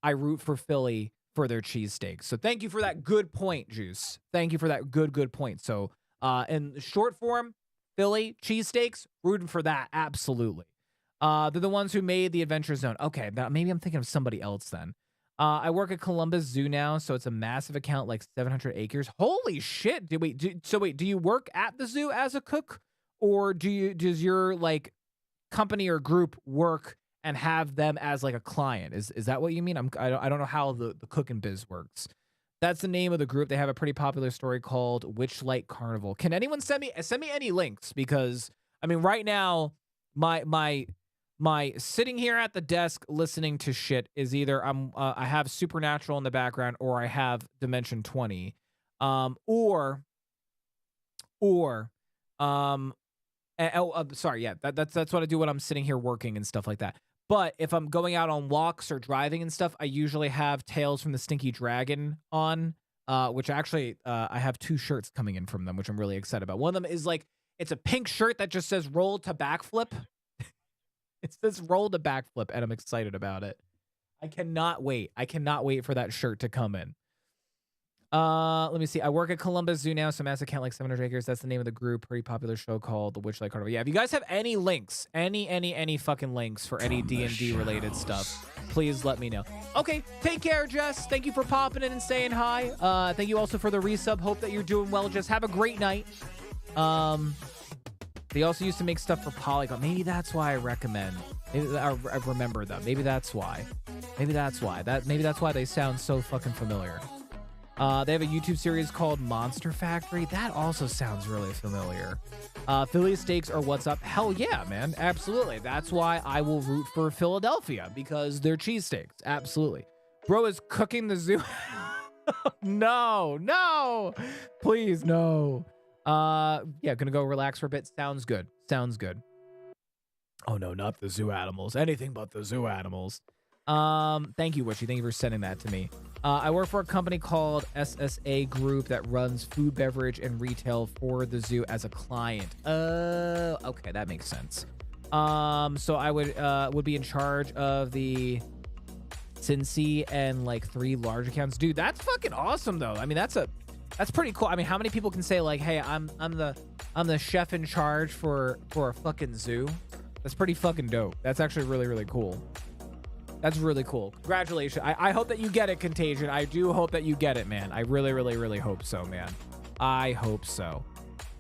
I root for Philly for their cheesesteaks. So thank you for that good point, Juice. Thank you for that good point. So in short form, Philly cheesesteaks, rooting for that. Absolutely. They're the ones who made the Adventure Zone. Okay, maybe I'm thinking of somebody else then. I work at Columbus Zoo now, so it's a massive account, like 700 acres. Holy shit! Do you work at the zoo as a cook, or does your like company or group work and have them as like a client? Is that what you mean? I don't know how the cooking biz works. That's the name of the group. They have a pretty popular story called Witchlight Carnival. Can anyone send me any links? Because I mean, right now, my sitting here at the desk listening to shit is either I have Supernatural in the background or I have Dimension 20, sorry, yeah, that's what I do when I'm sitting here working and stuff like that. But if I'm going out on walks or driving and stuff, I usually have Tales from the Stinky Dragon on, which actually I have 2 shirts coming in from them, which I'm really excited about. One of them is like it's a pink shirt that just says "Roll to Backflip." It says "Roll to Backflip," and I'm excited about it. I cannot wait. For that shirt to come in. Let me see. I work at Columbus Zoo now, so massive account like 700 acres. That's the name of the group. Pretty popular show called The Witchlight Carnival. Yeah, if you guys have any links, any fucking links for any D&D related stuff, please let me know. Okay, take care, Jess. Thank you for popping in and saying hi. Thank you also for the resub. Hope that you're doing well, Jess. Have a great night. They also used to make stuff for Polygon. Maybe that's why I recommend. Maybe I remember them. Maybe that's why. Maybe that's why they sound so fucking familiar. They have a YouTube series called Monster Factory. That also sounds really familiar. Philly steaks are what's up. Hell yeah, man. Absolutely. That's why I will root for Philadelphia, because they're cheesesteaks. Absolutely. Bro is cooking the zoo. No. Please, no. Yeah, gonna go relax for a bit. Sounds good. Oh no, not the zoo animals. Anything but the zoo animals. Thank you, Wishy. Thank you for sending that to me. I work for a company called SSA Group that runs food, beverage, and retail for the zoo as a client. Okay, that makes sense. So I would be in charge of the Cincy and like 3 large accounts. Dude, that's fucking awesome though. I mean, that's pretty cool. I mean, how many people can say like, hey, I'm the chef in charge for a fucking zoo? That's pretty fucking dope. That's actually really, really cool. That's really cool. Congratulations. I hope that you get it, Contagion. I do hope that you get it, man. I really, really, really hope so, man. I hope so.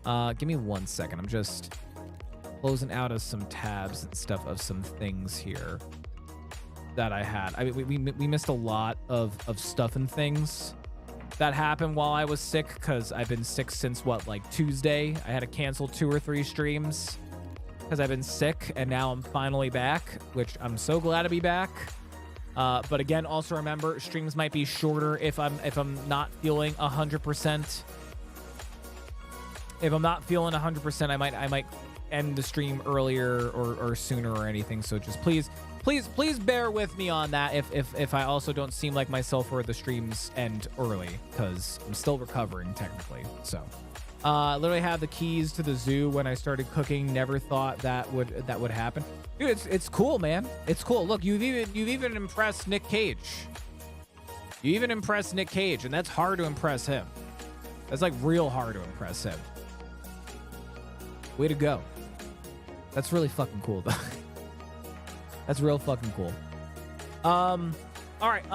Give me 1 second. I'm just closing out of some tabs and stuff of some things here that I had. I mean, we missed a lot of stuff and things that happened while I was sick, because I've been sick since like Tuesday. I had to cancel 2 or 3 streams because I've been sick, and now I'm finally back, which I'm so glad to be back. But again, also remember, streams might be shorter if I'm not feeling 100%. If I'm not feeling 100%, I might end the stream earlier or sooner or anything. So just please bear with me on that if I also don't seem like myself or the streams end early, because I'm still recovering technically. So literally have the keys to the zoo when I started cooking. Never thought that would happen. Dude, it's cool, man. It's cool. Look, you've even impressed Nick Cage. You even impressed Nick Cage, and that's hard to impress him. That's like real hard to impress him. Way to go. That's really fucking cool, though. That's real fucking cool. All right.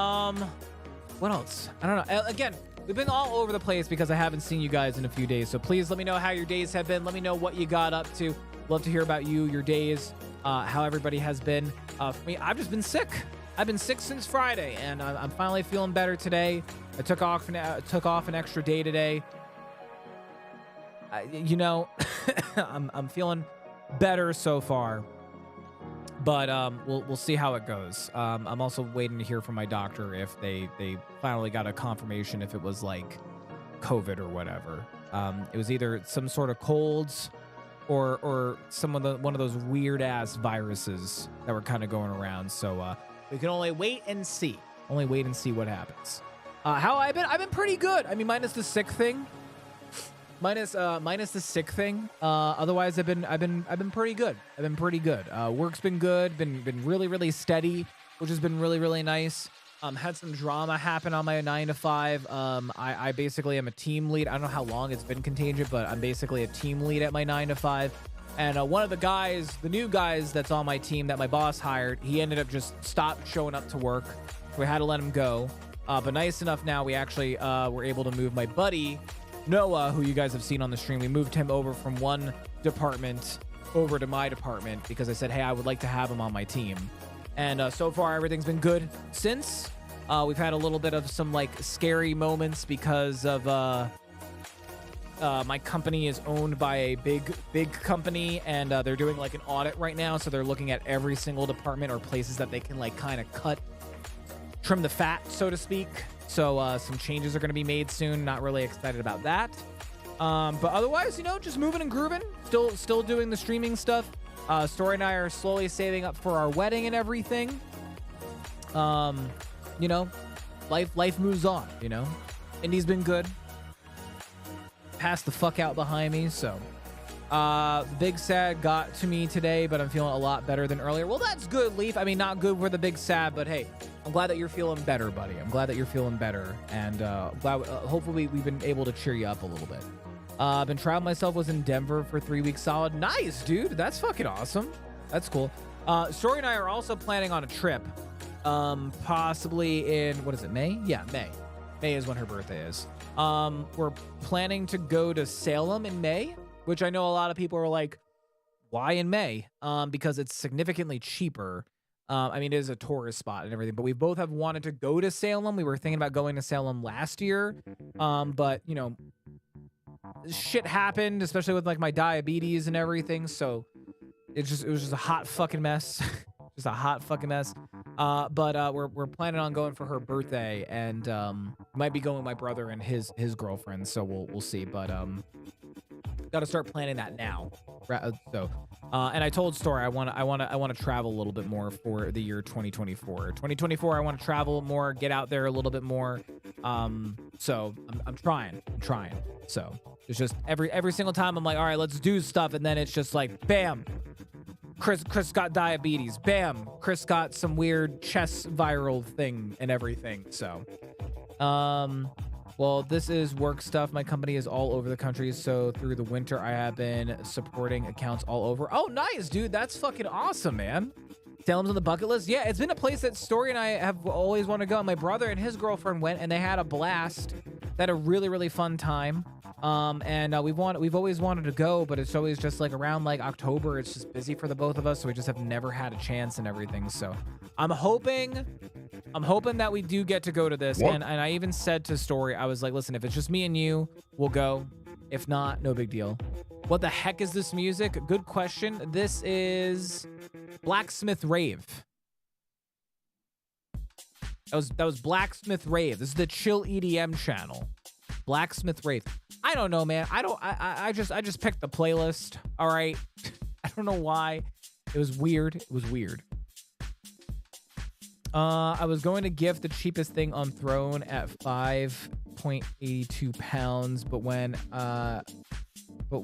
What else? I don't know. Again, we've been all over the place because I haven't seen you guys in a few days. So please let me know how your days have been. Let me know what you got up to. Love to hear about you, your days, how everybody has been. For me, I've just been sick. I've been sick since Friday, and I'm finally feeling better today. I took off an extra day today. I'm feeling better so far, but we'll see how it goes. I'm also waiting to hear from my doctor if they finally got a confirmation if it was like COVID or whatever. It was either some sort of colds or one of those weird ass viruses that were kind of going around. So we can only wait and see. Only wait and see what happens. How I've been pretty good. I mean, minus the sick thing. Minus the sick thing. Otherwise, I've been pretty good. I've been pretty good. Work's been good. Been really steady, which has been really nice. Had some drama happen on my 9 to 5. I basically am a team lead. I don't know how long it's been Contingent, but I'm basically a team lead at my 9 to 5. And one of the new guys that's on my team that my boss hired, he ended up just stopped showing up to work. We had to let him go. But nice enough now, we actually were able to move my buddy Noah, who you guys have seen on the stream. We moved him over from one department over to my department because I said, hey, I would like to have him on my team. And so far, everything's been good since. We've had a little bit of some like scary moments because of my company is owned by a big company, and they're doing like an audit right now. So they're looking at every single department or places that they can like kind of trim the fat, so to speak. So some changes are going to be made soon. Not really excited about that. But otherwise, just moving and grooving. Still doing the streaming stuff. Story and I are slowly saving up for our wedding and everything. Life moves on, Indy's been good. Passed the fuck out behind me, so. Big Sad got to me today, but I'm feeling a lot better than earlier. Well, that's good, Leaf. I mean, not good for the Big Sad, but hey, I'm glad that you're feeling better, buddy. I'm glad that you're feeling better, and hopefully we've been able to cheer you up a little bit. Been traveling myself, was in Denver for 3 weeks solid. Nice, dude. That's fucking awesome. That's cool. Story and I are also planning on a trip, possibly in, what is it, May? Yeah, May. May is when her birthday is. We're planning to go to Salem in May, which I know a lot of people are like, why in May? Because it's significantly cheaper. I mean, it is a tourist spot and everything, but we both have wanted to go to Salem. We were thinking about going to Salem last year. But shit happened, especially with like my diabetes and everything. So it was just a hot fucking mess. Just a hot fucking mess. But we're planning on going for her birthday, and might be going with my brother and his girlfriend. So we'll see. But got to start planning that now. So, and I told Story I want to travel a little bit more for the year 2024. 2024, I want to travel more, get out there a little bit more. So I'm trying. So it's just every single time I'm like, all right, let's do stuff, and then it's just like, bam, Chris got diabetes. Bam, Chris got some weird chest viral thing and everything. So, well, this is work stuff. My company is all over the country, so through the winter, I have been supporting accounts all over. Oh, nice, dude. That's fucking awesome, man. Salem's on the bucket list. Yeah, it's been a place that Story and I have always wanted to go. My brother and his girlfriend went, and they had a blast. They had a really fun time. And we've always wanted to go, but it's always just like around like October. It's just busy for the both of us, so we just have never had a chance and everything. So I'm hoping that we do get to go to this. And I even said to Story, I was like, listen, if it's just me and you, we'll go. If not, no big deal. What the heck is this music? Good question. This is Blacksmith Rave. That was Blacksmith Rave. This is the Chill EDM channel. Blacksmith Rave. I don't know, man. I just picked the playlist. All right. I don't know why. It was weird. It was weird. I was going to gift the cheapest thing on Throne at 5.82 pounds, but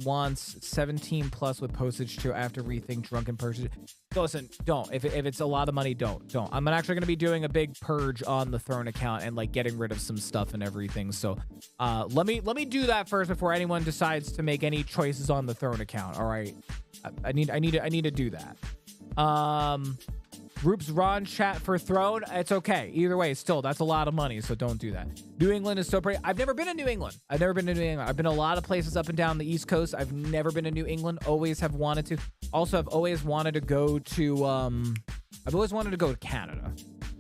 wants 17 plus with postage too. I have to rethink drunken purchase. So listen, don't. If it's a lot of money, don't. I'm actually gonna be doing a big purge on the Throne account and like getting rid of some stuff and everything. So let me do that first before anyone decides to make any choices on the Throne account. All right, I need to do that. Groups Ron chat for Throne. It's okay. Either way, still, that's a lot of money, so don't do that. New England is so pretty. I've never been to New England. I've been a lot of places up and down the East Coast. I've never been to New England. Always have wanted to. Also, I've always wanted to go to Canada.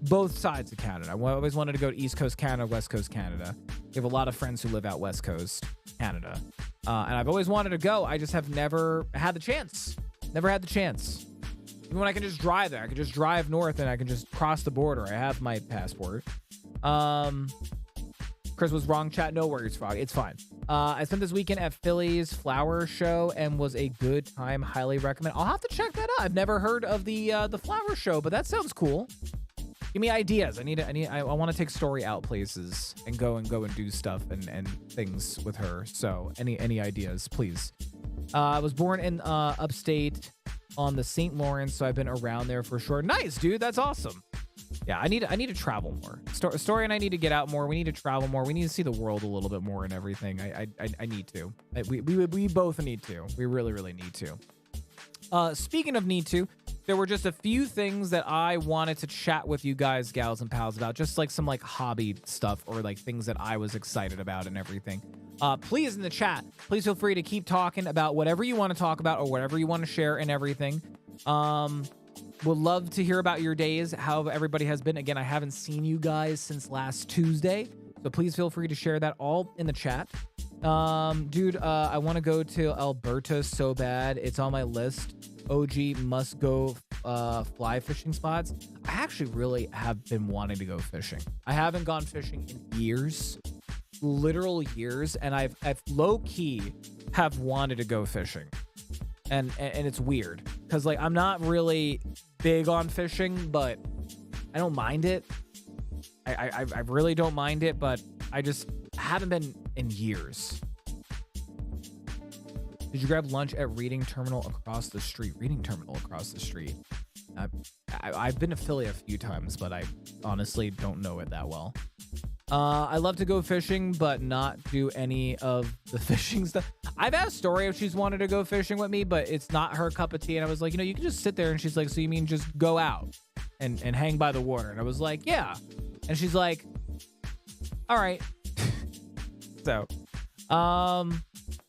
Both sides of Canada. I always wanted to go to East Coast Canada, West Coast Canada. We have a lot of friends who live out West Coast Canada. And I've always wanted to go. I just have never had the chance. Never had the chance. Even when I can just drive there. I can just drive north and I can just cross the border. I have my passport. Chris was wrong, chat. No worries, Frog. It's fine. I spent this weekend at Philly's flower show and was a good time. Highly recommend. I'll have to check that out. I've never heard of the flower show, but that sounds cool. Give me ideas. I want to take Story out places and go and do stuff and things with her. So any ideas, please. I was born in upstate on the St. Lawrence, so I've been around there for sure. Nice, dude. That's awesome. Yeah, I need to travel more. Story and I need to get out more. We need to travel more. We need to see the world a little bit more and everything. I need to. We both need to. We really need to. Speaking of need to, there were just a few things that I wanted to chat with you guys, gals and pals about, just like some like hobby stuff or like things that I was excited about and everything. Please in the chat, please feel free to keep talking about whatever you want to talk about or whatever you want to share and everything. Would love to hear about your days, how everybody has been. Again, I haven't seen you guys since last Tuesday, so please feel free to share that all in the chat. Dude, I want to go to Alberta so bad. It's on my list. OG must go fly fishing spots. I actually really have been wanting to go fishing. I haven't gone fishing in years, literal years, and I've low-key have wanted to go fishing. And it's weird because like I'm not really big on fishing, but I don't mind it. I really don't mind it, but I just haven't been in years. Did you grab lunch at Reading Terminal across the street? Reading Terminal across the street. I've been to Philly a few times, but I honestly don't know it that well. I love to go fishing, but not do any of the fishing stuff. I've asked Story if she's wanted to go fishing with me, but it's not her cup of tea. And I was like, you can just sit there. And she's like, so you mean just go out and hang by the water? And I was like, yeah. And she's like, all right. So, I'm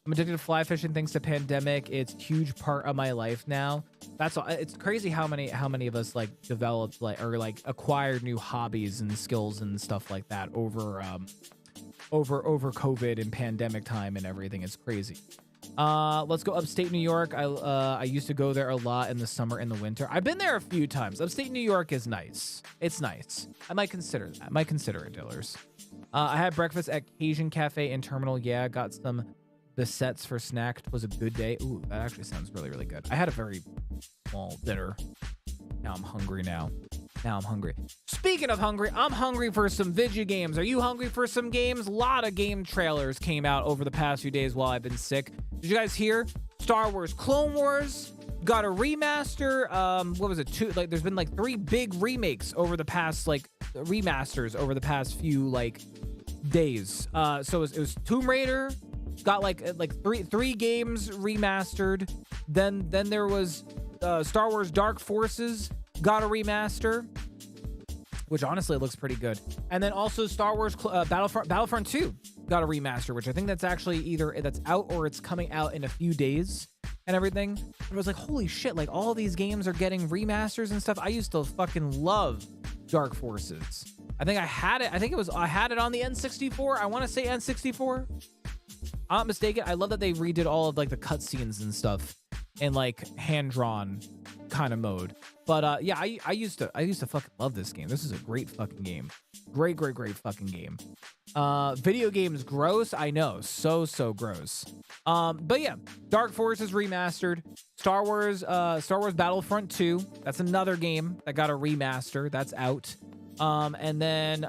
addicted to fly fishing thanks to pandemic. It's a huge part of my life now. That's all. It's crazy how many of us like developed like or like acquired new hobbies and skills and stuff like that over COVID and pandemic time and everything. It's crazy. Let's go upstate New York. I used to go there a lot in the summer and the winter. I've been there a few times. Upstate New York is nice. It's nice. I might consider that. I might consider it, Dillers. I had breakfast at Cajun Cafe in Terminal. Yeah, got some biscuits for snack. It was a good day. Ooh, that actually sounds really good. I had a very small dinner. Now I'm hungry now. Speaking of hungry, I'm hungry for some video games. Are you hungry for some games? A lot of game trailers came out over the past few days while I've been sick. Did you guys hear? Star Wars Clone Wars got a remaster. What was it? There's been like 3 big remakes over the past remasters over the past few days. So it was Tomb Raider. Got like three games remastered. Then there was Star Wars Dark Forces got a remaster, which honestly looks pretty good. And then also Star Wars Battlefront 2 got a remaster, which I think that's actually either that's out or it's coming out in a few days and everything. I was like, holy shit, like all these games are getting remasters and stuff. I used to fucking love Dark Forces. I think I had it. I had it on the N64. I want to say N64. I'm not mistaken. I love that they redid all of like the cutscenes and stuff in like hand-drawn kind of mode. But yeah, I used to fucking love this game. This is a great fucking game. Great fucking game. Video games gross, I know, so gross. But yeah, Dark Forces remastered. Star Wars Battlefront 2, that's another game that got a remaster. That's out. And then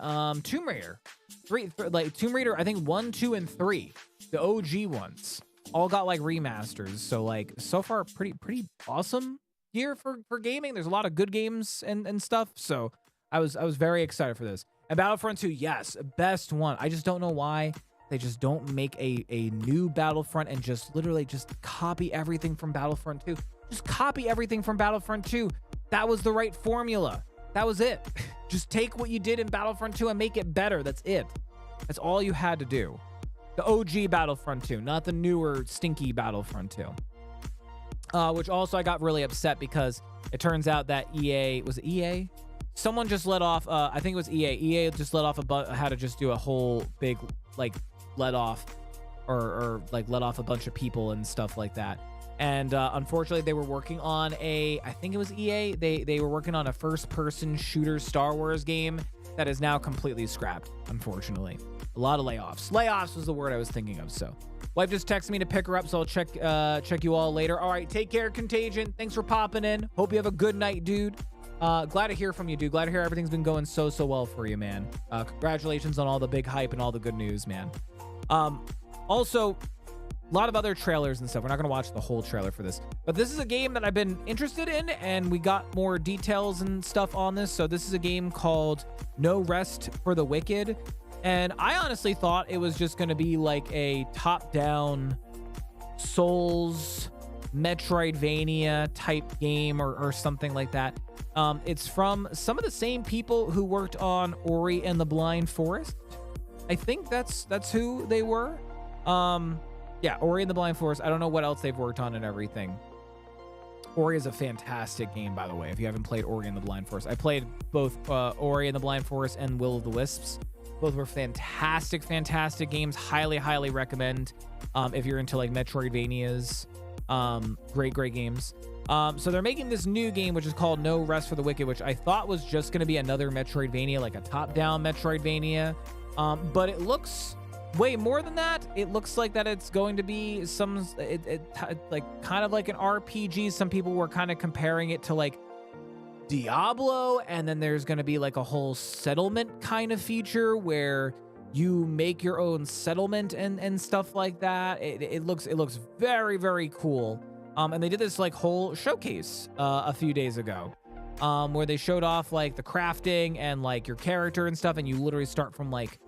Tomb Raider. Tomb Raider, I think 1, 2, and 3, the OG ones, all got like remasters. So like so far pretty awesome year for gaming. There's a lot of good games and stuff. So I was very excited for this. And Battlefront 2, yes, best one. I just don't know why they just don't make a new Battlefront and just literally just copy everything from Battlefront 2. Just copy everything from Battlefront 2. That was the right formula. That was it. Just take what you did in Battlefront 2 and make it better. That's it. That's all you had to do. The OG Battlefront 2, not the newer stinky Battlefront 2. Which also I got really upset because it turns out that EA, was it EA? Someone just let off, I think it was EA. EA just let off how to just do a whole big, like, let off or like let off a bunch of people and stuff like that. And unfortunately, they were working on I think it was EA. They were working on a first-person shooter Star Wars game that is now completely scrapped, unfortunately. A lot of layoffs. Layoffs was the word I was thinking of, so. Wife just texted me to pick her up, so I'll check you all later. All right, take care, Contagion. Thanks for popping in. Hope you have a good night, dude. Glad to hear from you, dude. Glad to hear everything's been going so well for you, man. Congratulations on all the big hype and all the good news, man. Also, a lot of other trailers and stuff. We're not going to watch the whole trailer for this, but this is a game that I've been interested in, and we got more details and stuff on this. So this is a game called No Rest for the Wicked, and I honestly thought it was just going to be like a top-down Souls Metroidvania type game or something like that. It's from some of the same people who worked on Ori and the Blind Forest. I think that's who they were. Yeah, Ori and the Blind Forest. I don't know what else they've worked on and everything. Ori is a fantastic game, by the way, if you haven't played Ori and the Blind Forest. I played both Ori and the Blind Forest and Will of the Wisps. Both were fantastic games. Highly recommend if you're into like Metroidvanias. Great games. So they're making this new game, which is called No Rest for the Wicked, which I thought was just going to be another Metroidvania, like a top-down Metroidvania. But it looks way more than that. It looks like that it's going to be like kind of like an RPG. Some people were kind of comparing it to like Diablo, and then there's going to be like a whole settlement kind of feature where you make your own settlement and stuff like that. It looks very cool. And they did this like whole showcase a few days ago, where they showed off like the crafting and like your character and stuff, and you literally start from like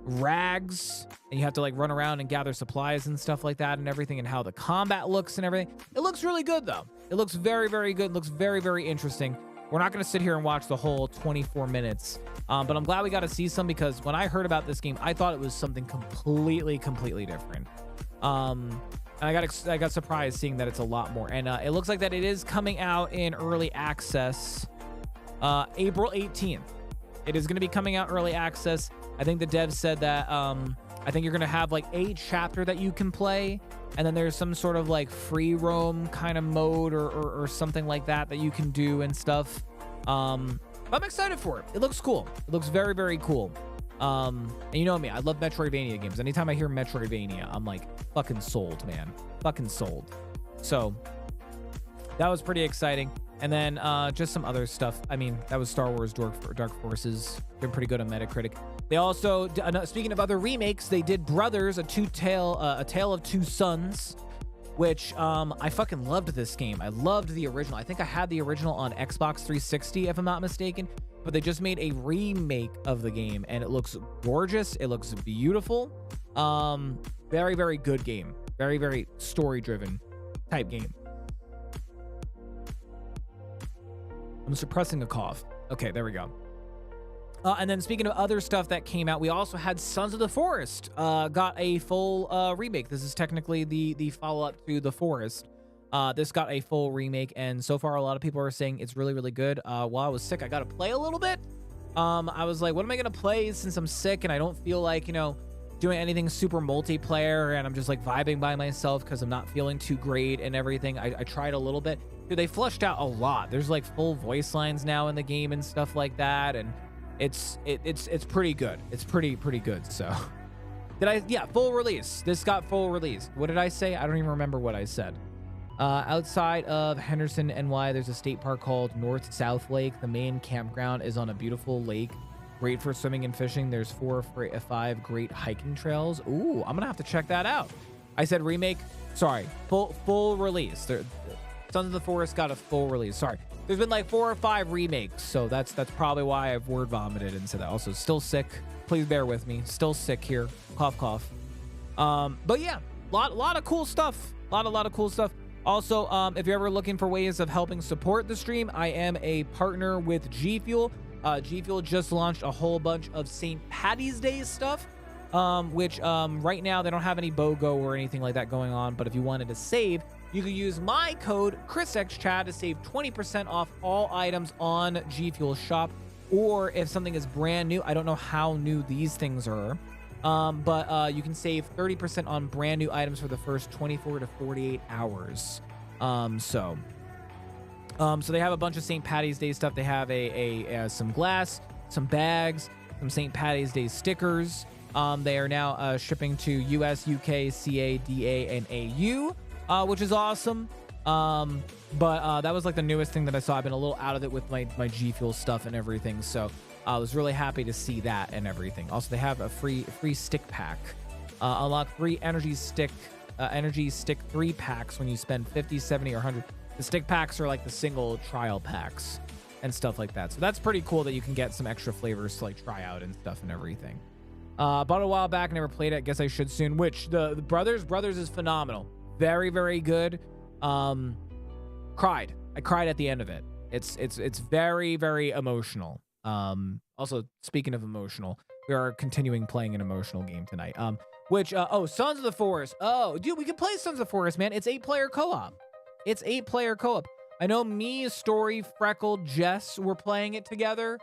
rags and you have to like run around and gather supplies and stuff like that and everything, and how the combat looks and everything. It looks really good though. It looks very good. It looks very interesting. We're not going to sit here and watch the whole 24 minutes, but I'm glad we got to see some, because when I heard about this game, I thought it was something completely different. And I got surprised seeing that it's a lot more. And it looks like that it is coming out in early access April 18th. It is going to be coming out early access. I think the devs said that I think you're going to have like a chapter that you can play, and then there's some sort of like free roam kind of mode or something like that you can do and stuff. I'm excited for it. It looks cool. It looks very cool. And you know me, I love Metroidvania games. Anytime I hear Metroidvania, I'm like fucking sold, man. Fucking sold. So that was pretty exciting. And then just some other stuff. I mean, that was Star Wars Dark Forces. Been pretty good on Metacritic. They also, speaking of other remakes, they did Brothers, a Tale of Two Sons, which I fucking loved this game. I loved the original. I think I had the original on Xbox 360, if I'm not mistaken. But they just made a remake of the game, and it looks gorgeous. It looks beautiful. Very good game. Very story-driven type game. I'm suppressing a cough. Okay, there we go. And then speaking of other stuff that came out, we also had Sons of the Forest got a full remake. This is technically the follow-up to The Forest. This got a full remake, and so far a lot of people are saying it's really good. While I was sick, I got to play a little bit. I was like, what am I going to play since I'm sick and I don't feel like, doing anything super multiplayer, and I'm just like vibing by myself because I'm not feeling too great and everything. I tried a little bit. dude, they flushed out a lot. There's like full voice lines now in the game and stuff like that, and it's pretty good. It's pretty good. So yeah, full release. This got full release. What did I say? I don't even remember what I said. Outside of Henderson, NY, there's a state park called North South Lake. The main campground is on a beautiful lake. Great for swimming and fishing. There's 4 or 5 great hiking trails. Ooh, I'm gonna have to check that out. I said remake. Sorry, full release. Sons of the Forest got a full release. Sorry. There's been like 4 or 5 remakes, so that's probably why I've word vomited and said that. Also, still sick. Please bear with me. Still sick here. Cough, cough. But yeah, lot of cool stuff. Lot of cool stuff. Also, if you're ever looking for ways of helping support the stream, I am a partner with G Fuel. G Fuel just launched a whole bunch of St. Patty's Day stuff, which right now they don't have any BOGO or anything like that going on. But if you wanted to save, you can use my code Chrisxchad to save 20% off all items on G Fuel shop. Or if something is brand new, I don't know how new these things are, but you can save 30% on brand new items for the first 24 to 48 hours. So they have a bunch of St. Patty's Day stuff. They have some glass, some bags, some St. Patty's Day stickers. They are now shipping to US, UK, CA, DA, and AU, which is awesome. But that was like the newest thing that I saw. I've been a little out of it with my G Fuel stuff and everything. So I was really happy to see that and everything. Also, they have a free stick pack. Unlock 3 energy stick 3 packs when you spend 50, 70, or 100. The stick packs are like the single trial packs and stuff like that. So that's pretty cool that you can get some extra flavors to like try out and stuff and everything. Bought it a while back, never played it. Guess I should soon. Which the Brothers is phenomenal. Very, very good. Cried. I cried at the end of it. It's very, very emotional. Also, speaking of emotional, we are continuing playing an emotional game tonight. Sons of the Forest. Oh, dude, we can play Sons of the Forest, man. It's 8-player co-op. It's 8-player co-op. I know me, Story, Freckle, Jess were playing it together,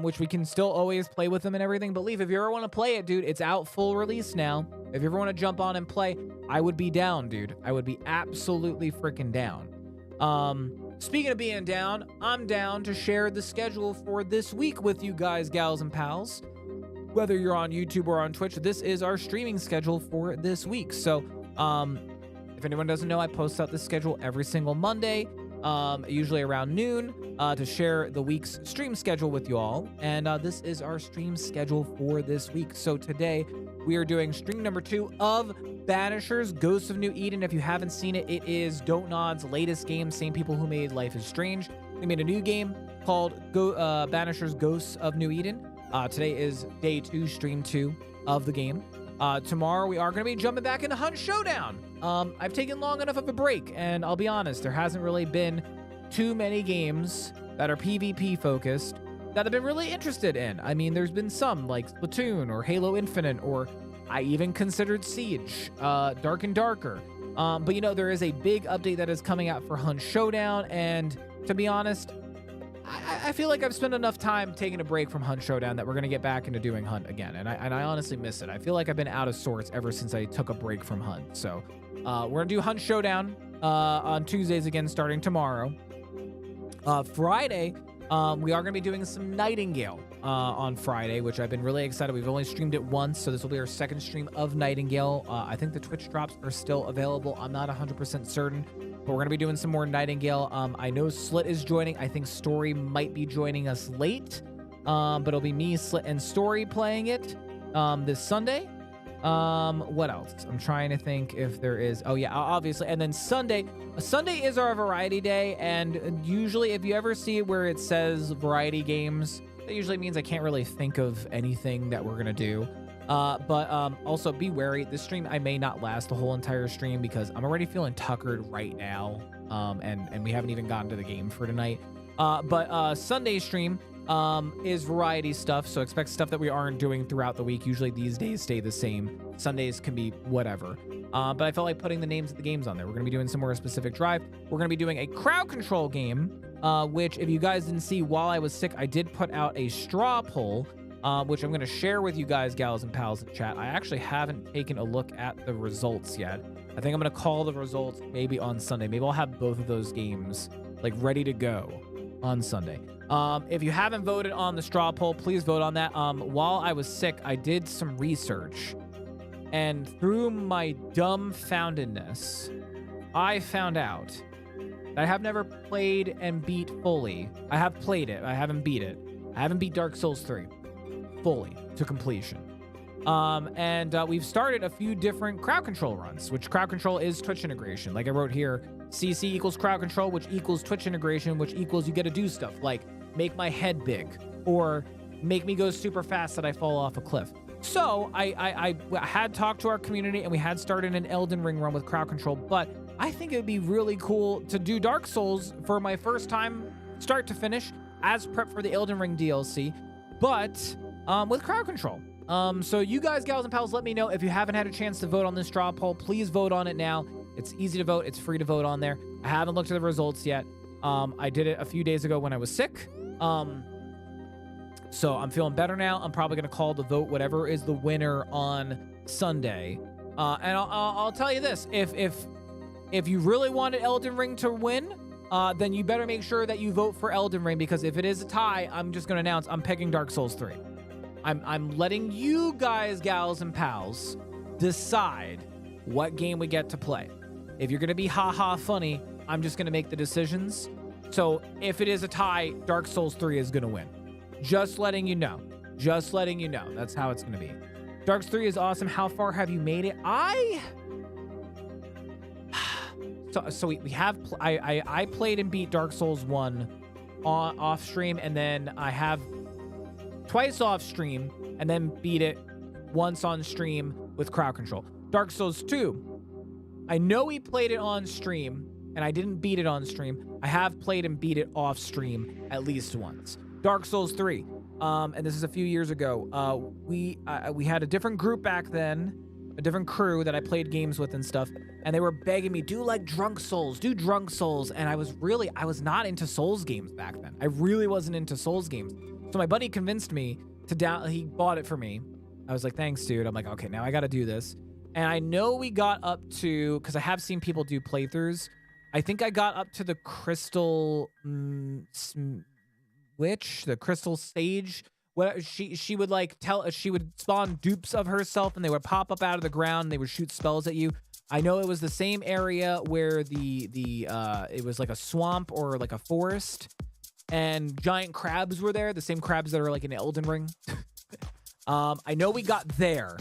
which we can still always play with them and everything. But Leaf, if you ever want to play it, dude, it's out full release now. If you ever want to jump on and play, I would be down, dude. I would be absolutely freaking down. Speaking of being down, I'm down to share the schedule for this week with you guys, gals, and pals. Whether you're on YouTube or on Twitch, this is our streaming schedule for this week. So, if anyone doesn't know, I post out this schedule every single Monday, usually around noon, to share the week's stream schedule with you all. And this is our stream schedule for this week. So today, we are doing stream number 2 of Banishers, Ghosts of New Eden. If you haven't seen it, it is Don't Nod's latest game, same people who made Life is Strange. They made a new game called Banishers, Ghosts of New Eden. Today is day 2, stream 2 of the game. Tomorrow, we are going to be jumping back into Hunt Showdown. I've taken long enough of a break, and I'll be honest, there hasn't really been too many games that are PvP focused that I've been really interested in. I mean, there's been some like Splatoon or Halo Infinite, or I even considered Siege, Dark and Darker. But you know, there is a big update that is coming out for Hunt Showdown, and to be honest, I feel like I've spent enough time taking a break from Hunt Showdown that we're going to get back into doing Hunt again, and I honestly miss it. I feel like I've been out of sorts ever since I took a break from Hunt. So we're going to do Hunt Showdown on Tuesdays again starting tomorrow. Friday, we are going to be doing some Nightingale on Friday, which I've been really excited. We've only streamed it once, so this will be our second stream of Nightingale. I think the Twitch drops are still available. I'm not 100% certain, but we're going to be doing some more Nightingale. I know Slit is joining. I think Story might be joining us late, but it'll be me, Slit, and Story playing it this Sunday. What else? I'm trying to think if there is. Oh yeah, obviously. And then Sunday is our variety day, and usually if you ever see it where it says variety games, that usually means I can't really think of anything that we're gonna do. But also be wary, this stream I may not last the whole entire stream because I'm already feeling tuckered right now, and we haven't even gotten to the game for tonight. But Sunday stream is variety stuff, so expect stuff that we aren't doing throughout the week. Usually these days stay the same. Sundays can be whatever. But I felt like putting the names of the games on there. We're going to be doing some more specific drive. We're going to be doing a crowd control game, which if you guys didn't see while I was sick, I did put out a straw poll, which I'm going to share with you guys, gals and pals in chat. I actually haven't taken a look at the results yet. I think I'm gonna call the results maybe on Sunday. Maybe I'll have both of those games like ready to go on Sunday. If you haven't voted on the straw poll, please vote on that. While I was sick, I did some research, and through my dumbfoundedness, I found out that I have never played and beat fully. I have played it. I haven't beat it. I haven't beat Dark Souls 3 fully to completion. We've started a few different crowd control runs, which crowd control is Twitch integration. Like I wrote here, CC equals crowd control, which equals Twitch integration, which equals you get to do stuff like make my head big or make me go super fast that I fall off a cliff. So I had talked to our community and we had started an Elden Ring run with crowd control, but I think it would be really cool to do Dark Souls for my first time, start to finish, as prep for the Elden Ring DLC, but with crowd control. So you guys, gals, and pals, let me know if you haven't had a chance to vote on this straw poll. Please vote on it now. It's easy to vote. It's free to vote on there. I haven't looked at the results yet. I did it a few days ago when I was sick. So I'm feeling better now. I'm probably going to call the vote whatever is the winner on Sunday. And I'll tell you this. If you really wanted Elden Ring to win, then you better make sure that you vote for Elden Ring, because if it is a tie, I'm just going to announce I'm picking Dark Souls 3. I'm letting you guys, gals, and pals decide what game we get to play. If you're going to be ha-ha funny, I'm just going to make the decisions. So if it is a tie, Dark Souls 3 is going to win. Just letting you know. Just letting you know. That's how it's going to be. Dark Souls 3 is awesome. How far have you made it? So we have... I played and beat Dark Souls 1 off stream, and then I have twice off stream, and then beat it once on stream with crowd control. Dark Souls 2, I know we played it on stream, and I didn't beat it on stream. I have played and beat it off stream at least once. Dark Souls 3, and this is a few years ago. We had a different group back then, a different crew that I played games with and stuff, and they were begging me, do like Drunk Souls, do Drunk Souls, and I was not into Souls games back then. I really wasn't into Souls games. So my buddy convinced me to he bought it for me. I was like, thanks, dude. I'm like, okay, now I got to do this. And I know we got up to, because I have seen people do playthroughs, I think I got up to the Crystal Witch, the Crystal Sage. What she would like she would spawn dupes of herself, and they would pop up out of the ground, and they would shoot spells at you. I know it was the same area where it was like a swamp or like a forest, and giant crabs were there, the same crabs that are like in Elden Ring. I know we got there.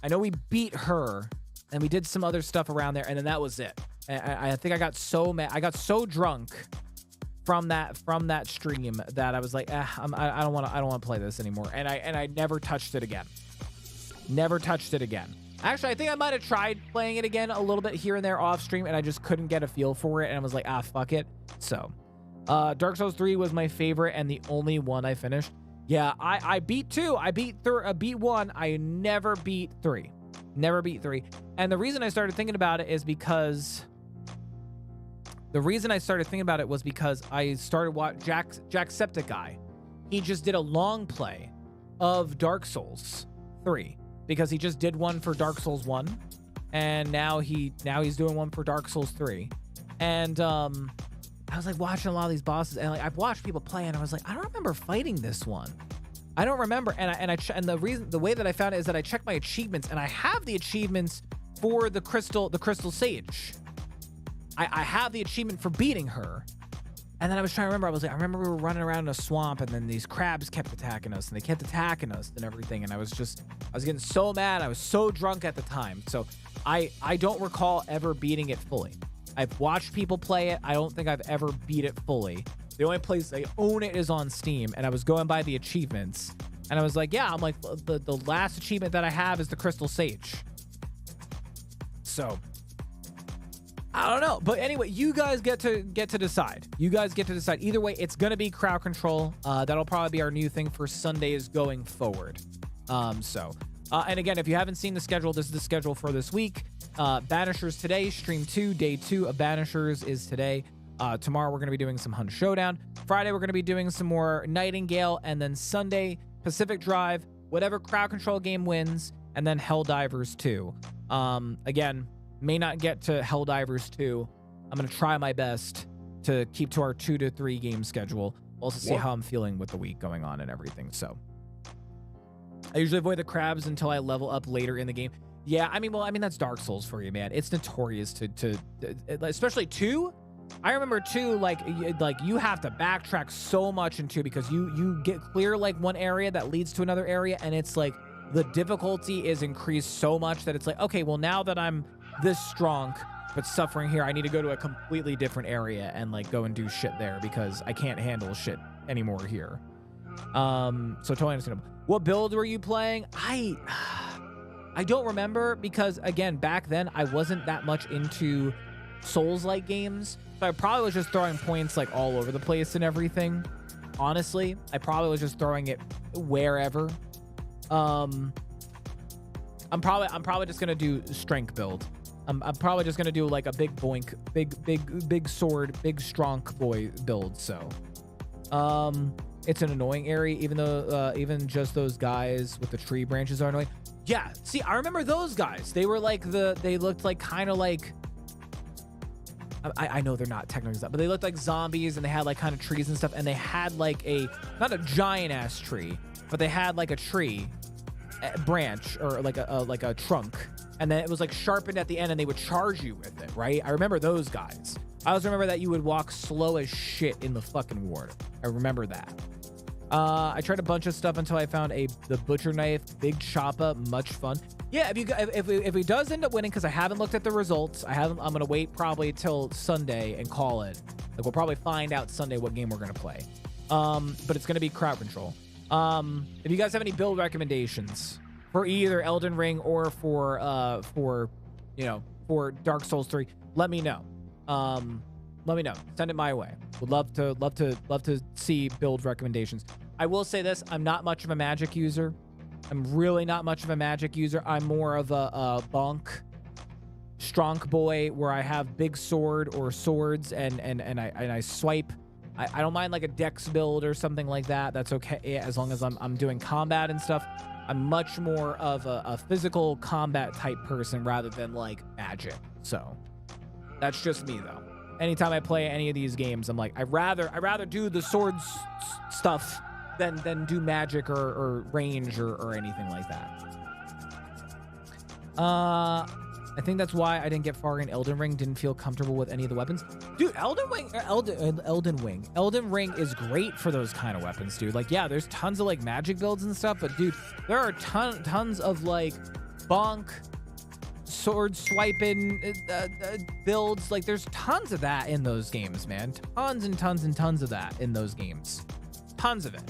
I know we beat her, and we did some other stuff around there, and then that was it. I think I got so mad. I got so drunk from that stream that I was like, I don't want to play this anymore. And I never touched it again. Never touched it again. Actually, I think I might have tried playing it again a little bit here and there off stream, and I just couldn't get a feel for it, and I was like, fuck it. So, Dark Souls 3 was my favorite and the only one I finished. Yeah, I beat 2. I beat 1. I never beat 3. Never beat 3. And the reason I started thinking about it is because... I started watching Jacksepticeye. He just did a long play of Dark Souls 3 because he just did one for Dark Souls 1, and now he's doing one for Dark Souls 3. And I was like watching a lot of these bosses, and like I've watched people play, and I was like, I don't remember fighting this one. I don't remember. And the way that I found it is that I checked my achievements, and I have the achievements for the Crystal Sage. I have the achievement for beating her. And then I was trying to remember. I remember we were running around in a swamp, and then these crabs kept attacking us, and they kept attacking us and everything. And I was getting so mad. I was so drunk at the time. So I don't recall ever beating it fully. I've watched people play it. I don't think I've ever beat it fully. The only place I own it is on Steam, and I was going by the achievements. And I was like, yeah, I'm like, the last achievement that I have is the Crystal Sage. So... I don't know, but anyway, you guys get to decide. You guys get to decide. Either way, it's gonna be crowd control. That'll probably be our new thing for Sundays going forward. And again, if you haven't seen the schedule, this is the schedule for this week. Banishers today, stream 2, day 2 of Banishers is today. Tomorrow we're gonna be doing some Hunt Showdown. Friday we're gonna be doing some more Nightingale, and then Sunday Pacific Drive, whatever crowd control game wins, and then Helldivers 2. Again. May not get to Helldivers 2. I'm going to try my best to keep to our 2 to 3 game schedule. Also see how I'm feeling with the week going on and everything. So I usually avoid the crabs until I level up later in the game. Yeah, I mean, that's Dark Souls for you, man. It's notorious to especially 2. I remember 2, like you have to backtrack so much in 2 because you get clear like one area that leads to another area, and it's like the difficulty is increased so much that it's like, okay, well, now that I'm this strong but suffering here, I need to go to a completely different area and like go and do shit there because I can't handle shit anymore here. So totally understandable. What build were you playing? I don't remember because again, back then I wasn't that much into Souls-like games, so I probably was just throwing points like all over the place and everything. Honestly, I probably was just throwing it wherever. I'm probably just gonna do strength build. I'm probably just gonna do like a big boink, big sword, big strong boy build. So, it's an annoying area, even though even just those guys with the tree branches are annoying. Yeah, see, I remember those guys. They were like they looked like kind of like. I know they're not technically, but they looked like zombies, and they had like kind of trees and stuff, and they had like not a giant ass tree, but they had like a tree branch or like a trunk, and then it was like sharpened at the end, and they would charge you with it, right? I remember those guys. I also remember that you would walk slow as shit in the fucking water. I remember that. I tried a bunch of stuff until I found the butcher knife, big choppa, much fun. Yeah, if he does end up winning, because I haven't looked at the results, I'm gonna wait probably till Sunday and call it. Like we'll probably find out Sunday what game we're gonna play. But it's gonna be crowd control. If you guys have any build recommendations for either Elden Ring or for Dark Souls 3, let me know. Let me know. Send it my way. Would love to see build recommendations. I will say this: I'm not much of a magic user. I'm really not much of a magic user. I'm more of a bonk, strong boy, where I have big sword or swords and I swipe. I don't mind like a dex build or something like that. That's okay as long as I'm doing combat and stuff. I'm much more of a physical combat type person rather than like magic. So that's just me though. Anytime I play any of these games, I'm like, I'd rather do the swords stuff than do magic or range or anything like that. I think that's why I didn't get far in Elden Ring. Didn't feel comfortable with any of the weapons. Dude, Elden Ring is great for those kind of weapons, dude. Like, yeah, there's tons of like magic builds and stuff, but dude, there are tons of like bonk, sword swiping builds. Like, there's tons of that in those games, man. Tons and tons and tons of that in those games. Tons of it.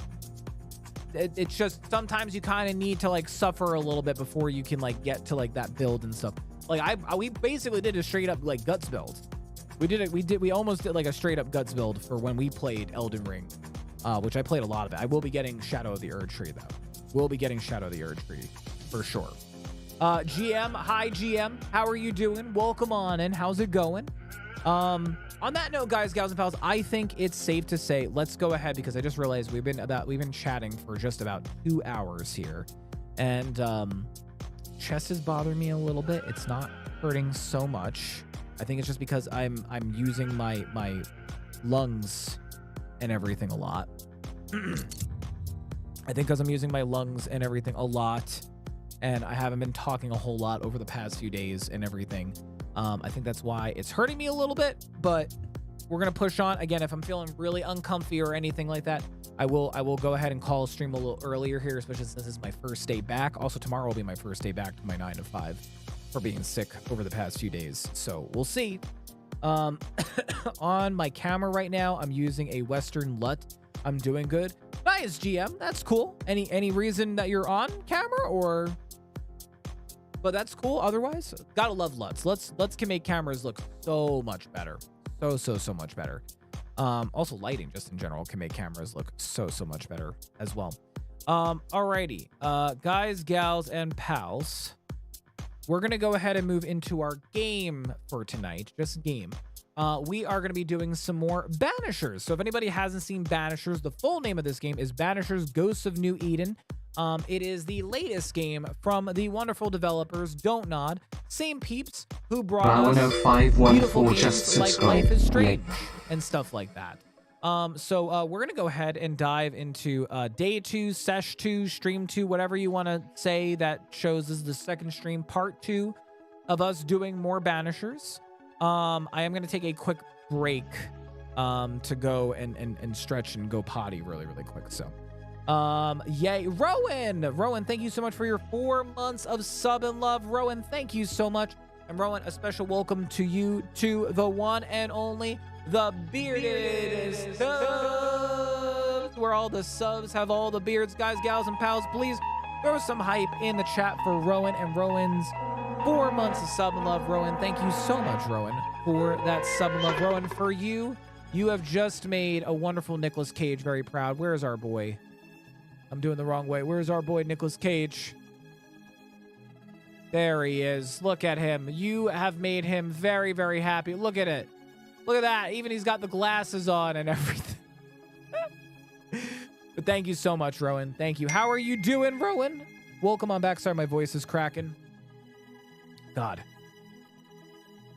It's just sometimes you kind of need to like suffer a little bit before you can like get to like that build and stuff. Like we basically did a straight up like guts build. We almost did like a straight up guts build for when we played Elden Ring, which I played a lot of it. I will be getting Shadow of the Erd Tree though. We'll be getting Shadow of the Erd Tree for sure. GM, hi GM, how are you doing? Welcome on in. How's it going? On that note, guys, gals, and pals, I think it's safe to say let's go ahead, because I just realized we've been chatting for just about 2 hours here, and chest is bothering me a little bit. It's not hurting so much. I think it's just because I'm using my lungs and everything a lot. I think because I'm using my lungs and everything a lot, and I haven't been talking a whole lot over the past few days and everything. I think that's why it's hurting me a little bit, but we're going to push on. Again, if I'm feeling really uncomfy or anything like that, I will go ahead and call a stream a little earlier here, especially since this is my first day back. Also, tomorrow will be my first day back to my 9 to 5 for being sick over the past few days. So we'll see. On my camera right now, I'm using a Western LUT. I'm doing good. Nice, GM. That's cool. Any reason that you're on camera or... But that's cool. Otherwise, gotta love LUTs. LUTs can make cameras look so much better. So much better. Also, lighting just in general can make cameras look so much better as well. Alrighty, guys, gals, and pals, we're gonna go ahead and move into our game for tonight. Just game. We are going to be doing some more Banishers. So if anybody hasn't seen Banishers, the full name of this game is Banishers Ghosts of New Eden. It is the latest game from the wonderful developers Don't Nod, same peeps who brought us beautiful 10514 games just like subscribed. Life is Yay. Strange and stuff like that. So we're gonna go ahead and dive into day 2, sesh 2, stream 2, whatever you want to say. That shows this is the second stream, part 2 of us doing more Banishers. I am gonna take a quick break to go and stretch and go potty really quick. So yay. Rowan, thank you so much for your 4 months of sub and love. Rowan, thank you so much. And Rowan, a special welcome to you, to the one and only the bearded subs, where all the subs have all the beards. Guys, gals, and pals, please throw some hype in the chat for Rowan and Rowan's 4 months of sub and love. Rowan, thank you so much, Rowan, for that sub and love. Rowan, for you, you have just made a wonderful Nicolas Cage very proud. Where is our boy? I'm doing the wrong way. Where's our boy Nicolas Cage? There he is. Look at him. You have made him very happy. Look at it. Look at that. Even he's got the glasses on and everything. But thank you so much, Rowan. Thank you. How are you doing, Rowan? Welcome on back. Sorry, my voice is cracking. God.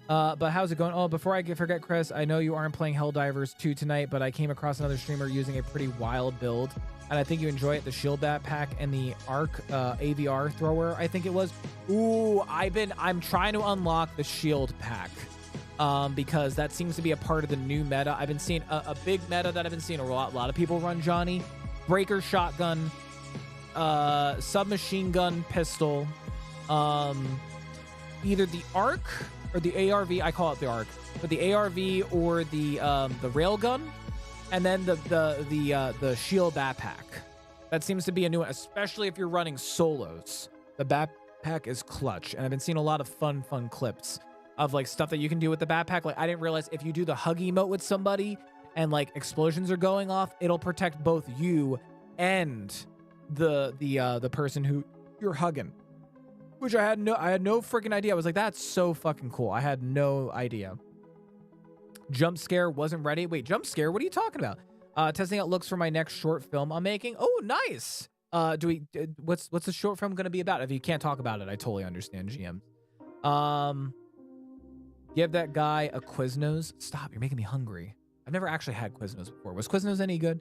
But how's it going? Oh, before I forget, Chris, I know you aren't playing Helldivers 2 tonight, but I came across another streamer using a pretty wild build, and I think you enjoy it. The shield backpack and the arc AVR thrower, I think it was. Ooh, I'm trying to unlock the shield pack because that seems to be a part of the new meta. I've been seeing a big meta that I've been seeing a lot of people run, Johnny. Breaker shotgun, submachine gun pistol, either the arc or the ARV. I call it the arc, but the ARV or the railgun, and then the shield backpack. That seems to be a new one, especially if you're running solos. The backpack is clutch, and I've been seeing a lot of fun clips of like stuff that you can do with the backpack. Like I didn't realize if you do the hug emote with somebody and like explosions are going off, it'll protect both you and the person who you're hugging. Which I had no freaking idea. I was like, that's so fucking cool. I had no idea. Jump scare wasn't ready. Wait, jump scare? What are you talking about? Testing out looks for my next short film I'm making. Oh, nice. What's the short film gonna be about? If you can't talk about it, I totally understand, GM. Give that guy a Quiznos. Stop, you're making me hungry. I've never actually had Quiznos before. Was Quiznos any good?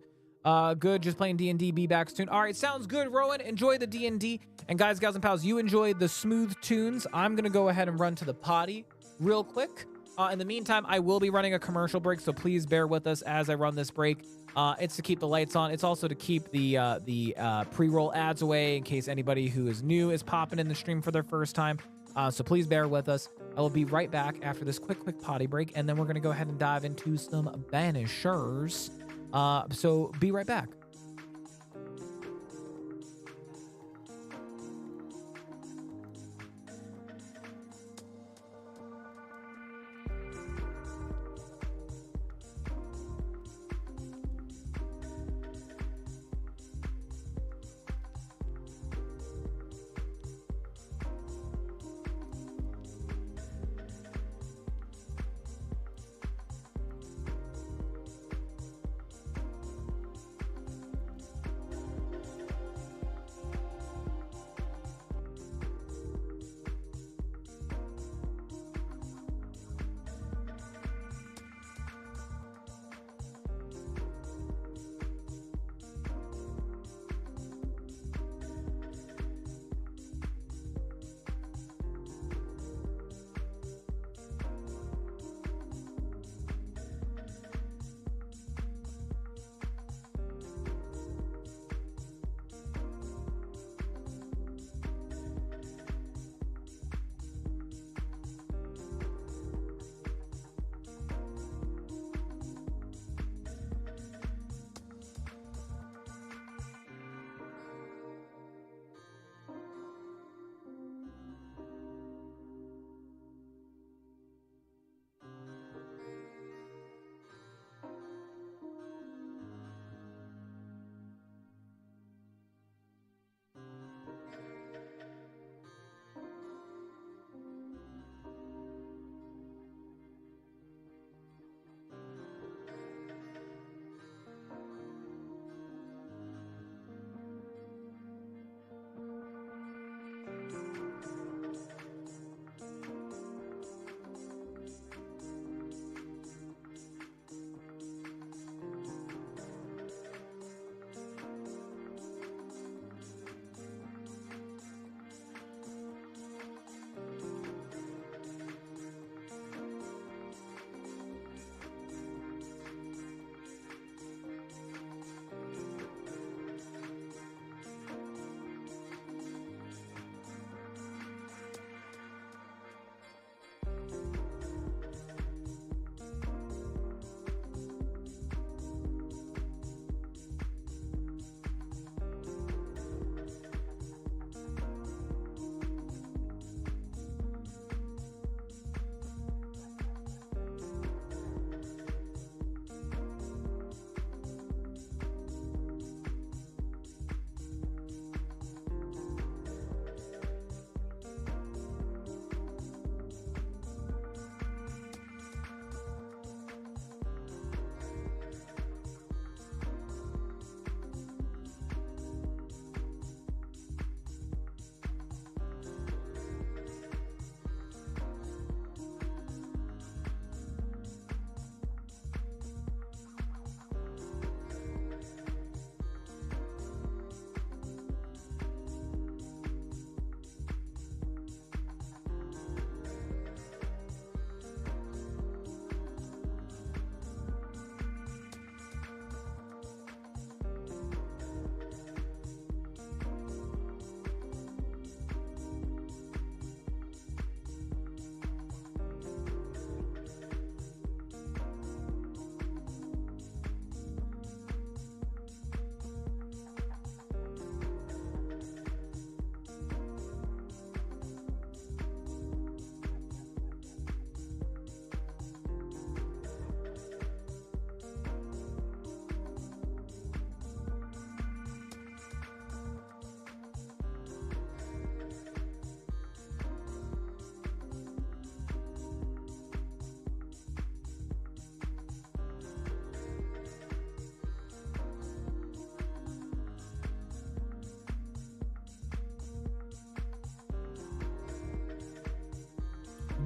Good, just playing D&D, be back soon. All right, sounds good, Rowan. Enjoy the D&D. And guys, gals, and pals, you enjoy the smooth tunes. I'm going to go ahead and run to the potty real quick. In the meantime, I will be running a commercial break, so please bear with us as I run this break. It's to keep the lights on. It's also to keep the pre-roll ads away in case anybody who is new is popping in the stream for their first time. So please bear with us. I will be right back after this quick potty break, and then we're going to go ahead and dive into some Banishers. So be right back.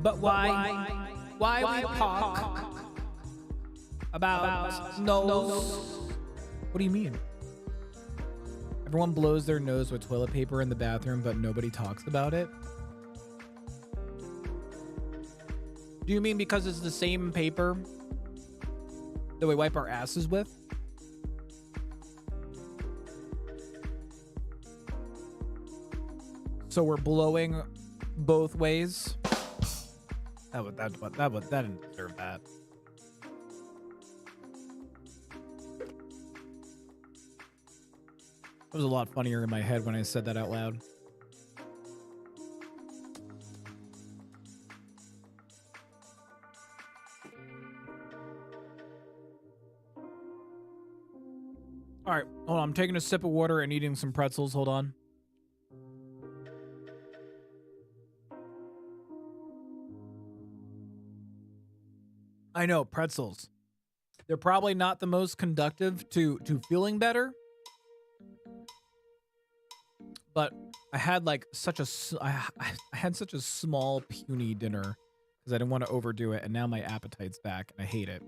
But why we talk about nose? What do you mean? Everyone blows their nose with toilet paper in the bathroom, but nobody talks about it. Do you mean because it's the same paper that we wipe our asses with? So we're blowing both ways. That didn't deserve that. It was a lot funnier in my head when I said that out loud. All right, hold on. I'm taking a sip of water and eating some pretzels. Hold on. I know, pretzels. They're probably not the most conductive to feeling better. But I had like such a I had such a small puny dinner because I didn't want to overdo it, and now my appetite's back and I hate it.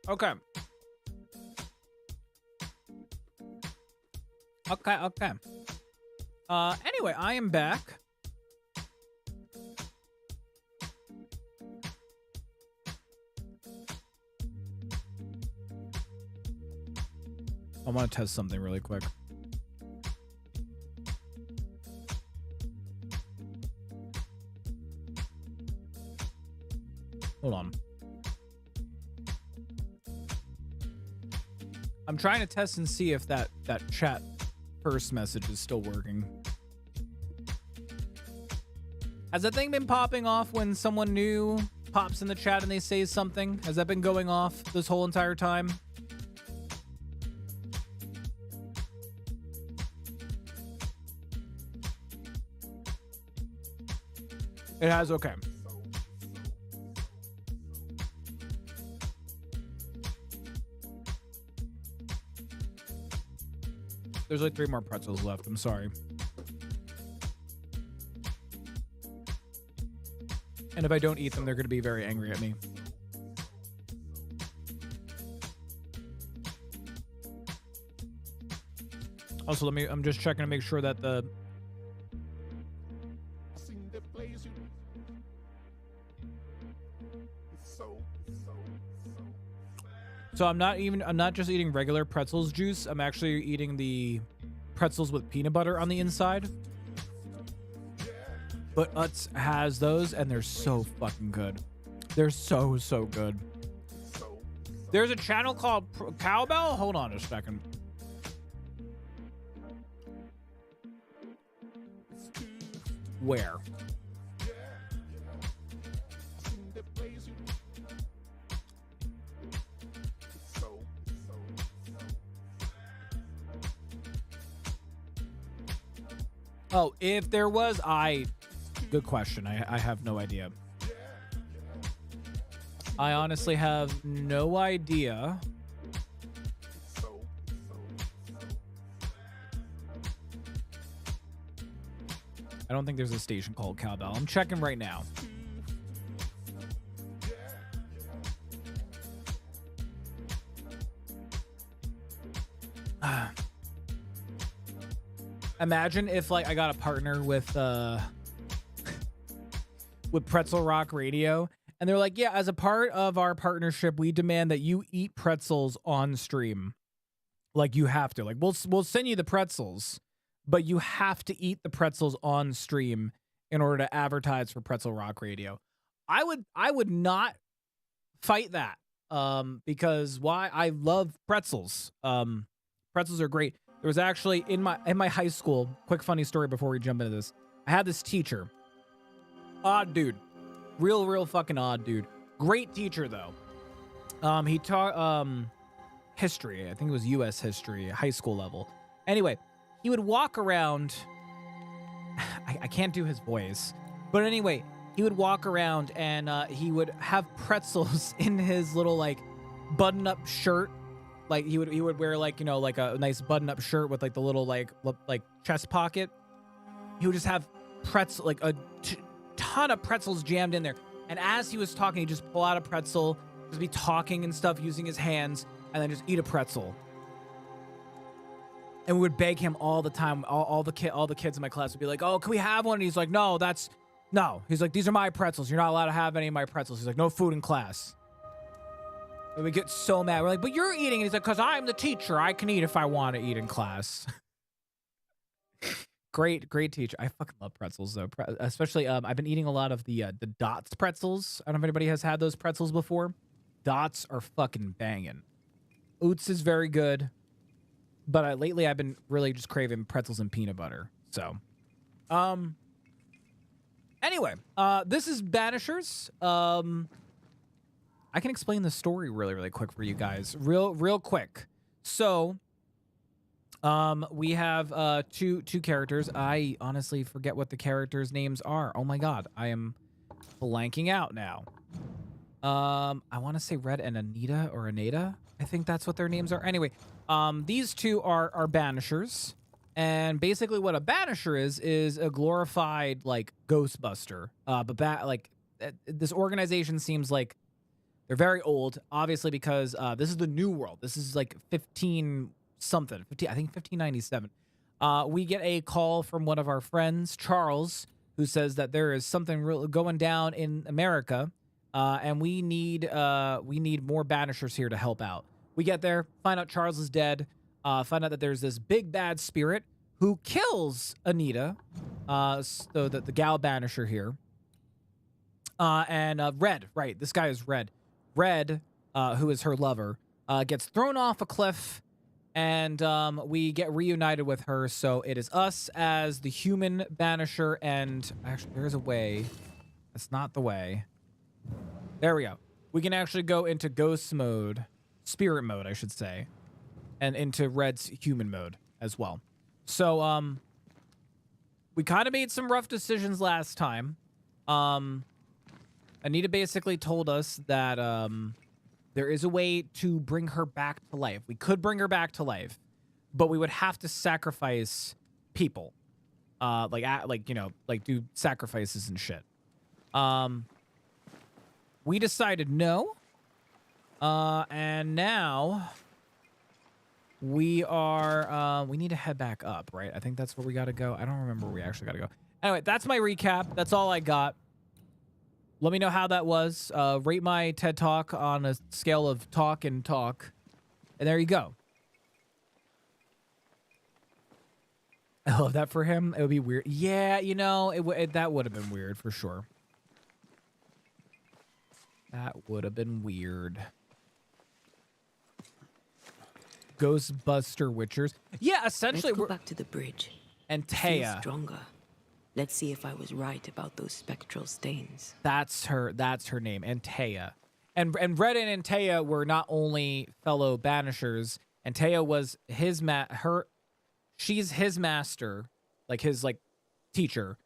Okay. Okay. Anyway, I am back. I want to test something really quick. Hold on. I'm trying to test and see if that chat first message is still working. Has that thing been popping off when someone new pops in the chat and they say something? Has that been going off this whole entire time? It has, okay. There's like 3 more pretzels left, I'm sorry. And if I don't eat them, they're gonna be very angry at me. Also, I'm just checking to make sure that the So I'm not just eating regular pretzels juice. I'm actually eating the pretzels with peanut butter on the inside. But Utz has those and they're so fucking good. They're so good. There's a channel called Cowbell. Hold on a second. Where? Oh, if there was, good question. I have no idea. I honestly have no idea. I don't think there's a station called Cowbell. I'm checking right now. Imagine if like I got a partner with Pretzel Rock Radio and they're like, yeah, as a part of our partnership, we demand that you eat pretzels on stream. Like you have to. Like we'll send you the pretzels, but you have to eat the pretzels on stream in order to advertise for Pretzel Rock Radio. I would not fight that. Because why? I love pretzels. Pretzels are great. There was actually in my high school, quick funny story before we jump into this. I had this teacher. Odd dude. Real fucking odd dude. Great teacher though. He taught history. I think it was US history, high school level. Anyway, he would walk around. I can't do his voice. But anyway, he would walk around and he would have pretzels in his little like button-up shirt. Like he would wear like, you know, like a nice button-up shirt with like the little like chest pocket he would just have pretzel, like a ton of pretzels jammed in there. And as he was talking, he'd just pull out a pretzel, just be talking and stuff using his hands, and then just eat a pretzel. And we would beg him all the time. All the kids in my class would be like, "Oh, can we have one?" And he's like, "No, no." He's like, "These are my pretzels. You're not allowed to have any of my pretzels." He's like, "No food in class." And we get so mad. We're like, "But you're eating." And he's like, "Because I'm the teacher. I can eat if I want to eat in class." Great teacher. I fucking love pretzels though. Especially, I've been eating a lot of the Dots pretzels. I don't know if anybody has had those pretzels before. Dots are fucking banging. Oots is very good. But lately I've been really just craving pretzels and peanut butter. So, anyway, this is Banishers. I can explain the story really quick for you guys. Real quick. So, we have two characters. I honestly forget what the characters' names are. Oh my god, I am blanking out now. I want to say Red and Anita or Anita. I think that's what their names are. Anyway, these two are Banishers. And basically what a Banisher is a glorified, like, Ghostbuster. But this organization seems like they're very old, obviously, because this is the New World. This is like 15-something. I think 1597. We get a call from one of our friends, Charles, who says that there is something real going down in America, and we need more Banishers here to help out. We get there, find out Charles is dead, find out that there's this big bad spirit who kills Anita, so that the gal Banisher here, and Red, right? This guy is Red. Red, who is her lover, gets thrown off a cliff, and we get reunited with her. So it is us as the human Banisher, and actually, there's a way. That's not the way. There we go. We can actually go into ghost mode, spirit mode, I should say, and into Red's human mode as well. So, we kind of made some rough decisions last time. Anita basically told us that, there is a way to bring her back to life. We could bring her back to life, but we would have to sacrifice people. Do sacrifices and shit. We decided no. And now we are, we need to head back up, right? I think that's where we got to go. I don't remember where we actually got to go. Anyway, that's my recap. That's all I got. Let me know how that was. Rate my TED Talk on a scale of talk and talk. And there you go. I love that for him. It would be weird. Yeah, you know, that would have been weird for sure. That would have been weird. Ghostbuster Witchers. Yeah, essentially. Let's go back to the bridge. And Feel Taya. stronger. Let's see if I was right about those spectral stains. That's her name, Antea. And Red and Antea were not only fellow Banishers. Antea was she's his master, like his teacher,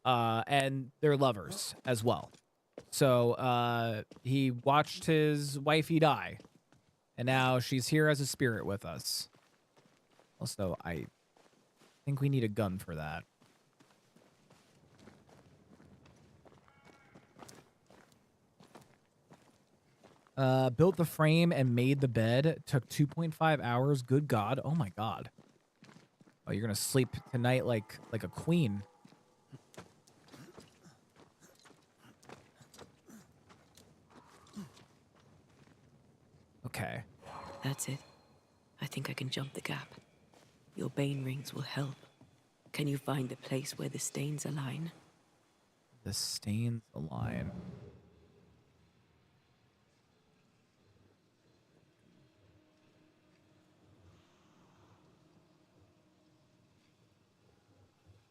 and they're lovers as well. So he watched his wifey die, and now she's here as a spirit with us. Also, I think we need a gun for that. Built the frame and made the bed. Took 2.5 hours. Good God. Oh my God. Oh, you're gonna sleep tonight like a queen. Okay. That's it. I think I can jump the gap. Your bane rings will help. Can you find the place where the stains align? The stains align.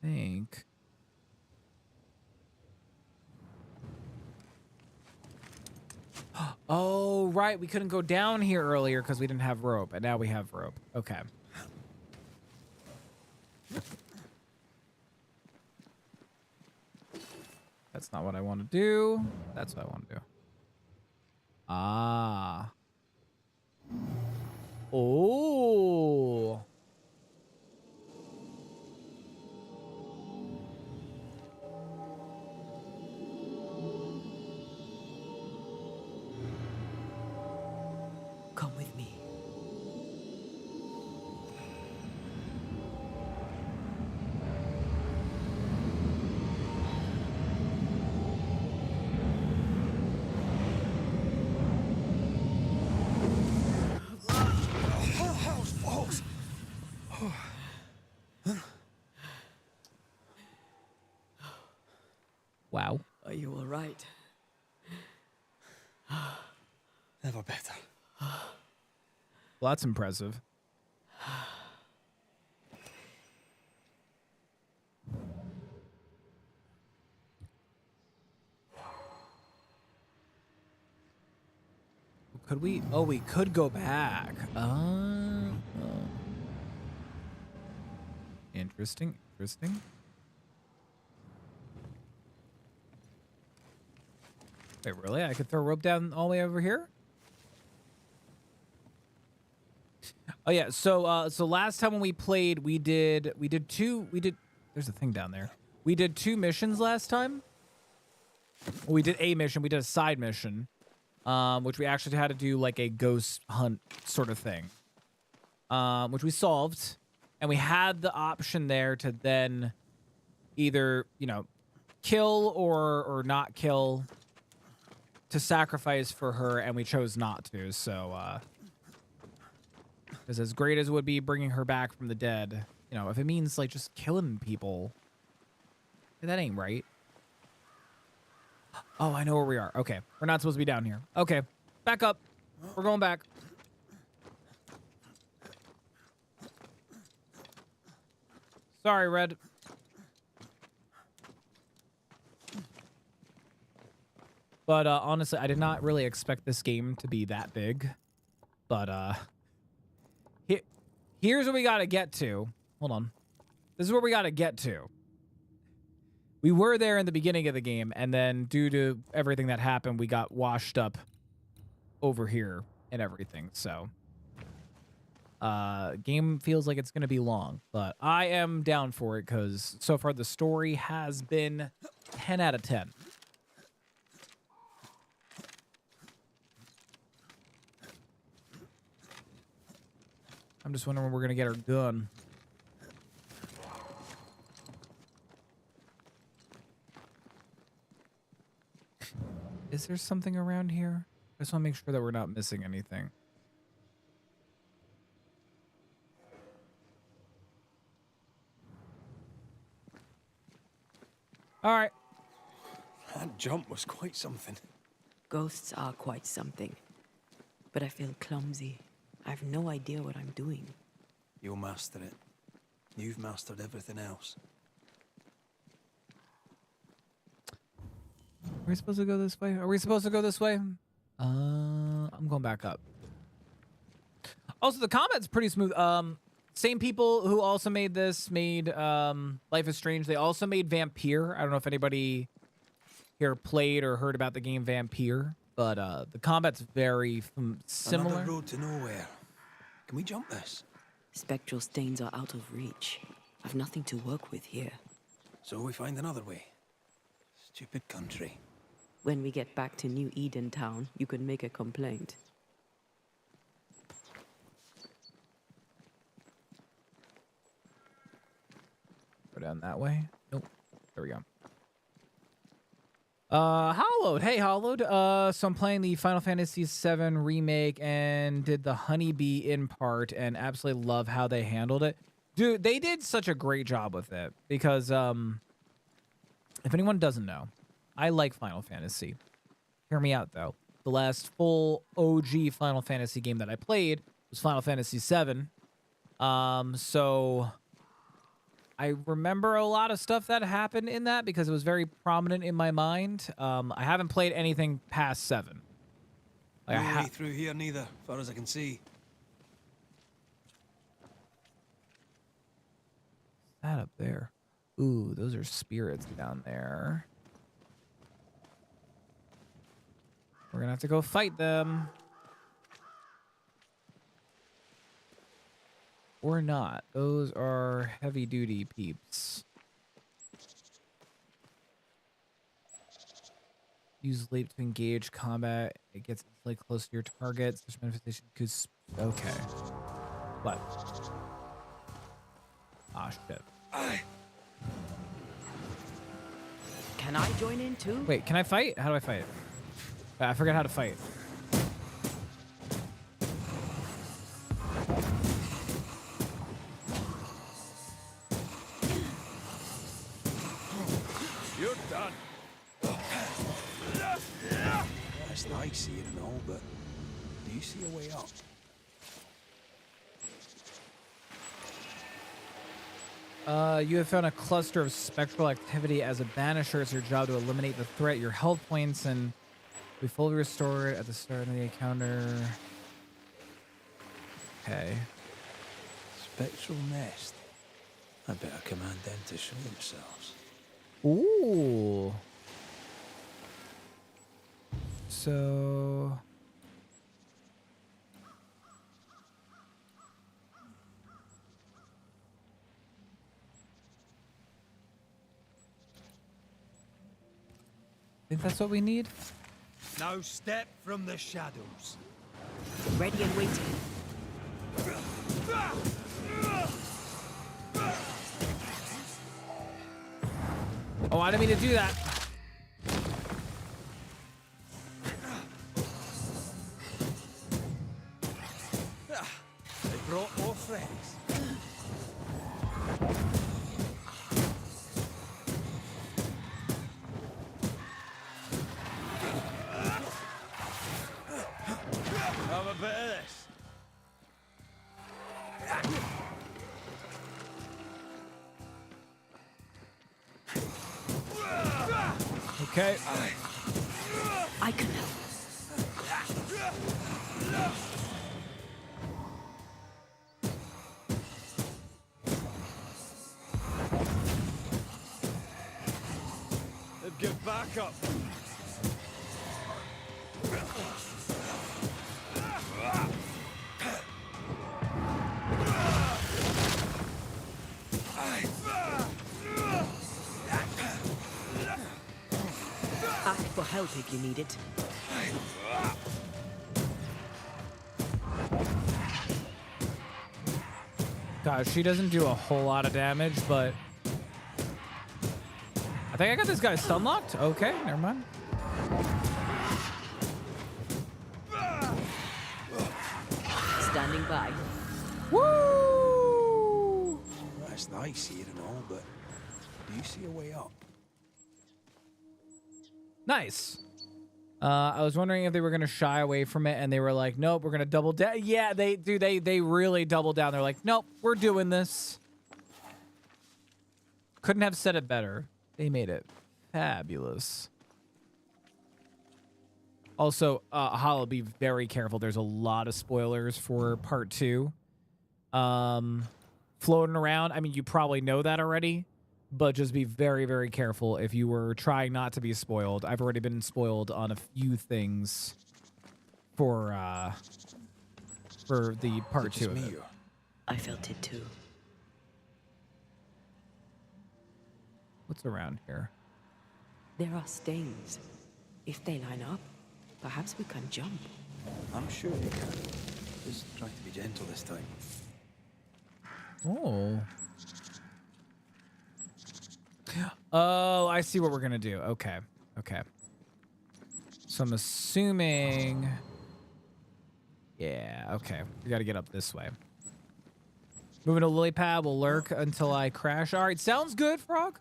Think. Oh, right. We couldn't go down here earlier because we didn't have rope, and now we have rope. Okay. That's not what I want to do. That's what I want to do. Ah. Oh. come with me. Wow. Are you all right? Never better. Well, that's impressive. Could we? Oh, we could go back. Interesting. Interesting. Wait, really? I could throw a rope down all the way over here? Oh yeah, so last time when we played, we did there's a thing down there. We did 2 missions last time. Well, we did a mission, we did a side mission. Which we actually had to do like a ghost hunt sort of thing. Which we solved. And we had the option there to then either, you know, kill or not kill, to sacrifice for her, and we chose not to. So, because as great as it would be bringing her back from the dead, you know, if it means like just killing people, that ain't right. Oh, I know where we are. Okay, we're not supposed to be down here. Okay, back up. We're going back. Sorry, Red. But honestly, I did not really expect this game to be that big. But here's what we got to get to. Hold on. This is where we got to get to. We were there in the beginning of the game, and then due to everything that happened, we got washed up over here and everything. So game feels like it's going to be long, but I am down for it because so far the story has been 10 out of 10. I'm just wondering when we're going to get our gun. Is there something around here? I just want to make sure that we're not missing anything. All right. That jump was quite something. Ghosts are quite something. But I feel clumsy. I have no idea what I'm doing. You'll master it. You've mastered everything else. Are we supposed to go this way? Are we supposed to go this way? I'm going back up. Also, the combat's pretty smooth. Same people who also made this made Life is Strange. They also made Vampire. I don't know if anybody here played or heard about the game Vampire, but the combat's very similar. Another road to nowhere. Can we jump this? Spectral stains are out of reach. I've nothing to work with here. So we find another way. Stupid country. When we get back to New Eden Town, you can make a complaint. Go down that way. Nope. There we go. Hollowed. Hey, Hollowed. So I'm playing the Final Fantasy VII remake and did the Honeybee in part and absolutely love how they handled it. Dude, they did such a great job with it because, if anyone doesn't know, I like Final Fantasy. Hear me out, though. The last full OG Final Fantasy game that I played was Final Fantasy VII. So I remember a lot of stuff that happened in that because it was very prominent in my mind. I haven't played anything past 7. Like, No way through here neither, far as I can see. What's that up there? Ooh, those are spirits down there. We're gonna have to go fight them. Or not. Those are heavy-duty peeps. Use leap to engage combat. It gets like close to your target. Such manifestation could. Okay. What? Ah, shit. Can I join in too? Wait, can I fight? How do I fight? I forgot how to fight. You're done. That's nice here and all, but do you see a way up? You have found a cluster of spectral activity. As a banisher, it's your job to eliminate the threat. Your health points and be fully restored at the start of the encounter. Okay. Spectral nest. I better command them to show themselves. Ooh. So... I think that's what we need. Now step from the shadows. Ready and waiting. Oh, I didn't mean to do that. They brought more friends. Have a bit of this. Okay. I can help. Let's get back up. Ask for help if you need it. Gosh, she doesn't do a whole lot of damage, but I think I got this guy stun locked. Okay, never mind. Standing by. Woo! That's nice here and all, but do you see a way up? Nice. I was wondering if they were gonna shy away from it, and they were like, "Nope, we're gonna double down." Yeah, they do. They really double down. They're like, "Nope, we're doing this." Couldn't have said it better. They made it fabulous. Also, Hollow, be very careful. There's a lot of spoilers for part 2. Floating around. I mean, you probably know that already. But just be very, very careful if you were trying not to be spoiled. I've already been spoiled on a few things for the part 2 of it. I felt it too. What's around here? There are stains. If they line up, perhaps we can jump. I'm sure you can. Just try to be gentle this time. Oh. Oh, I see what we're gonna do. Okay. Okay. So I'm assuming... Yeah, okay. We gotta get up this way. Moving to lily pad will lurk until I crash. All right, sounds good, Frog.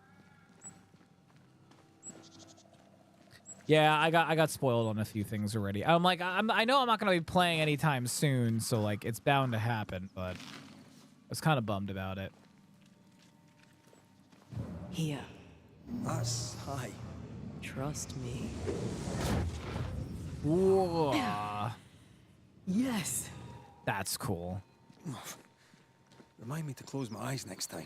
Yeah, I got spoiled on a few things already. I'm like, I know I'm not gonna be playing anytime soon, so like it's bound to happen, but I was kind of bummed about it. Here. That's high. Trust me. Whoa. Yes. That's cool. Remind me to close my eyes next time.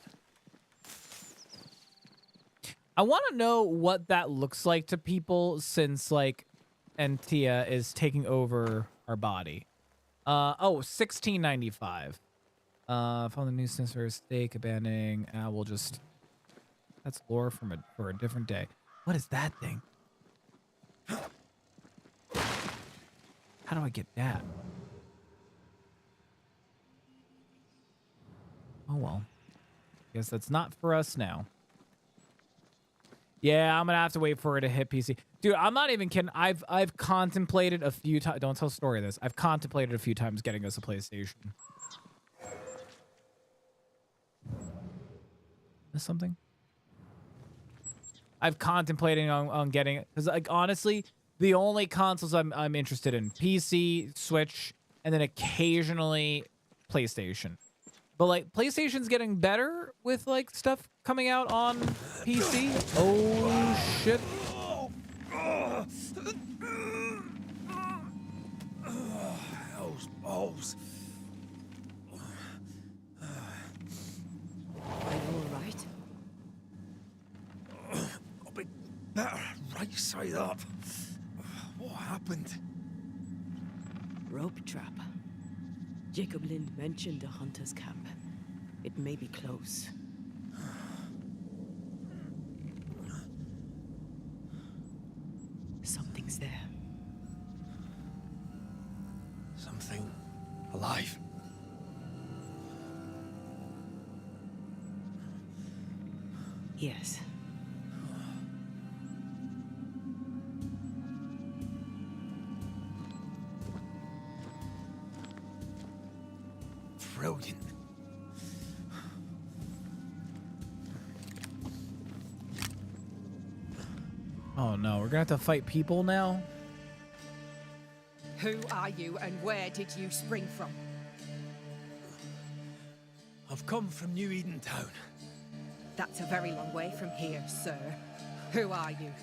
I want to know what that looks like to people since, like, Entia is taking over our body. Oh, 1695. Found the new sensor stake abandoning. We'll just... That's lore for a different day. What is that thing? How do I get that? Oh well. Guess that's not for us now. Yeah, I'm gonna have to wait for it to hit PC. Dude, I'm not even kidding. I've contemplated a few times. Don't tell story this. I've contemplated a few times getting us a PlayStation. Is something? I've contemplated on getting it because, like, honestly, the only consoles I'm interested in: PC, Switch, and then occasionally PlayStation. But like, PlayStation's getting better with like stuff coming out on PC. Oh shit! Those balls. Are you all right? I'll be better right side up. What happened? Rope trap. Jacob Lind mentioned a hunter's camp. It may be close. Something's there. Something alive. Yes. Brilliant. Oh no, we're gonna have to fight people now. Who are you and where did you spring from? I've come from New Eden Town. That's a very long way from here, sir. Who are you?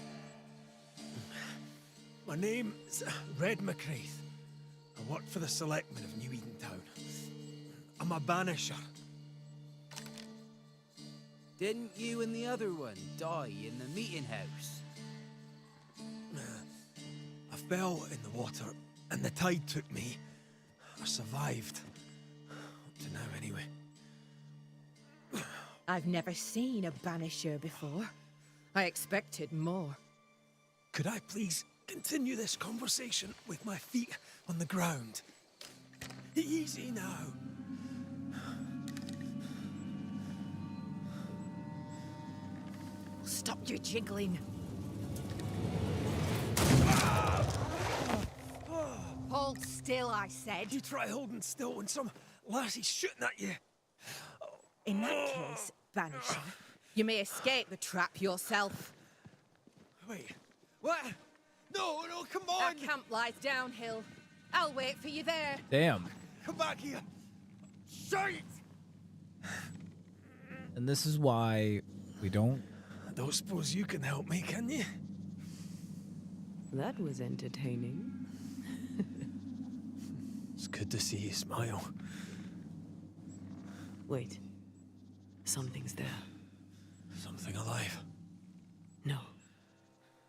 My name's Red McCraith. I work for the selectmen of New Eden Town. I'm a banisher. Didn't you and the other one die in the meeting house? I fell in the water and the tide took me. I survived. Up to now, anyway. I've never seen a banisher before. I expected more. Could I please continue this conversation with my feet on the ground? Easy now. Stop your jiggling. Hold still, I said. You try holding still when some lassie's shooting at you. In that case, Banisher, you may escape the trap yourself. Wait, what? No, no, come on! Our camp lies downhill. I'll wait for you there. Damn. Come back here! Shite! And this is why we don't. I don't suppose you can help me, can you? That was entertaining. It's good to see you smile. Wait. Something's there. Something alive. No.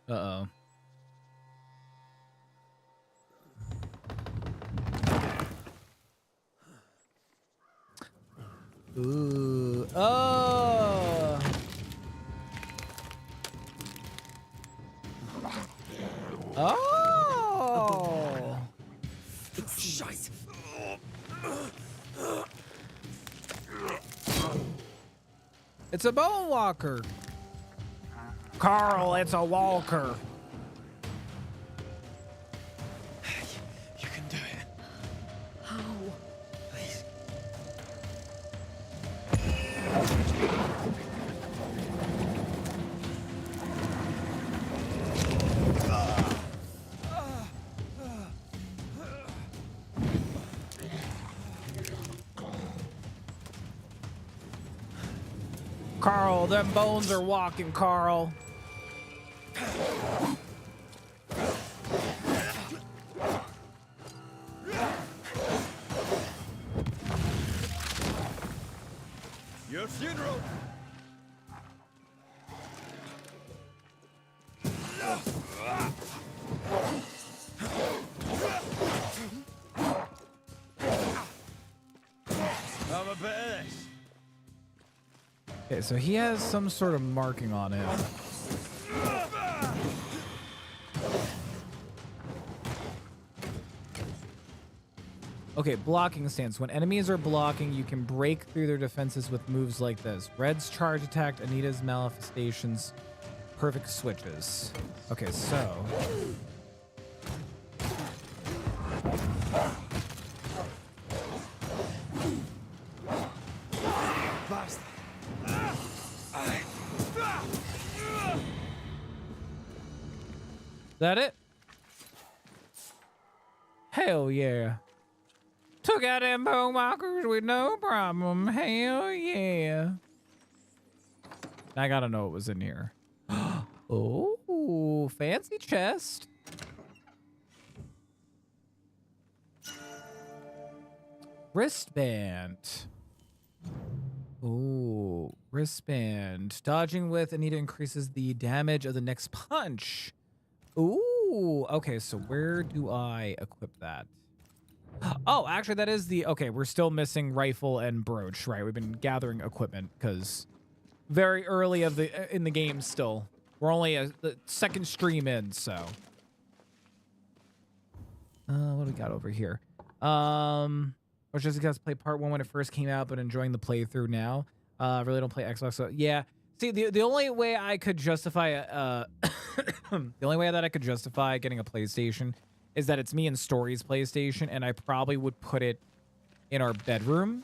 Uh-oh. Ooh. Oh. Oh. Shite. It's a bone walker. Carl, it's a walker. You can do it. How? Please. Carl, them bones are walking, Carl. Your funeral. Have a bit of this. Okay, so he has some sort of marking on him. Okay, blocking stance. When enemies are blocking, you can break through their defenses with moves like this. Red's charge attack, Anita's manifestations, perfect switches. Okay, so... That it? Hell yeah. Took out them bone walkers with no problem. Hell yeah. I gotta know what was in here. Oh, fancy chest. Wristband. Ooh, wristband. Dodging with Anita increases the damage of the next punch. Ooh, okay, so where do I equip that? Oh, actually, that is the... Okay, we're still missing rifle and brooch, right? We've been gathering equipment because very early in the game still. We're only the second stream in, so... what do we got over here? Which is because play part 1 when it first came out, but enjoying the playthrough now. Really don't play Xbox, so yeah. See, the only way I could justify the only way that I could justify getting a PlayStation is that it's me and Story's PlayStation, and I probably would put it in our bedroom.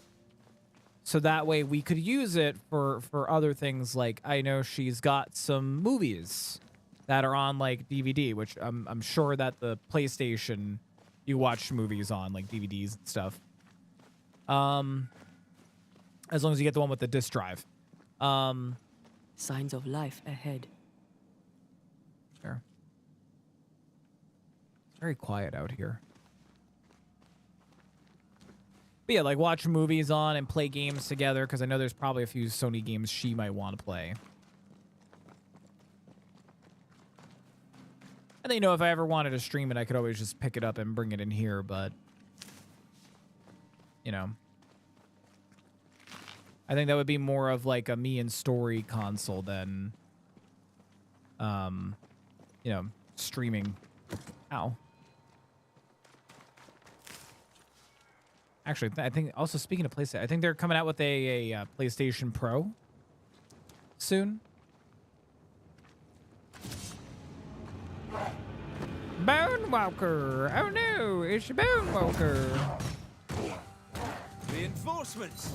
So that way we could use it for other things, like I know she's got some movies that are on like DVD, which I'm sure that the PlayStation you watch movies on, like DVDs and stuff. As long as you get the one with the disc drive. Signs of life ahead. There. It's very quiet out here. But yeah, like watch movies on and play games together, because I know there's probably a few Sony games she might want to play. And then, if I ever wanted to stream it, I could always just pick it up and bring it in here, but... I think that would be more of like a me and Story console than, streaming. Ow. Actually, I think also speaking of PlayStation, I think they're coming out with a PlayStation Pro soon. Bone Walker! Oh no, it's a Bone Walker! Reinforcements!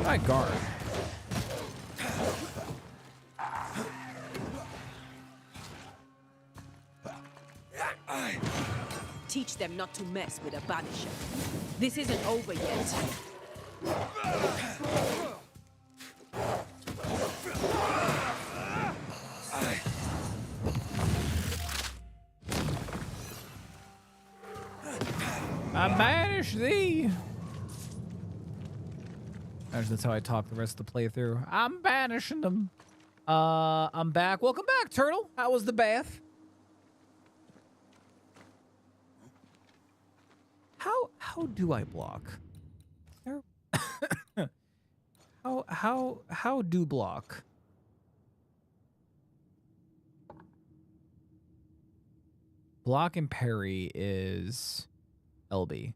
My guard. Teach them not to mess with a Banisher. This isn't over yet. I banish thee. That's how I talk the rest of the playthrough. I'm banishing them. I'm back. Welcome back, Turtle. How was the bath? How do I block? How do block? Block and parry is LB.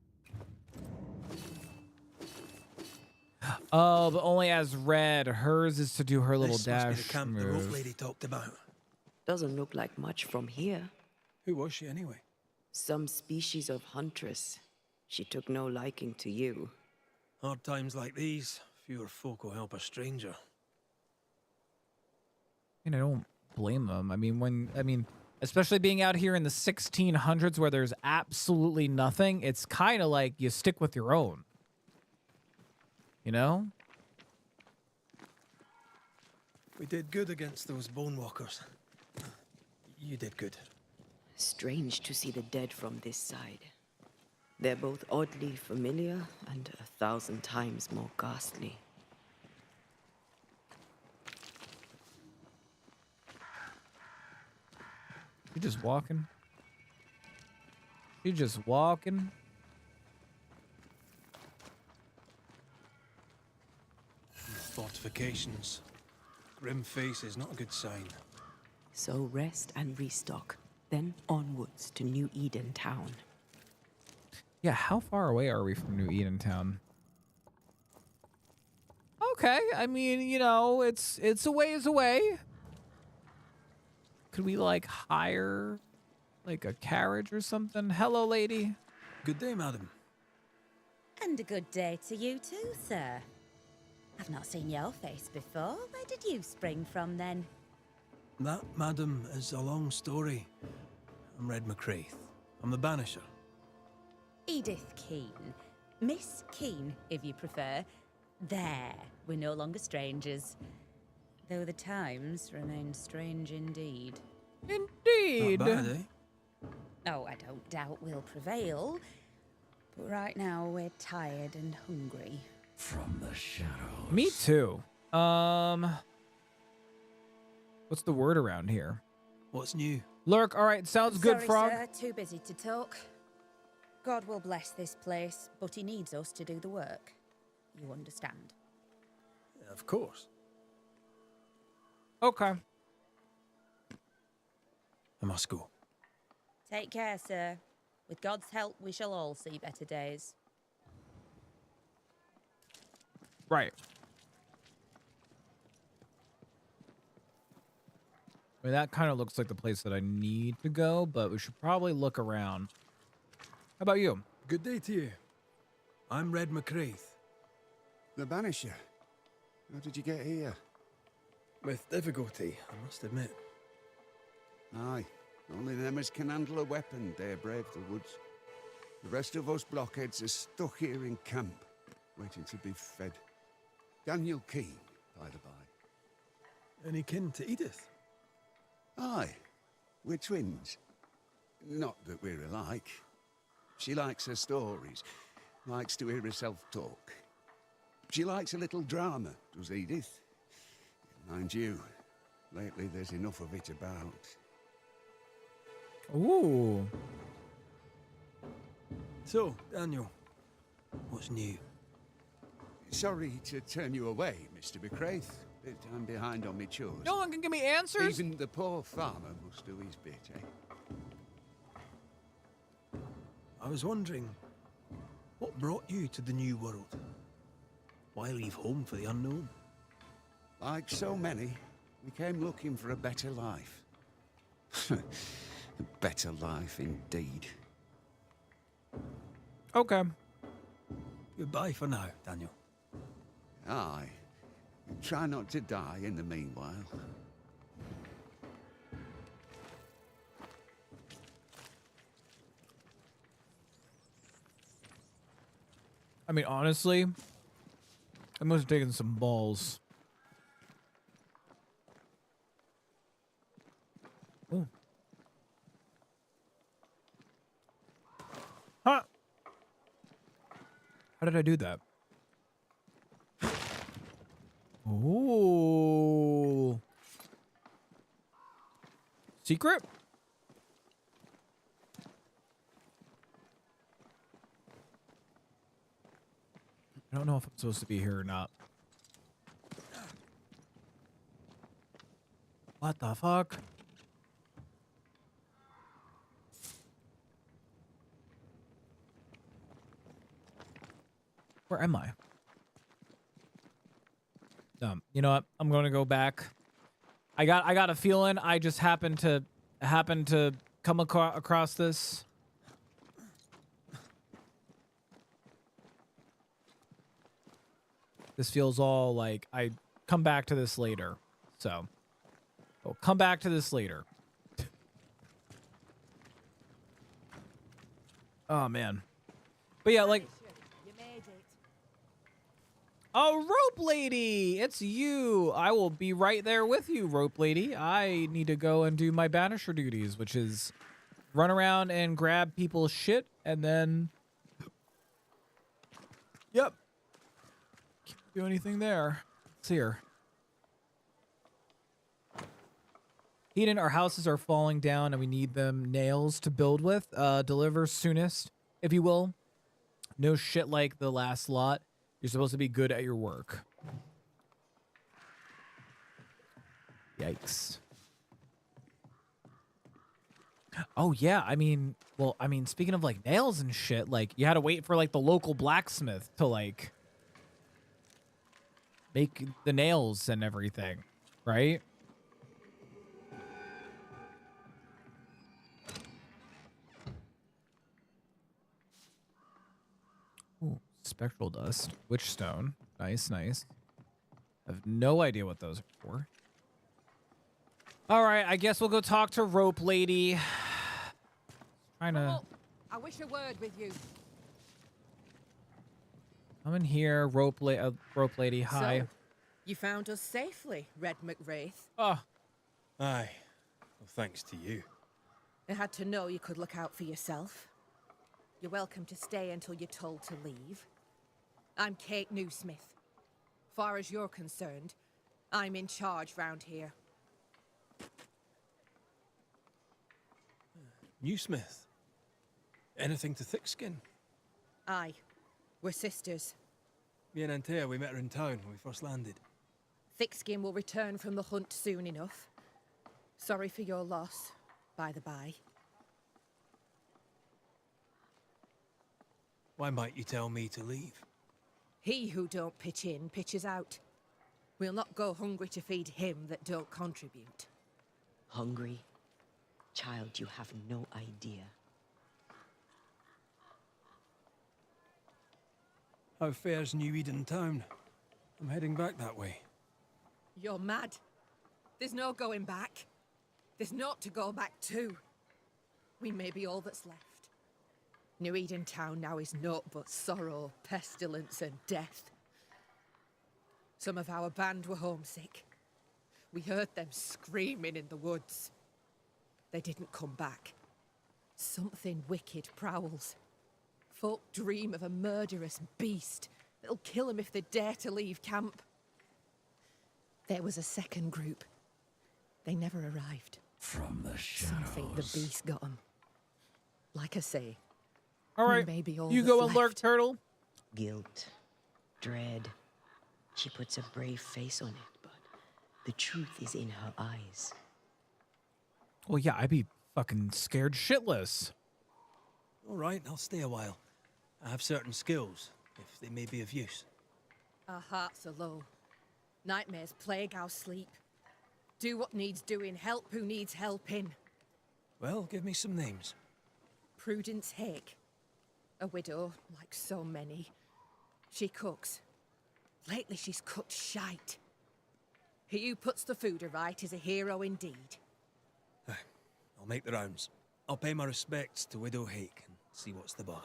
Oh, but only as red. Hers is to do her little dash the camp move. the rope lady talked about. Doesn't look like much from here. Who was she anyway? Some species of huntress. She took no liking to you. Hard times like these, fewer folk will help a stranger. I don't blame them. I mean, especially being out here in the 1600s where there's absolutely nothing, it's kind of like you stick with your own. You know? We did good against those bone walkers. You did good. Strange to see the dead from this side. They're both oddly familiar and 1,000 times more ghastly. You just walking? You just walking? Fortifications. Grim face is not a good sign. So rest and restock, then onwards to New Eden town. Yeah, how far away are we from New Edentown? Okay, I mean, you know, it's a ways away. Could we like hire like a carriage or something? Hello, lady. Good day, madam. And a good day to you too, sir. I've not seen your face before. Where did you spring from then? That, madam, is a long story. I'm Red McCraith. I'm the Banisher. Edith Keene. Miss Keene, if you prefer. There, we're no longer strangers. Though the times remain strange indeed. Indeed. Not bad, eh? Oh, I don't doubt we'll prevail. But right now, we're tired and hungry. From the shadows. Me too. What's the word around here? What's new? Lurk, all right, sounds good, Sorry, Frog. sir, too busy to talk. God will bless this place, but he needs us to do the work. You understand? Of course. Okay. I must go. Take care, sir. With God's help, we shall all see better days. Right. I mean, that kind of looks like the place that I need to go, but we should probably look around. How about you? Good day to you. I'm Red McCraith. The Banisher? How did you get here? With difficulty, I must admit. Aye. Only them as can handle a weapon dare brave the woods. The rest of us blockheads are stuck here in camp, waiting to be fed. Daniel Keene, by the by. Any kin to Edith? Aye. We're twins. Not that we're alike. She likes her stories, likes to hear herself talk. She likes a little drama, does Edith. Mind you, lately there's enough of it about. Ooh. So, Daniel, what's new? Sorry to turn you away, Mr. McCraith, but I'm behind on my chores. No one can give me answers? Even the poor farmer must do his bit, eh? I was wondering, what brought you to the new world? Why leave home for the unknown? Like so many, we came looking for a better life. A better life, indeed. Okay. Goodbye for now, Daniel. Aye. Try not to die in the meanwhile. I mean, honestly, I must have taken some balls. Ooh. Huh. How did I do that? Ooh. Secret? I don't know if I'm supposed to be here or not. What the fuck? Where am I? You know what? I'm going to go back. I got a feeling I just happened to come across this. This feels all like I come back to this later. So, we'll come back to this later. Oh man. But yeah, like oh, Rope Lady, it's you. I will be right there with you, Rope Lady. I need to go and do my Banisher duties, which is run around and grab people's shit and then yep. Can't do anything there. It's here. Eden, our houses are falling down and we need them nails to build with. Deliver soonest, if you will. No shit like the last lot. You're supposed to be good at your work. Yikes. Oh yeah, I mean, well, I mean, speaking of like nails and shit, like you had to wait for like the local blacksmith to like make the nails and everything, right? Ooh, spectral dust, witch stone, nice, nice. I have no idea what those are for. All right, I guess we'll go talk to Rope Lady. Trying to. I wish a word with you. I'm in here, Rope Lady. Hi. So, you found us safely, Red McWraith. Oh. Aye. Well, thanks to you. I had to know you could look out for yourself. You're welcome to stay until you're told to leave. I'm Kate Newsmith. Far as you're concerned, I'm in charge round here. Newsmith. Anything to Thickskin? Aye. We're sisters. Me and Antea, we met her in town when we first landed. Thickskin will return from the hunt soon enough. Sorry for your loss, by the by. Why might you tell me to leave? He who don't pitch in, pitches out. We'll not go hungry to feed him that don't contribute. Hungry? Child, you have no idea. How fares New Eden town? I'm heading back that way. You're mad. There's no going back. There's naught to go back to. We may be all that's left. New Eden town now is naught but sorrow, pestilence and death. Some of our band were homesick. We heard them screaming in the woods. They didn't come back. Something wicked prowls. Folk dream of a murderous beast that'll kill them if they dare to leave camp. There was a second group. They never arrived. From the Some think the beast got them. Like I say, all right, maybe all you that's go and lurk, left. Turtle. Guilt, dread. She puts a brave face on it, but the truth is in her eyes. Well, yeah, I'd be fucking scared shitless. All right, I'll stay a while. I have certain skills, if they may be of use. Our hearts are low. Nightmares plague our sleep. Do what needs doing, help who needs helping. Well, give me some names. Prudence Hake. A widow, like so many. She cooks. Lately she's cooked shite. He who puts the food aright is a hero indeed. I'll make the rounds. I'll pay my respects to Widow Hake and see what's the bother.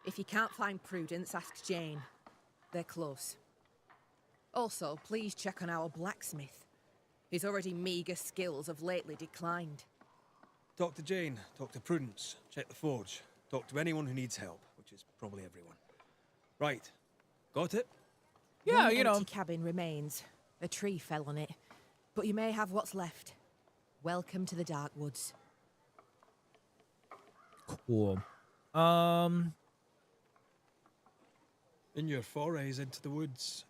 If you can't find Prudence, ask Jane. They're close. Also, please check on our blacksmith. His already meagre skills have lately declined. Talk to Jane, talk to Prudence, check the forge, talk to anyone who needs help, which is probably everyone. Right. Got it? Yeah, One you know. empty cabin remains. A tree fell on it. But you may have what's left. Welcome to the Dark Woods. Cool. In your forays into the woods,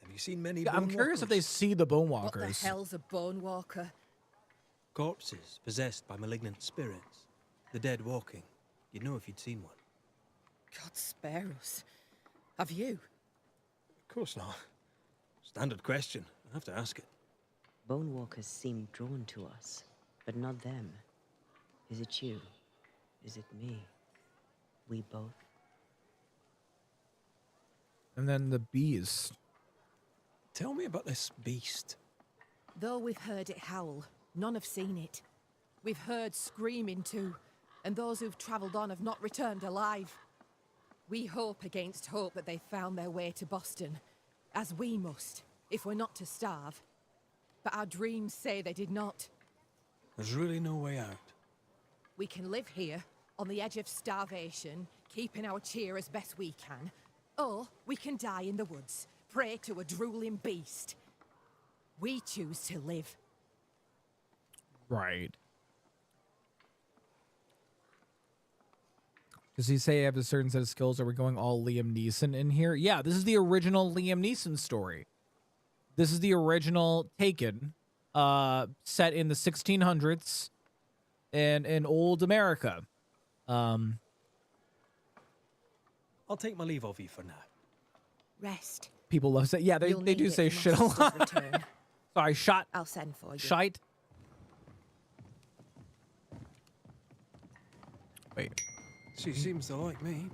have you seen many Yeah, I'm bone curious if walkers? they see the bone What the walkers. hell's a bone walker? Corpses possessed by malignant spirits. The dead walking. You'd know if you'd seen one. God spare us. Have you? Of course not. Standard question. I have to ask it. Bone walkers seem drawn to us, but not them. Is it you? Is it me? We both? And then the beast. Tell me about this beast. Though we've heard it howl, none have seen it. We've heard screaming too, and those who've travelled on have not returned alive. We hope against hope that they found their way to Boston, as we must, if we're not to starve. But our dreams say they did not. There's really no way out. We can live here, on the edge of starvation, keeping our cheer as best we can, or we can die in the woods, prey to a drooling beast. We choose to live. Right. Does he say I have a certain set of skills? Are we going all Liam Neeson in here? Yeah, this is the original Liam Neeson story. This is the original Taken, set in the 1600s. in old America. I'll take my leave of you for now. Rest. People love saying, yeah, they You'll do need it say for shit a Master's lot. return. Sorry, shot. I'll send for you. Shite. Wait. She seems to like me.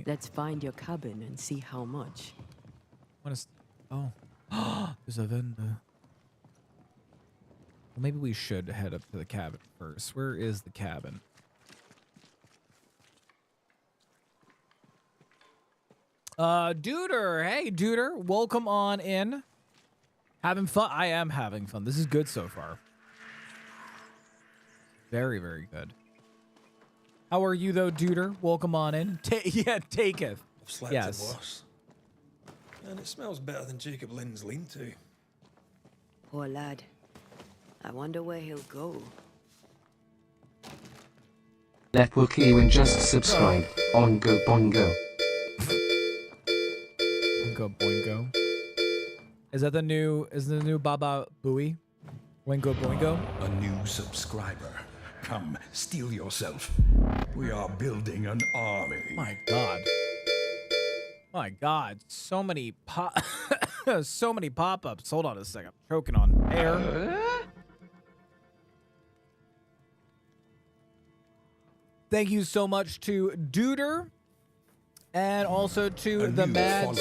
Let's find your cabin and see how much. What is? Oh, there's a vendor. Well, maybe we should head up to the cabin first. Where is the cabin? Duder. Hey, Duder. Welcome on in. Having fun? I am having fun. This is good so far. Very, very good. How are you, though, Duder? Welcome on in. Yeah, taketh. I've slept in worse. And it smells better than Jacob Lynn's lean-to. Poor lad. I wonder where he'll go. Let Wookiee win just subscribe. Ongo bongo. Ongo boingo. Is that the new Baba Booey? Wingo boingo? A new subscriber. Come, steel yourself. We are building an army. My God. My God. So many so many pop-ups. Hold on a second. I'm choking on air. Thank you so much to Duder. And also to the Mad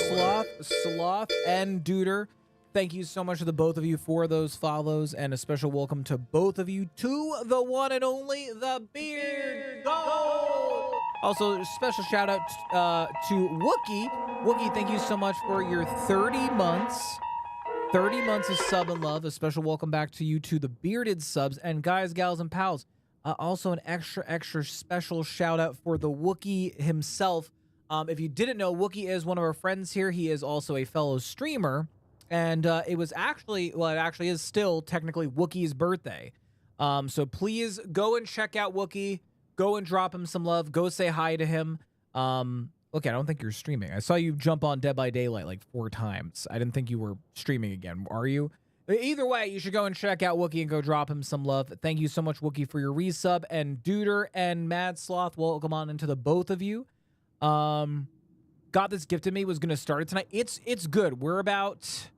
Sloth and Duder. Thank you so much to the both of you for those follows, and a special welcome to both of you to the one and only the Beard Gold. Also, special shout out to Wookiee. Wookiee, thank you so much for your 30 months. 30 months of sub and love. A special welcome back to you to the bearded subs. And guys, gals, and pals, also an extra special shout out for the Wookiee himself. If you didn't know, Wookiee is one of our friends here. He is also a fellow streamer. And it was actually, well, it actually is still technically Wookiee's birthday. So please go and check out Wookiee. Go and drop him some love. Go say hi to him. Okay, I don't think you're streaming. I saw you jump on Dead by Daylight like 4 times. I didn't think you were streaming again. Are you? Either way, you should go and check out Wookiee and go drop him some love. Thank you so much, Wookiee, for your resub. And Duder and Mad Sloth, welcome on into the both of you. Got This Gifted Me was going to start it tonight. It's good. We're about...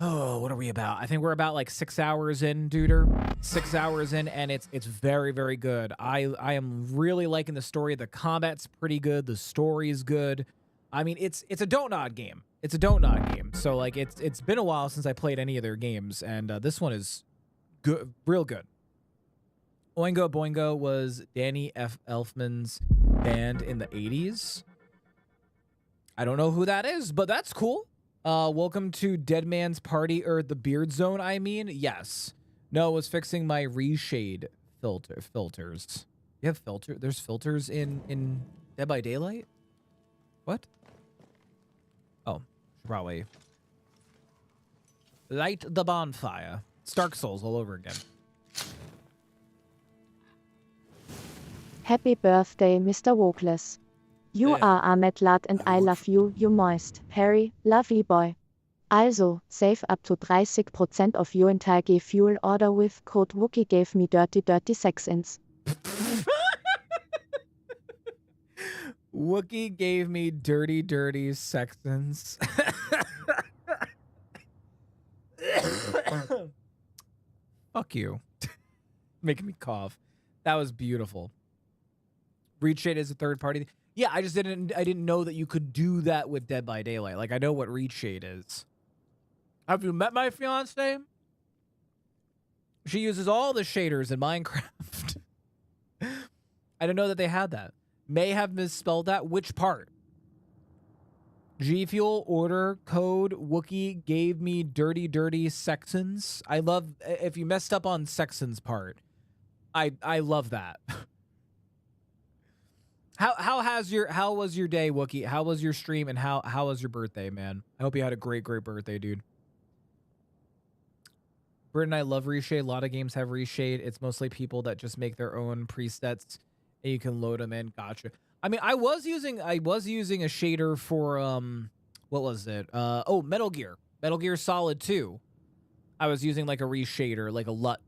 Oh, what are we about? I think we're about like 6 hours in, Duder. 6 hours in, and it's very, very good. I am really liking the story. The combat's pretty good. The story's good. I mean, it's a don't nod game. It's a don't nod game. So like it's been a while since I played any of their games, and this one is good, real good. Oingo Boingo was Danny F. Elfman's band in the 80s. I don't know who that is, but that's cool. Welcome to Dead Man's Party, or the Beard Zone, I mean. Yes. No, it was fixing my reshade filters. You have filter? There's filters in Dead by Daylight? What? Oh, should probably light the bonfire. Stark Souls all over again. Happy birthday, Mr. Wokeless. You are Ahmed Lad and I love you, you moist, Harry, lovey boy. Also, save up to 30% of your entire fuel order with code Wookiee gave me dirty 6 ins. Wookiee gave me dirty sextons. Fuck you. Making me cough. That was beautiful. Reach Shade is a third party. Yeah, I didn't know that you could do that with Dead by Daylight. Like, I know what Reach Shade is. Have you met my fiance? She uses all the shaders in Minecraft. I didn't know that they had that. May have misspelled that. Which part? G Fuel, order, code, Wookiee gave me dirty sextons. I love, if you messed up on sextons part, I love that. How was your day, Wookiee? How was your stream, and how was your birthday, man? I hope you had a great birthday, dude. Britt and I love reshade. A lot of games have reshade. It's mostly people that just make their own presets and you can load them in. Gotcha. I mean, I was using a shader for what was it? Oh, Metal Gear Solid 2. I was using like a reshader, like a LUT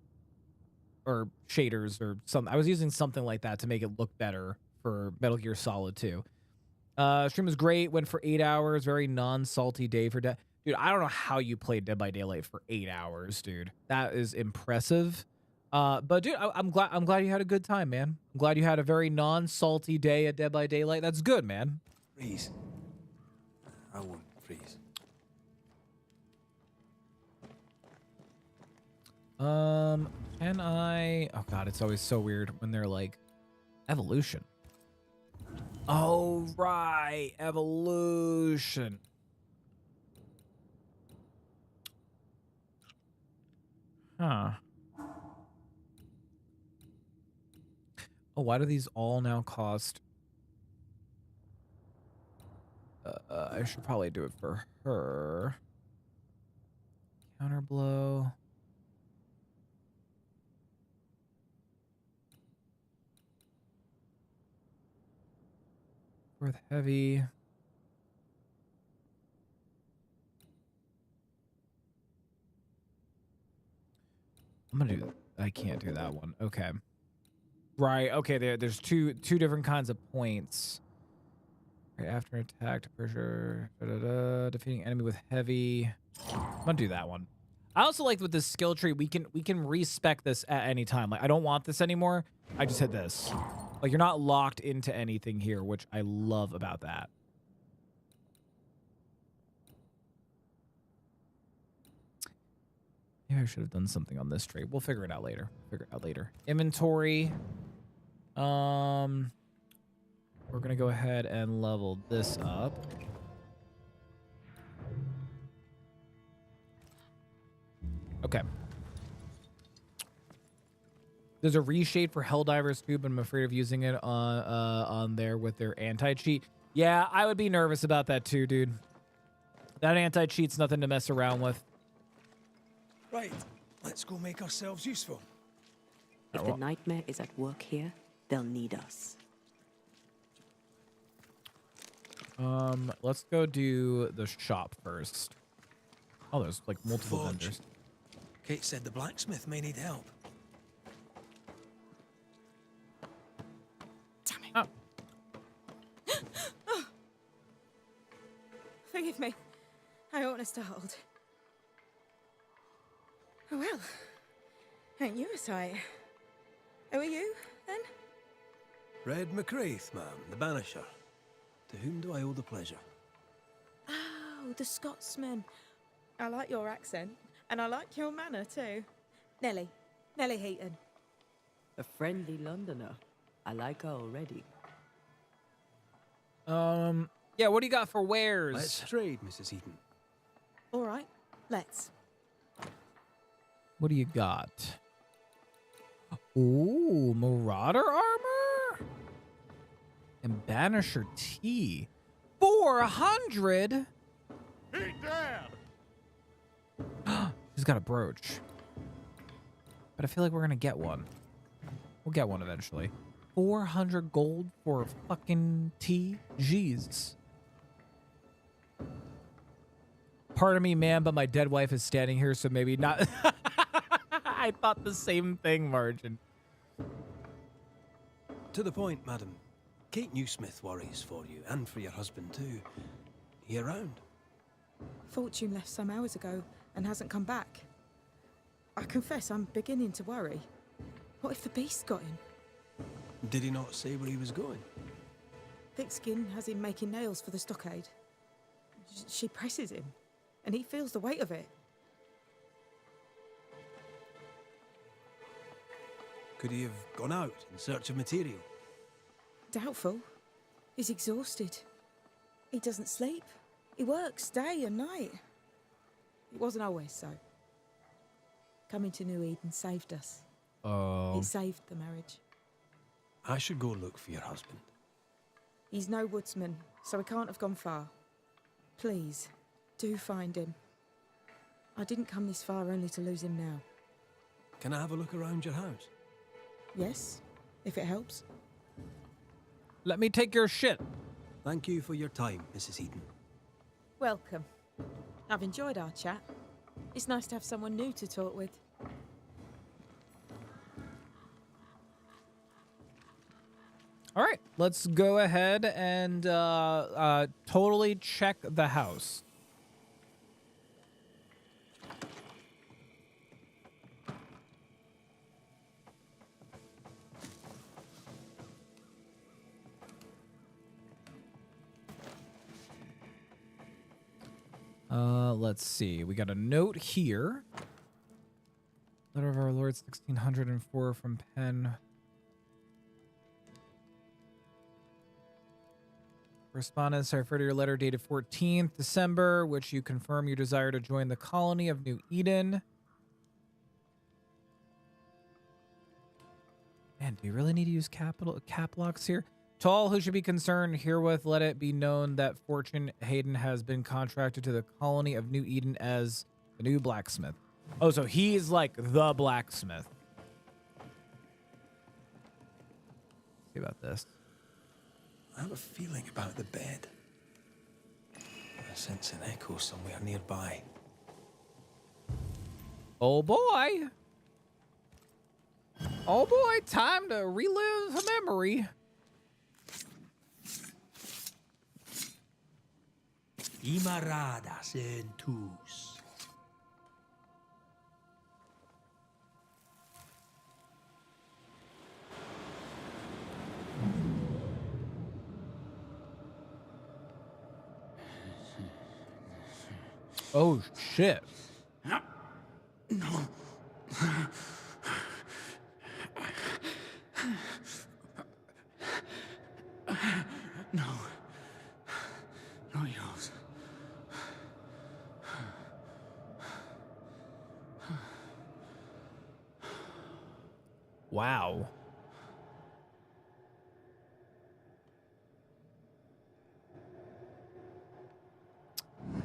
or shaders or something. I was using something like that to make it look better for Metal Gear Solid 2. Stream was great. Went for 8 hours. Very non-salty day for Dead. Dude, I don't know how you played Dead by Daylight for 8 hours, dude. That is impressive. But dude, I'm glad you had a good time, man. I'm glad you had a very non-salty day at Dead by Daylight. That's good, man. Freeze. I won't freeze. Can I? Oh god, it's always so weird when they're like, evolution. Oh right, evolution. Huh. Oh, why do these all now cost? I should probably do it for her. Counter blow. Worth heavy. I'm gonna do. I can't do that one. Okay. Right. Okay. There's two different kinds of points. Right after attack to pressure. Defeating enemy with heavy. I'm gonna do that one. I also like with this skill tree, we can respec this at any time. Like I don't want this anymore. I just hit this. Like you're not locked into anything here, which I love about that. Maybe I should have done something on this trade. We'll figure it out later. Inventory. We're gonna go ahead and level this up. Okay. There's a reshade for Helldivers too, but I'm afraid of using it on there with their anti-cheat. Yeah, I would be nervous about that too, dude. That anti-cheat's nothing to mess around with. Right, let's go make ourselves useful. If the nightmare is at work here, they'll need us. Let's go do the shop first. Oh, there's like multiple vendors. Kate said the blacksmith may need help. Damn it. Oh. Forgive me. I oughtn't have startled. Oh well. Ain't you a sight? Who are you, then? Red McCraith, ma'am, the Banisher. To whom do I owe the pleasure? Oh, the Scotsman. I like your accent, and I like your manner too. Nellie Heaton. A friendly Londoner. I like her already. Yeah, what do you got for wares? Let's trade, Mrs. Heaton. All right, let's. What do you got? Ooh, Marauder armor? And Banisher tea. 400? Hey, Dad! She's got a brooch. But I feel like we're gonna get one. We'll get one eventually. 400 gold for fucking tea? Jeez. Pardon me, man, but my dead wife is standing here, so maybe not. I thought the same thing, Margin. To the point, madam. Kate Newsmith worries for you, and for your husband too. He around? Fortune left some hours ago and hasn't come back. I confess I'm beginning to worry. What if the beast got him? Did he not say where he was going? Thick Skin has him making nails for the stockade. She presses him, and he feels the weight of it. Could he have gone out in search of material? Doubtful. He's exhausted. He doesn't sleep. He works day and night. It wasn't always so. Coming to New Eden saved us. Oh. It saved the marriage. I should go look for your husband. He's no woodsman, so he can't have gone far. Please, do find him. I didn't come this far only to lose him now. Can I have a look around your house? Yes, if it helps. Let me take your shit. Thank you for your time, Mrs. Heaton. Welcome. I've enjoyed our chat. It's nice to have someone new to talk with. let's go ahead and totally check the house. Let's see. We got a note here. Letter of our Lord 1604 from Penn. Correspondence, I refer to your letter dated 14th December, which you confirm your desire to join the colony of New Eden. Man, do you really need to use cap locks here? To all who should be concerned herewith, let it be known that Fortune Hayden has been contracted to the colony of New Eden as the new blacksmith. Oh, so he's like the blacksmith. See about this. I have a feeling about the bed. I sense an echo somewhere nearby. Oh boy. Oh boy, time to relive a memory. Imaradas en Tues. Oh shit. No. No. Not yours. Wow.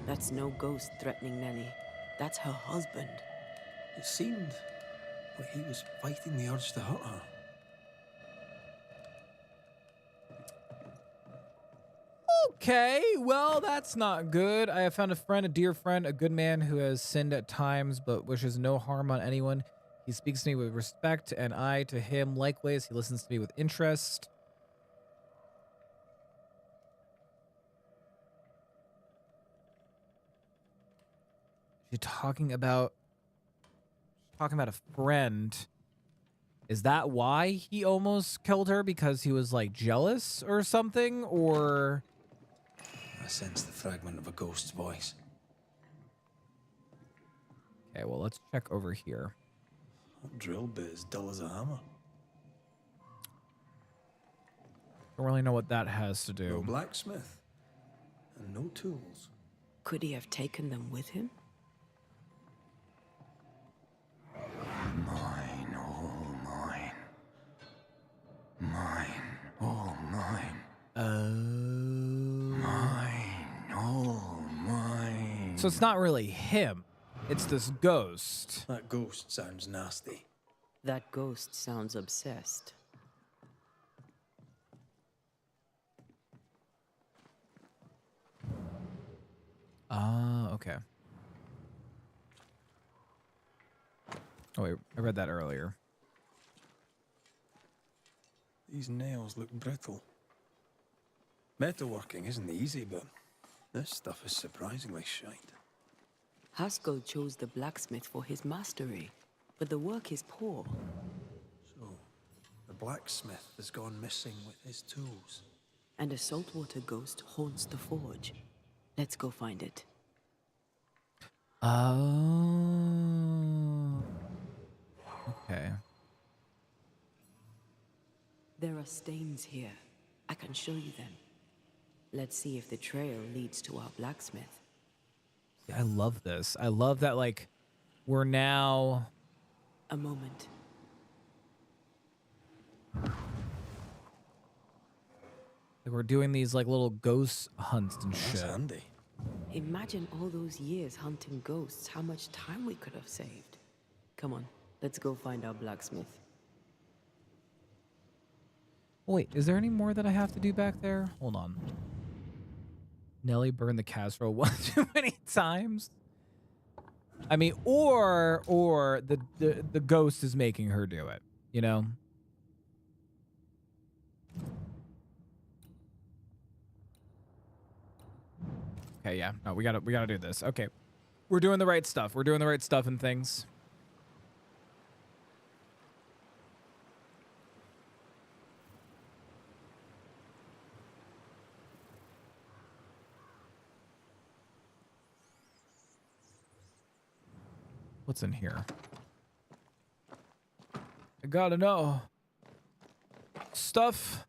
That's no ghost threatening Nellie. That's her husband. It seemed like he was fighting the urge to hurt her. Okay, well, that's not good. I have found a friend, a dear friend, a good man who has sinned at times but wishes no harm on anyone. He speaks to me with respect, and I to him likewise. He listens to me with interest. You're talking about a friend. Is that why he almost killed her? Because he was like jealous or something? Or I sense the fragment of a ghost's voice. okay, well, let's check over here. That drill bit is dull as a hammer. Don't really know what that has to do. No blacksmith and no tools. Could he have taken them with him? Mine, all mine. Mine, all mine. Mine, all mine. So it's not really him. It's this ghost. That ghost sounds nasty. That ghost sounds obsessed. Okay. Oh, wait, I read that earlier. These nails look brittle. Metalworking isn't easy, but this stuff is surprisingly shite. Haskell chose the blacksmith for his mastery, but the work is poor. So, the blacksmith has gone missing with his tools. And a saltwater ghost haunts the forge. Let's go find it. Oh. Okay. There are stains here. I can show you them. Let's see if the trail leads to our blacksmith. Yeah, I love this. I love that, like, we're now... A moment. Like, we're doing these, like, little ghost hunts and shit. That's handy. Imagine all those years hunting ghosts, how much time we could have saved. Come on, let's go find our blacksmith. Wait, is there any more that I have to do back there? Hold on. Nellie burned the casserole one too many times. I mean, or the ghost is making her do it, you know? Okay, yeah. No, we gotta do this. Okay. We're doing the right stuff. We're doing the right stuff and things. What's in here? I gotta know. Stuff.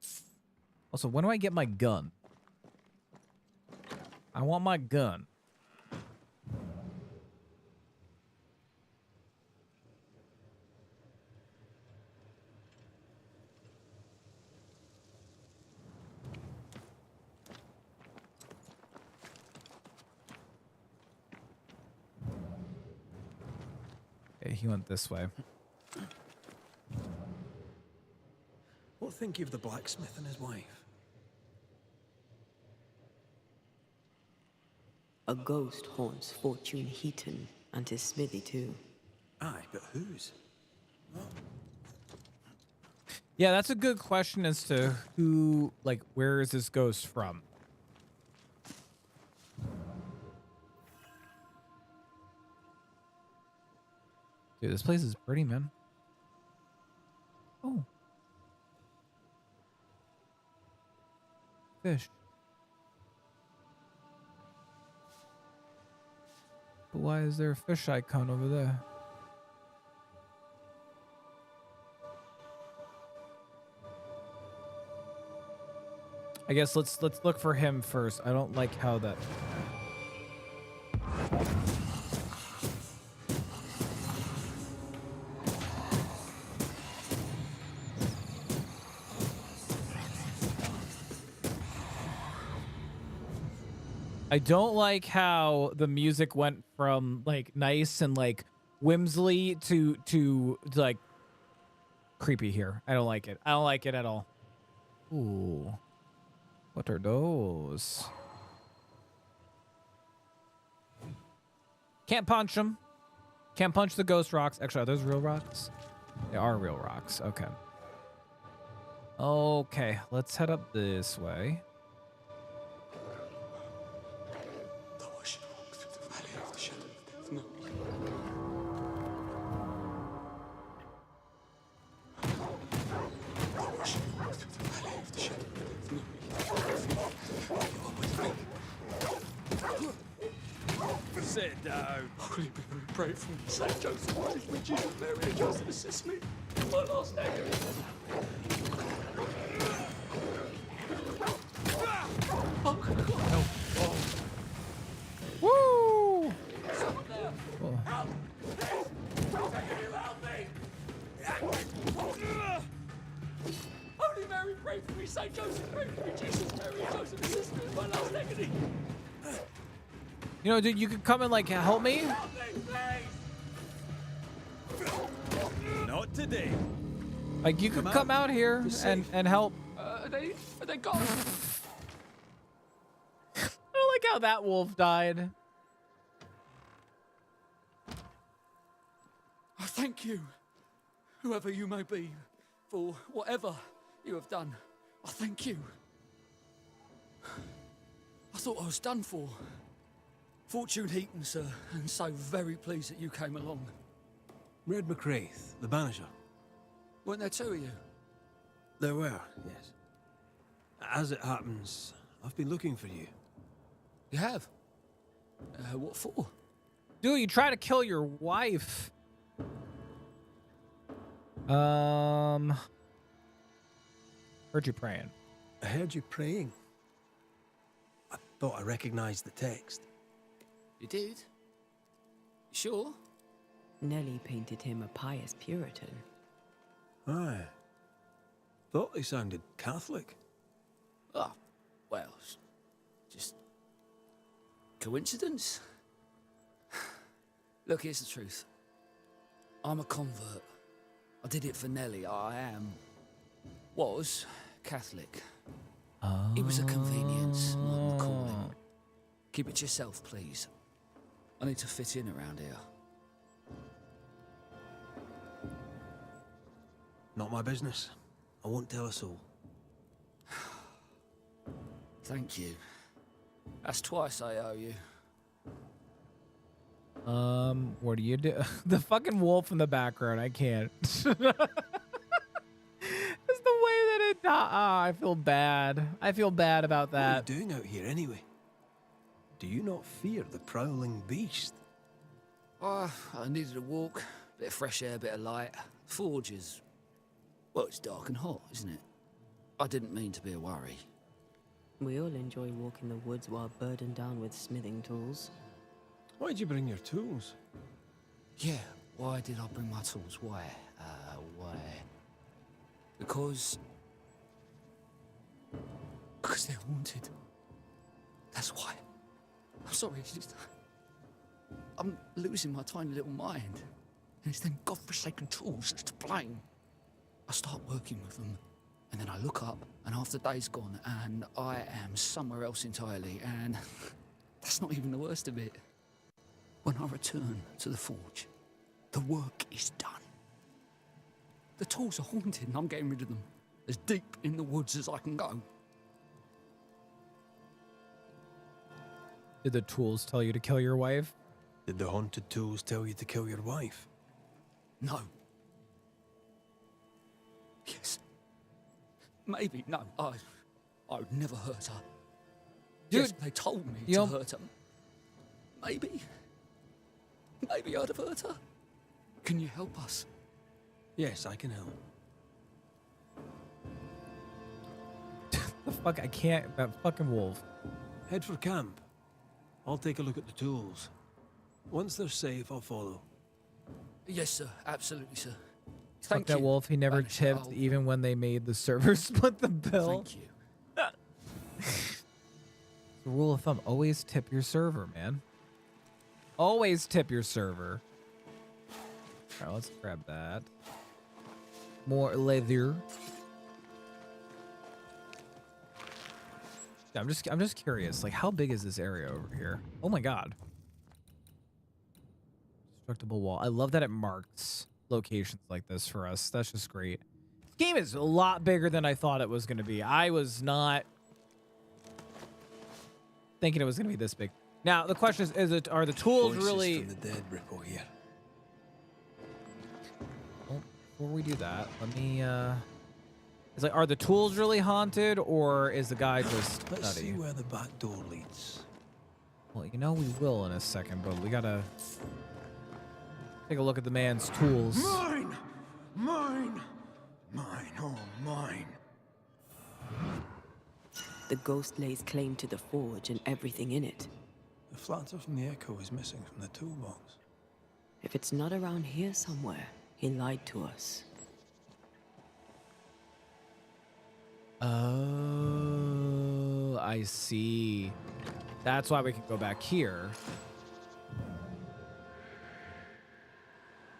Also, when do I get my gun? I want my gun. Okay, he went this way. What think you of the blacksmith and his wife? A ghost haunts Fortune Heaton and his smithy too. Aye, but whose? Yeah, that's a good question as to who, like, where is this ghost from? Dude, this place is pretty, man. Oh. Fish. But why is there a fish icon over there? I guess let's look for him first. I don't like how that. I don't like how the music went from like nice and like whimsily to like creepy here. I don't like it. I don't like it at all. Ooh. What are those? Can't punch them. Can't punch the ghost rocks. Actually, are those real rocks? They are real rocks. Okay. Okay, let's head up this way. Sit down. Will you be very brave for me? Saint Joseph, please, me, Jesus, Mary, and Joseph, assist me. My last name. Oh, God. Oh. Woo! Someone there. Oh. Help! Help me! Holy Mary, pray for me. Saint Joseph, pray for me. Jesus, Mary, and Joseph, assist me with my last agony. You know, dude, you could come and like help me. Not today. Like you could come out here and help. Are they gone? I don't like how that wolf died. I thank you, whoever you may be, for whatever you have done. I thank you. I thought I was done for. Fortune Heaton, sir, and so very pleased that you came along. Red McCraith, the Banisher. Weren't there two of you? There were, yes. As it happens, I've been looking for you. You have? What for? Dude, you try to kill your wife. Heard you praying. I heard you praying. I thought I recognized the text. You did? You sure? Nellie painted him a pious Puritan. Aye. Thought he sounded Catholic. Oh, well, just coincidence? Look, here's the truth. I'm a convert. I did it for Nellie. Was Catholic. It was a convenience, not a calling. Keep it to yourself, please. I need to fit in around here. Not my business. I won't tell a soul. Thank you. That's twice I owe you. What do you do? The fucking wolf in the background. I can't. It's the way that it. I feel bad. I feel bad about that. What are you doing out here anyway? Do you not fear the prowling beast? I needed a walk, bit of fresh air, bit of light. Forge is, well, it's dark and hot, isn't it? I didn't mean to be a worry. We all enjoy walking the woods while burdened down with smithing tools. Why'd you bring your tools? Yeah, why did I bring my tools? Why? Why? Because they're haunted. That's why. I'm sorry, it's just... I'm losing my tiny little mind. And it's them godforsaken tools that's to blame. I start working with them, and then I look up, and half the day's gone, and I am somewhere else entirely, and that's not even the worst of it. When I return to the forge, the work is done. The tools are haunted, and I'm getting rid of them. As deep in the woods as I can go. Did the tools tell you to kill your wife? Did the haunted tools tell you to kill your wife? No. Yes. Maybe. No. I would never hurt her. Dude, yes, they told me to hurt her. Maybe. Maybe I'd have hurt her. Can you help us? Yes, I can help. The fuck? I can't. That fucking wolf. Head for camp. I'll take a look at the tools. Once they're safe, I'll follow. Yes, sir. Absolutely, sir. Fuck Thank that you. wolf. He never Banisher. tipped even when they made the server split the bill. Thank you. The rule of thumb, always tip your server, man. Always tip your server. All right, let's grab that. More leather. Yeah, I'm just curious, like how big is this area over here? Oh my god. Destructible wall. I love that it marks locations like this for us. That's just great. This game is a lot bigger than I thought it was going to be. I was not thinking it was going to be this big. Now, the question is are the tools Voices really... from the dead ripple here. Well, before we do that, let me... It's like, are the tools really haunted, or is the guy just Let's nutty? see where the back door leads. Well, you know we will in a second, but we gotta take a look at the man's tools. Mine! Mine! Mine, oh mine. The ghost lays claim to the forge and everything in it. The flatter from the echo is missing from the toolbox. If it's not around here somewhere, he lied to us. Oh, I see. That's why we can go back here.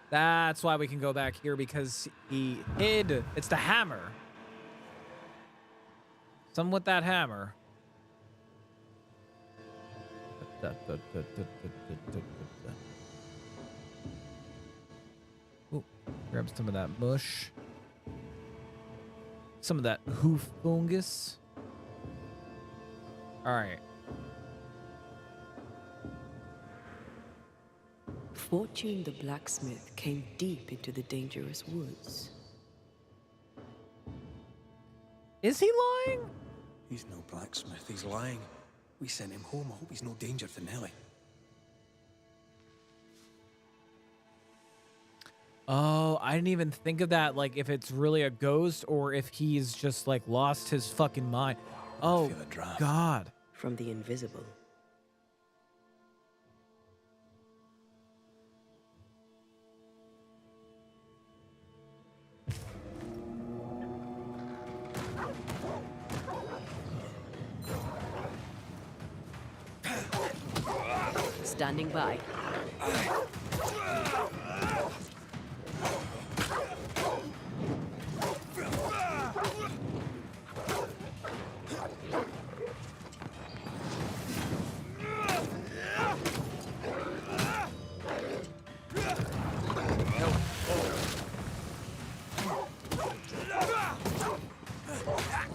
That's why we can go back here, because he hid. It's the hammer. Something with that hammer. Ooh, grab some of that mush. Some of that hoof fungus. All right. Fortune the blacksmith came deep into the dangerous woods. Is he lying? He's no blacksmith, he's lying. We sent him home. I hope he's no danger to Nellie. Oh, I didn't even think of that. Like, if it's really a ghost or if he's just, like, lost his fucking mind. Oh, God. From the invisible. Standing by.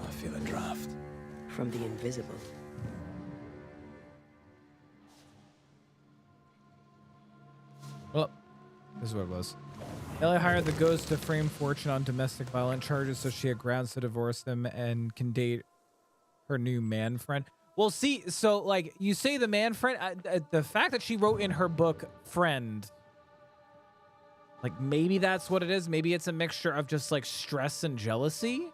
I feel a draft. From the invisible. Well, this is what it was. Ellie hired the ghost to frame Fortune on domestic violence charges so she had grounds to divorce him and can date her new man friend. Well, see, so like you say the man friend, the fact that she wrote in her book friend, like maybe that's what it is. Maybe it's a mixture of just like stress and jealousy.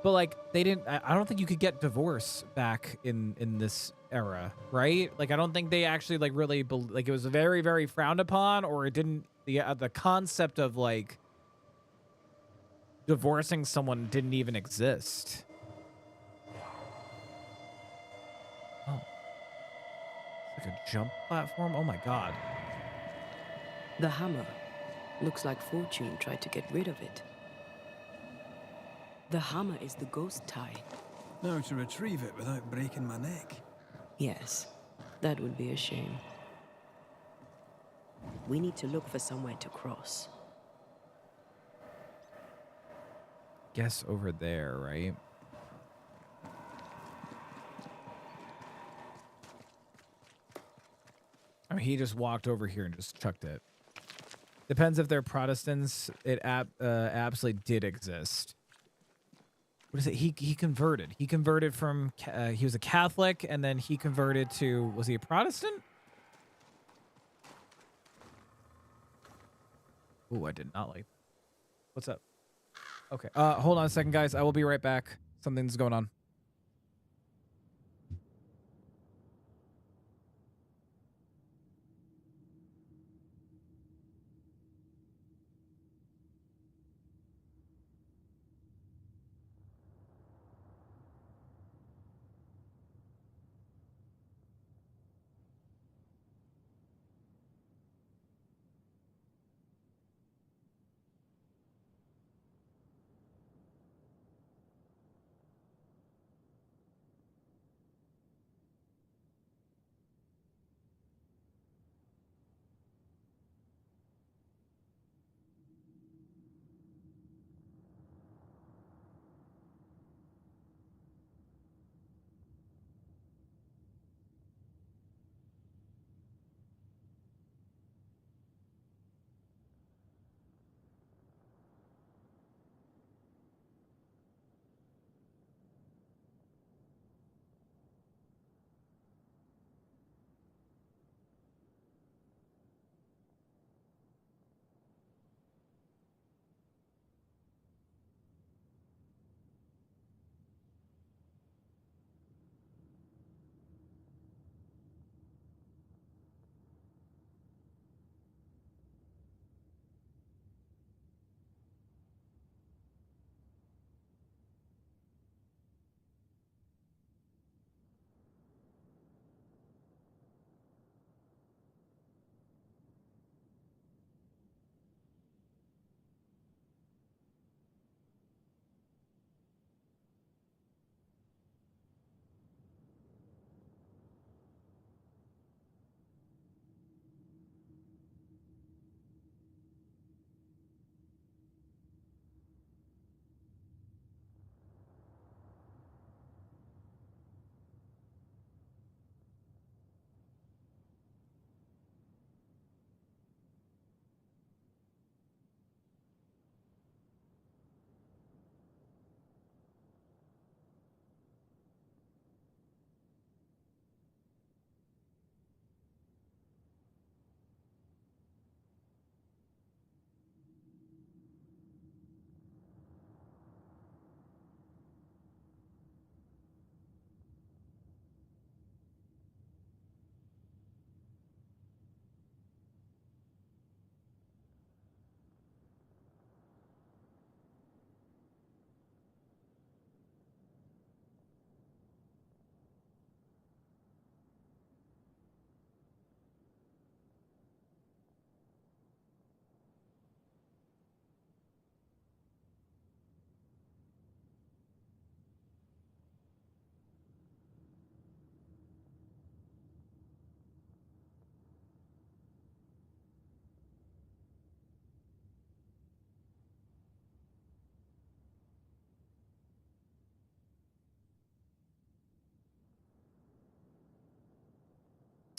But like they didn't, I don't think you could get divorce back in this era, right? Like I don't think they actually like really like it was very, very frowned upon, or it didn't, the concept of like divorcing someone didn't even exist. Oh, it's like a jump platform. Oh my God. The hammer. Looks like Fortune tried to get rid of it. The hammer is the ghost tie. Now to retrieve it without breaking my neck. Yes, that would be a shame. We need to look for somewhere to cross. Guess over there, right? I mean, he just walked over here and just chucked it. Depends if they're Protestants. It absolutely did exist. What is it? He converted. He converted from, he was a Catholic, and then he converted to, was he a Protestant? Oh, I did not like that. What's up? Okay. Hold on a second, guys. I will be right back. Something's going on.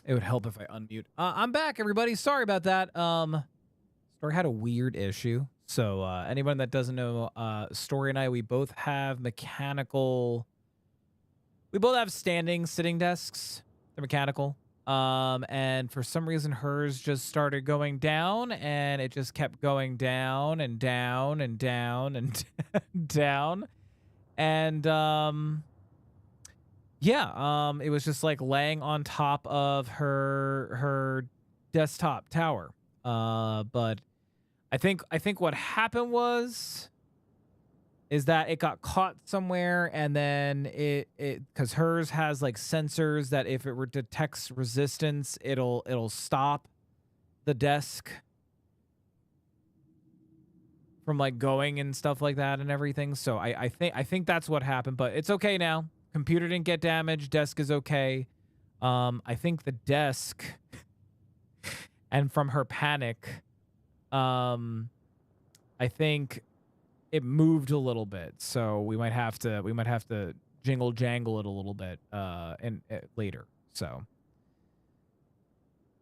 It would help if I unmute. I'm back, everybody. Sorry about that. Story had a weird issue. So anyone that doesn't know, Story and I, we both have mechanical. We both have standing sitting desks. They're mechanical. And for some reason, hers just started going down, and it just kept going down and down and down and down. And yeah, it was just like laying on top of her desktop tower. But I think what happened is that it got caught somewhere, and then it because hers has like sensors that if it detects resistance, it'll stop the desk from like going and stuff like that and everything. So I think that's what happened, but it's okay now. Computer didn't get damaged. Desk is okay. I think the desk and from her panic, I think it moved a little bit, so we might have to jingle jangle it a little bit later. So,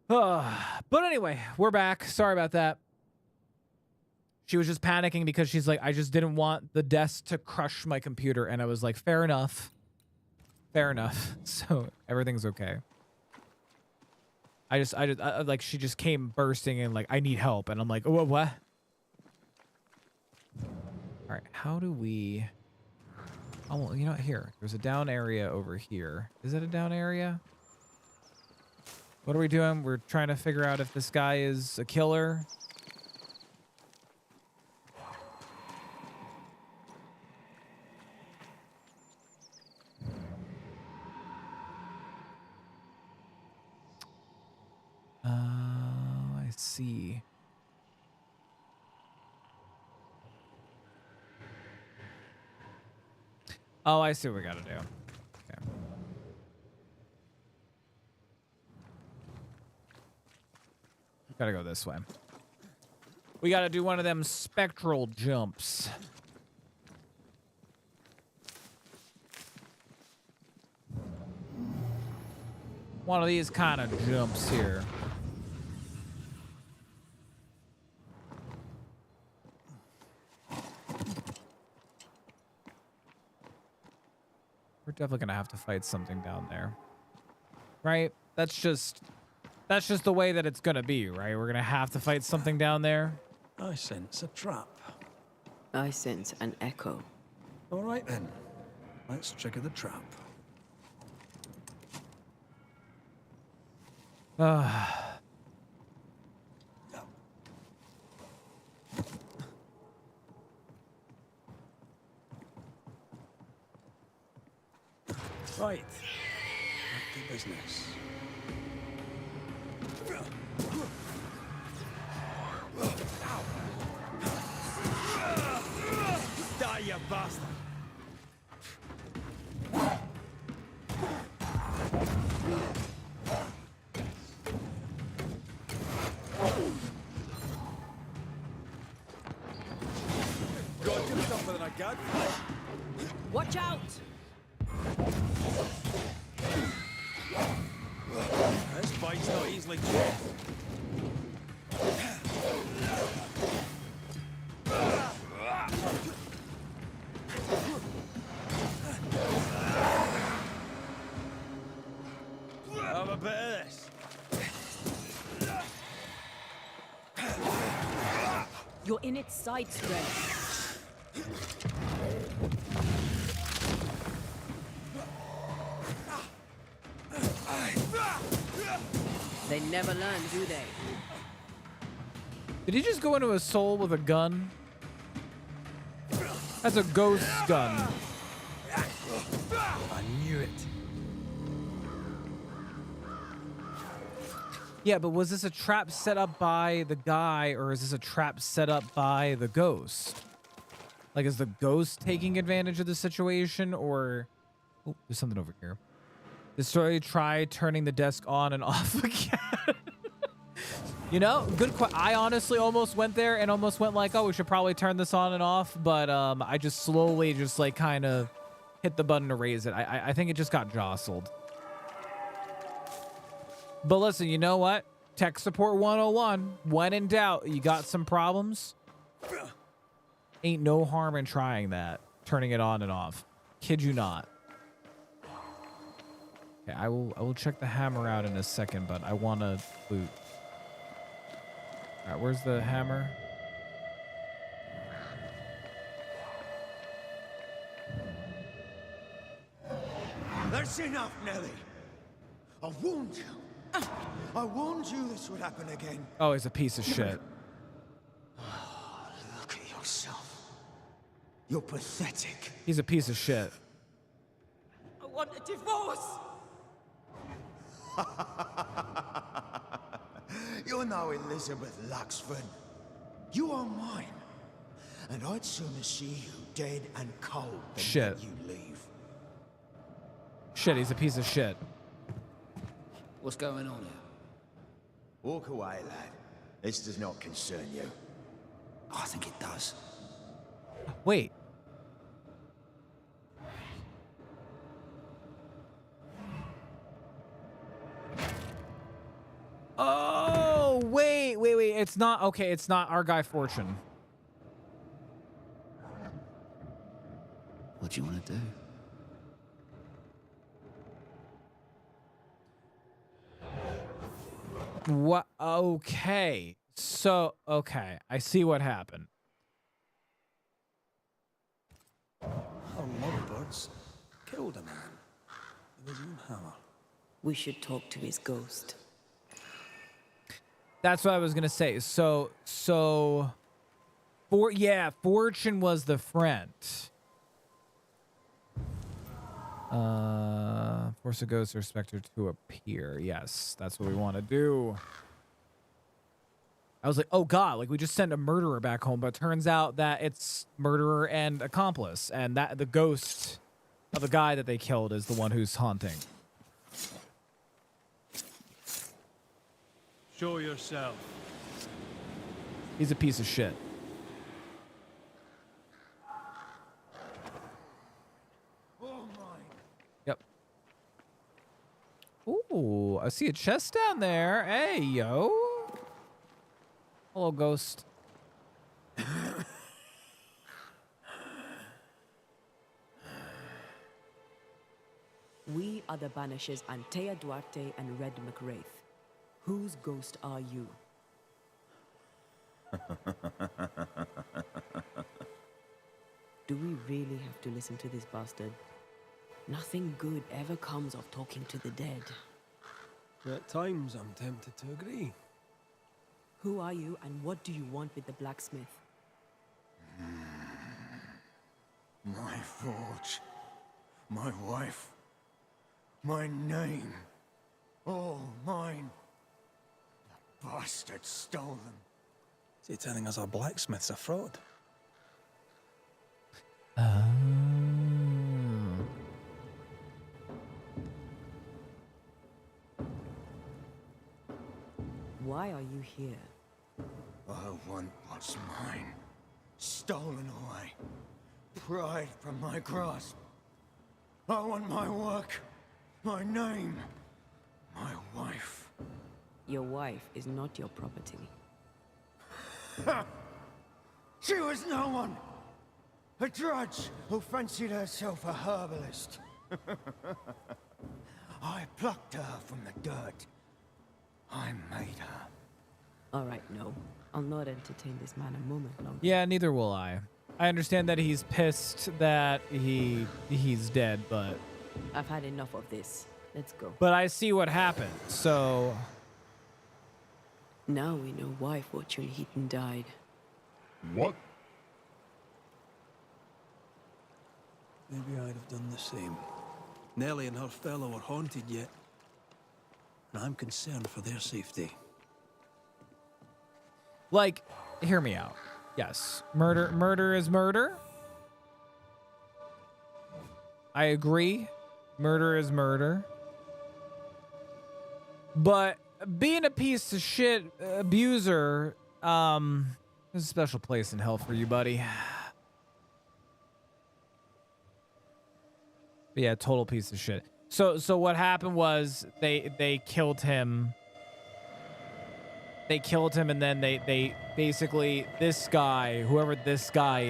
but anyway, we're back. Sorry about that. She was just panicking because she's like, I just didn't want the desk to crush my computer, and I was like, fair enough, fair enough. So everything's okay. I like she just came bursting in like, I need help, and I'm like, oh, what? All right, how do we... Oh, well, you know what? Here, there's a down area over here. Is it a down area? What are we doing? We're trying to figure out if this guy is a killer. I see. Oh, I see what we gotta do. Okay. Gotta go this way. We gotta do one of them spectral jumps. One of these kind of jumps here. We're definitely gonna have to fight something down there, right? That's just the way that it's gonna be, right? We're gonna have to fight something down there. I sense a trap. I sense an echo. All right then, let's trigger the trap. Right. Back to business. Die, you bastard! Got to do something I got. Watch out! This fight's not easily checked. Have a bit of this. You're in its side strength. They never learn, do they? Did he just go into a soul with a gun? That's a ghost gun. I knew it. Yeah, but was this a trap set up by the guy, or is this a trap set up by the ghost? Like, is the ghost taking advantage of the situation, or... Oh, there's something over here. Did Story try turning the desk on and off again? You know, good I honestly almost went there and almost went like, oh, we should probably turn this on and off, but I just slowly just like kind of hit the button to raise it. I think it just got jostled. But listen, you know what? Tech support 101. When in doubt, you got some problems? Ain't no harm in trying that. Turning it on and off. Kid you not. Okay, I will check the hammer out in a second, but I want to loot. All right, where's the hammer? That's enough, Nelly. I warned you. I warned you this would happen again. Oh, he's a piece of shit. Look at yourself. You're pathetic. He's a piece of shit. I want a divorce. You're no Elizabeth Luxford. You are mine. And I'd sooner see you dead and cold than Shit. let you leave. Shit, he's a piece of shit. What's going on here? Walk away, lad. This does not concern you. I think it does. Wait. Oh, wait. It's not, okay, it's not our guy Fortune. What do you want to do? What? Okay. So, okay. I see what happened. Our lovebirds killed a man with his own hammer. We should talk to his ghost. That's what I was gonna say. Fortune was the friend. Force a ghost or specter to appear. Yes, that's what we want to do. I was like, oh god, like we just sent a murderer back home, but it turns out that it's murderer and accomplice, and that the ghost of the guy that they killed is the one who's haunting. Show yourself. He's a piece of shit. Yep. Ooh, I see a chest down there. Hey, yo. Hello, ghost. We are the Banishers Antea Duarte and Red McWraith. Whose ghost are you? Do we really have to listen to this bastard? Nothing good ever comes of talking to the dead. At times, I'm tempted to agree. Who are you and what do you want with the blacksmith? My forge. My wife. My name. All mine. The bastard stole them. Is he telling us our blacksmith's a fraud? Why are you here? I want what's mine. Stolen away. Pried from my grasp. I want my work. My name. My wife. Your wife is not your property. She was no one. A drudge who fancied herself a herbalist. I plucked her from the dirt. I made her. All right, no. I'll not entertain this man a moment longer. Yeah, neither will I. I understand that he's pissed that he's dead, but I've had enough of this. Let's go. but I see what happened. So Now we know why Fortune Heaton died. What? Maybe I'd have done the same. Nellie and her fellow are haunted yet, and I'm concerned for their safety. like, hear me out. Yes, murder is murder. I agree. Murder is murder. But being a piece of shit abuser, there's a special place in hell for you, buddy. But yeah, total piece of shit. So what happened was they killed him. They killed him, and then they basically, this guy, whoever this guy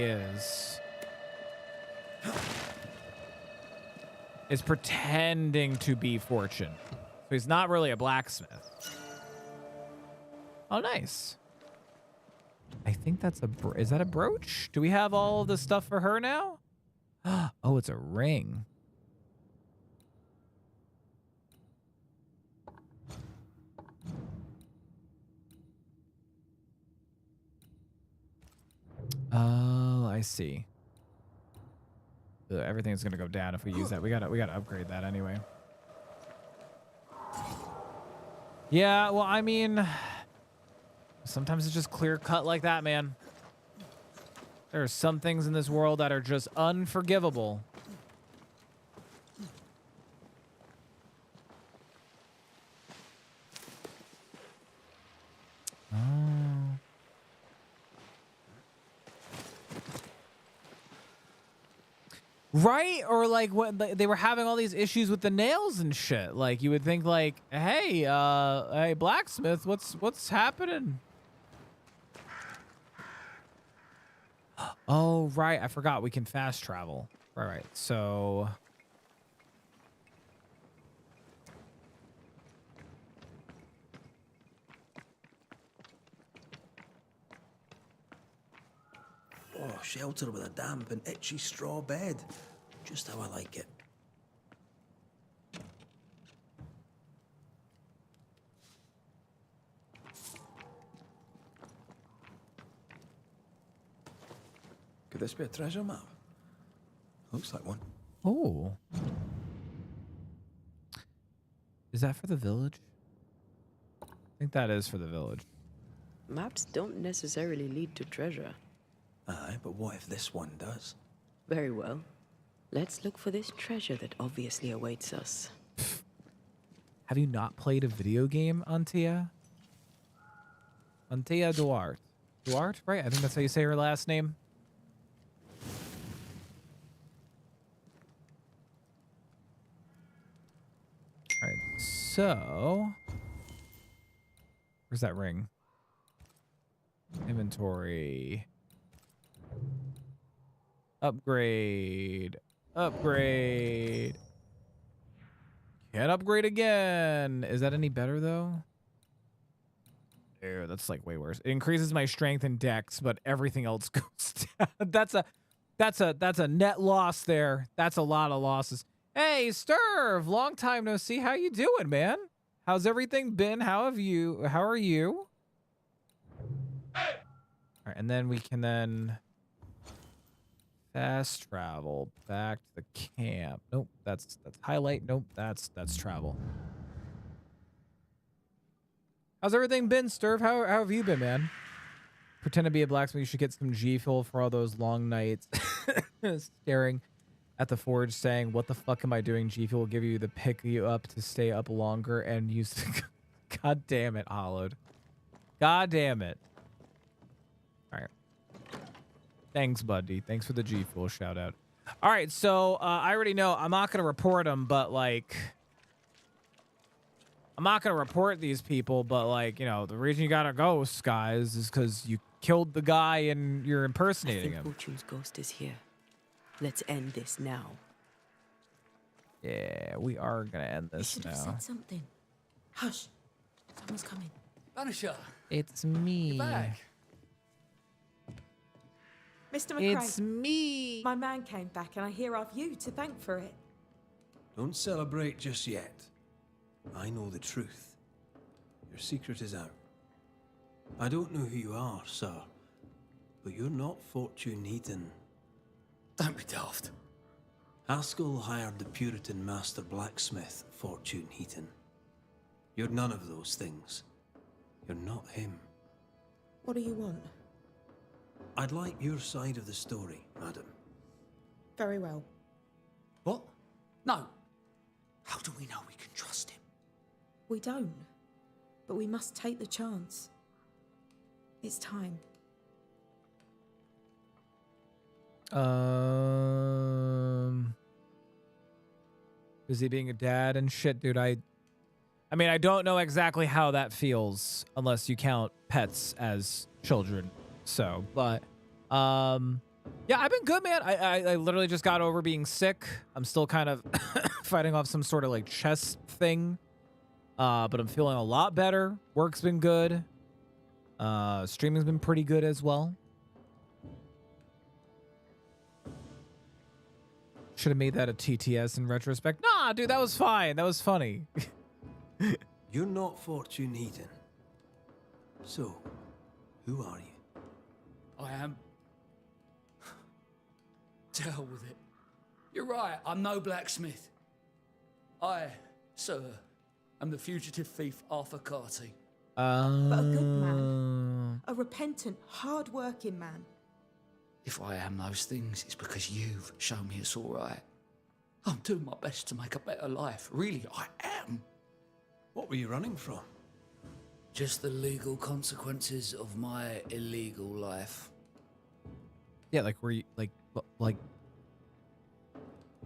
is pretending to be Fortune. So he's not really a blacksmith. Oh, nice. I think that's is that a brooch? Do we have all of the stuff for her now? Oh, it's a ring. Oh, I see. Everything's gonna go down if we use that. We gotta upgrade that anyway. Yeah, well, I mean, sometimes it's just clear cut like that, man. There are some things in this world that are just unforgivable. Oh. Right? Or like when they were having all these issues with the nails and shit. Like you would think like, hey, hey blacksmith, what's happening? Oh, right. I forgot we can fast travel. Right. So Oh, shelter with a damp and itchy straw bed. Just how I like it. Could this be a treasure map? Looks like one. oh. Is that for the village? I think that is for the village. Maps don't necessarily lead to treasure. Aye, but what if this one does? Very well. Let's look for this treasure that obviously awaits us. Have you not played a video game, Antia? Antia Duarte. Duarte, right? I think that's how you say her last name. All right, so where's that ring? Inventory. Upgrade. Upgrade. Can't upgrade again. Is that any better though? Ew, that's like way worse. It increases my strength and dex, but everything else goes down. That's a net loss there. That's a lot of losses. Hey, Sturv, long time no see. How you doing, man? How's everything been? How are you? All right, and then we can then fast travel back to the camp. Nope, that's highlight. Nope, that's travel. How's everything been, Sturv? How have you been, man? Pretend to be a blacksmith. You should get some G fuel for all those long nights staring at the forge saying, what the fuck am I doing? G fuel will give you the pick you up to stay up longer and use God damn it, Hollowed. God damn it. All right. Thanks, buddy. Thanks for the G fuel shout out. All right, so I already know I'm not gonna report them, but like I'm not gonna report these people, but like, you know, the reason you got a ghost, guys, is because you killed the guy and you're impersonating him. Fortune's ghost is here. Let's end this now. Yeah, we are gonna end this should have now. said something. Hush. Someone's coming. Banisher. It's me. You're back. Mr. McCrae. It's me. My man came back and I hear I've you to thank for it. Don't celebrate just yet. I know the truth. Your secret is out. I don't know who you are, sir, but you're not Fortune Heaton. Don't be daft. Haskell hired the Puritan master blacksmith, Fortune Heaton. You're none of those things. You're not him. What do you want? I'd like your side of the story, madam. Very well. What? No. How do we know we can trust him? We don't. But we must take the chance. It's time. Busy being a dad and shit, dude. I mean, I don't know exactly how that feels unless you count pets as children. So, but, yeah, I've been good, man. I literally just got over being sick. I'm still kind of fighting off some sort of like chest thing. But I'm feeling a lot better. Work's been good. Streaming's been pretty good as well. Should have made that a TTS in retrospect. Nah, dude, that was fine. That was funny. You're not Fortune Heaton. So, who are you? I am. To hell with it. You're right, I'm no blacksmith. I, sir, am the fugitive thief Arthur Carty. But a good man. A repentant, hard-working man. If I am those things, it's because you've shown me it's all right. I'm doing my best to make a better life. Really, I am. What were you running from? Just the legal consequences of my illegal life. Yeah, like were you like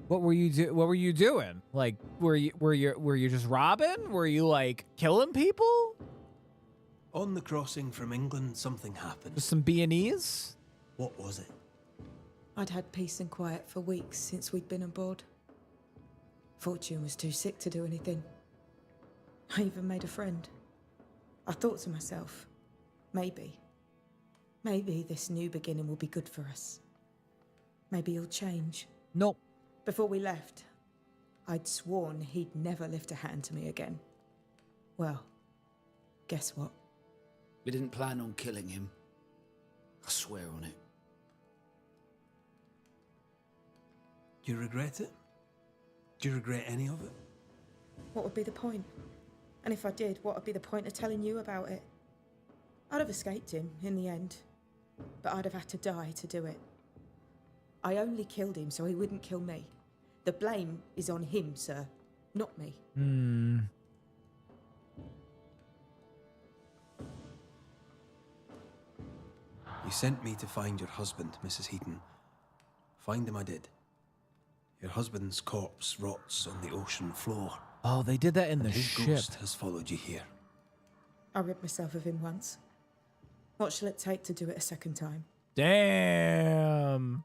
what were you doing? Like were you just robbing? Were you like killing people? On the crossing from England, something happened. Just some B&Es? What was it? I'd had peace and quiet for weeks since we'd been aboard. Fortune was too sick to do anything. I even made a friend. I thought to myself, maybe this new beginning will be good for us. Maybe he'll change. Nope. Before we left, I'd sworn he'd never lift a hand to me again. Well, guess what? We didn't plan on killing him. I swear on it. Do you regret it? Do you regret any of it? What would be the point? And if I did, what would be the point of telling you about it? I'd have escaped him in the end, but I'd have had to die to do it. I only killed him so he wouldn't kill me. The blame is on him, sir, not me. You sent me to find your husband, Mrs. Heaton. Find him I did. Your husband's corpse rots on the ocean floor. Oh, they did that in the His ship. ghost has followed you here. I rid myself of him once. What shall it take to do it a second time? Damn.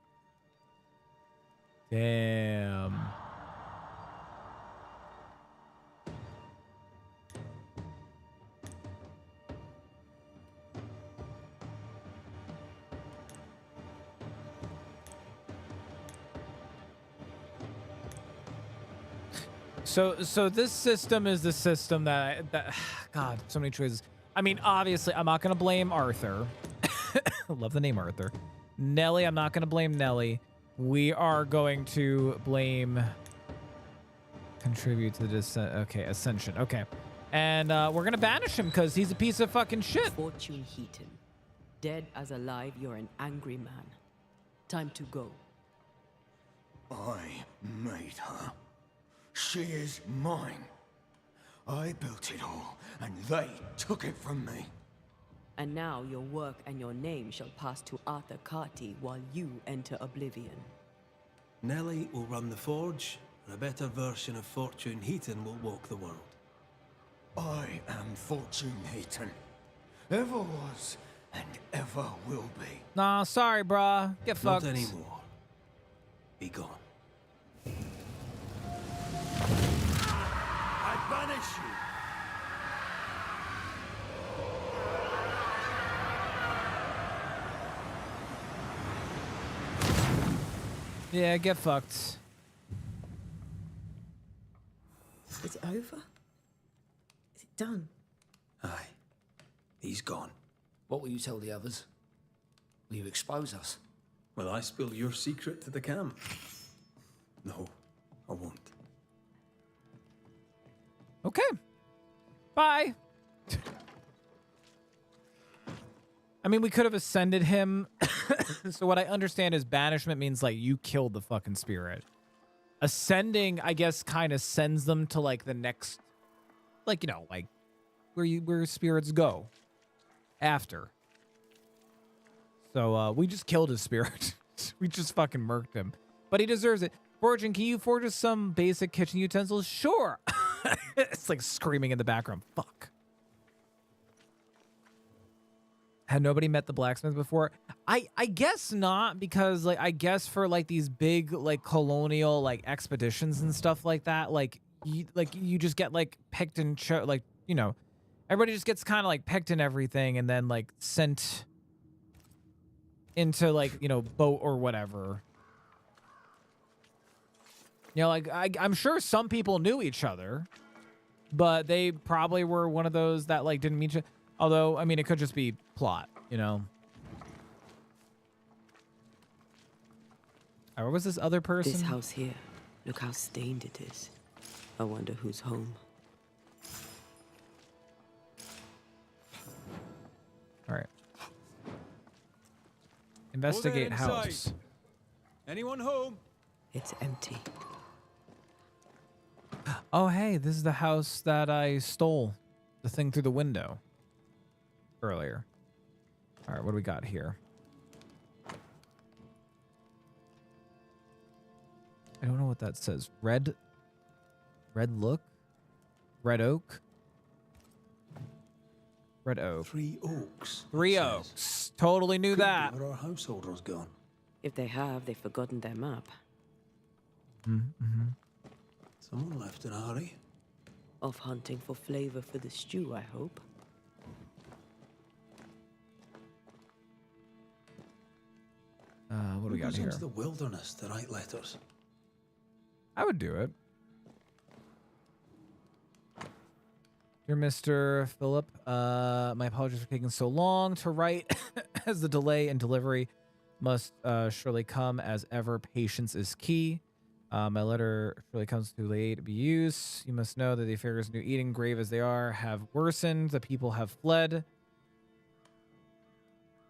Damn. So this system is the system that God, so many choices. I mean, obviously, I'm not gonna blame Arthur. I love the name Arthur. Nellie, I'm not gonna blame Nellie. We are going to blame contribute to the descent. Okay, ascension. Okay, and we're gonna banish him because he's a piece of fucking shit. Fortune Heaton, dead as alive, you're an angry man. Time to go. I made her. She is mine. I built it all, and they took it from me. And now your work and your name shall pass to Arthur Carty while you enter oblivion. Nellie will run the forge, and a better version of Fortune Heaton will walk the world. I am Fortune Heaton. Ever was, and ever will be. Nah, sorry, brah. Get fucked. Not anymore. Be gone. I banish you. Yeah, get fucked. Is it over? Is it done? Aye. He's gone. What will you tell the others? Will you expose us? Will I spill your secret to the camp? No, I won't. Okay. Bye. I mean, we could have ascended him. So what I understand is banishment means like you killed the fucking spirit. Ascending, I guess, kind of sends them to like the next, like, you know, like where spirits go after. So we just killed his spirit. We just fucking murked him. But he deserves it. Fortune, can you forge us some basic kitchen utensils? Sure. It's like screaming in the background. Fuck. Had nobody met the blacksmith before? I guess not, because like I guess for like these big like colonial like expeditions and stuff like that, like you just get like picked and like, you know, everybody just gets kind of like picked and everything and then like sent into like, you know, boat or whatever. You know, like I'm sure some people knew each other, but they probably were one of those that like didn't meet you. Although, I mean, it could just be plot, you know. Where was this other person? This house here. Look how stained it is. I wonder who's home. All right. Investigate house. Anyone home? It's empty. Oh, hey, this is the house that I stole the thing through the window earlier. All right, what do we got here? I don't know what that says. Red look? Red oak? Red oak. 3 oaks. 3 oaks. Totally knew that. Where our householder's gone. If they have, they've forgotten their map. Mm-hmm. Someone left in a hurry. Off hunting for flavor for the stew, I hope. What do we got here? Into the wilderness to write letters. I would do it. Dear Mr. Philip, my apologies for taking so long to write, as the delay in delivery must surely come as ever. Patience is key. My letter surely comes too late to be used. You must know that the affairs New Eden, grave as they are, have worsened. The people have fled.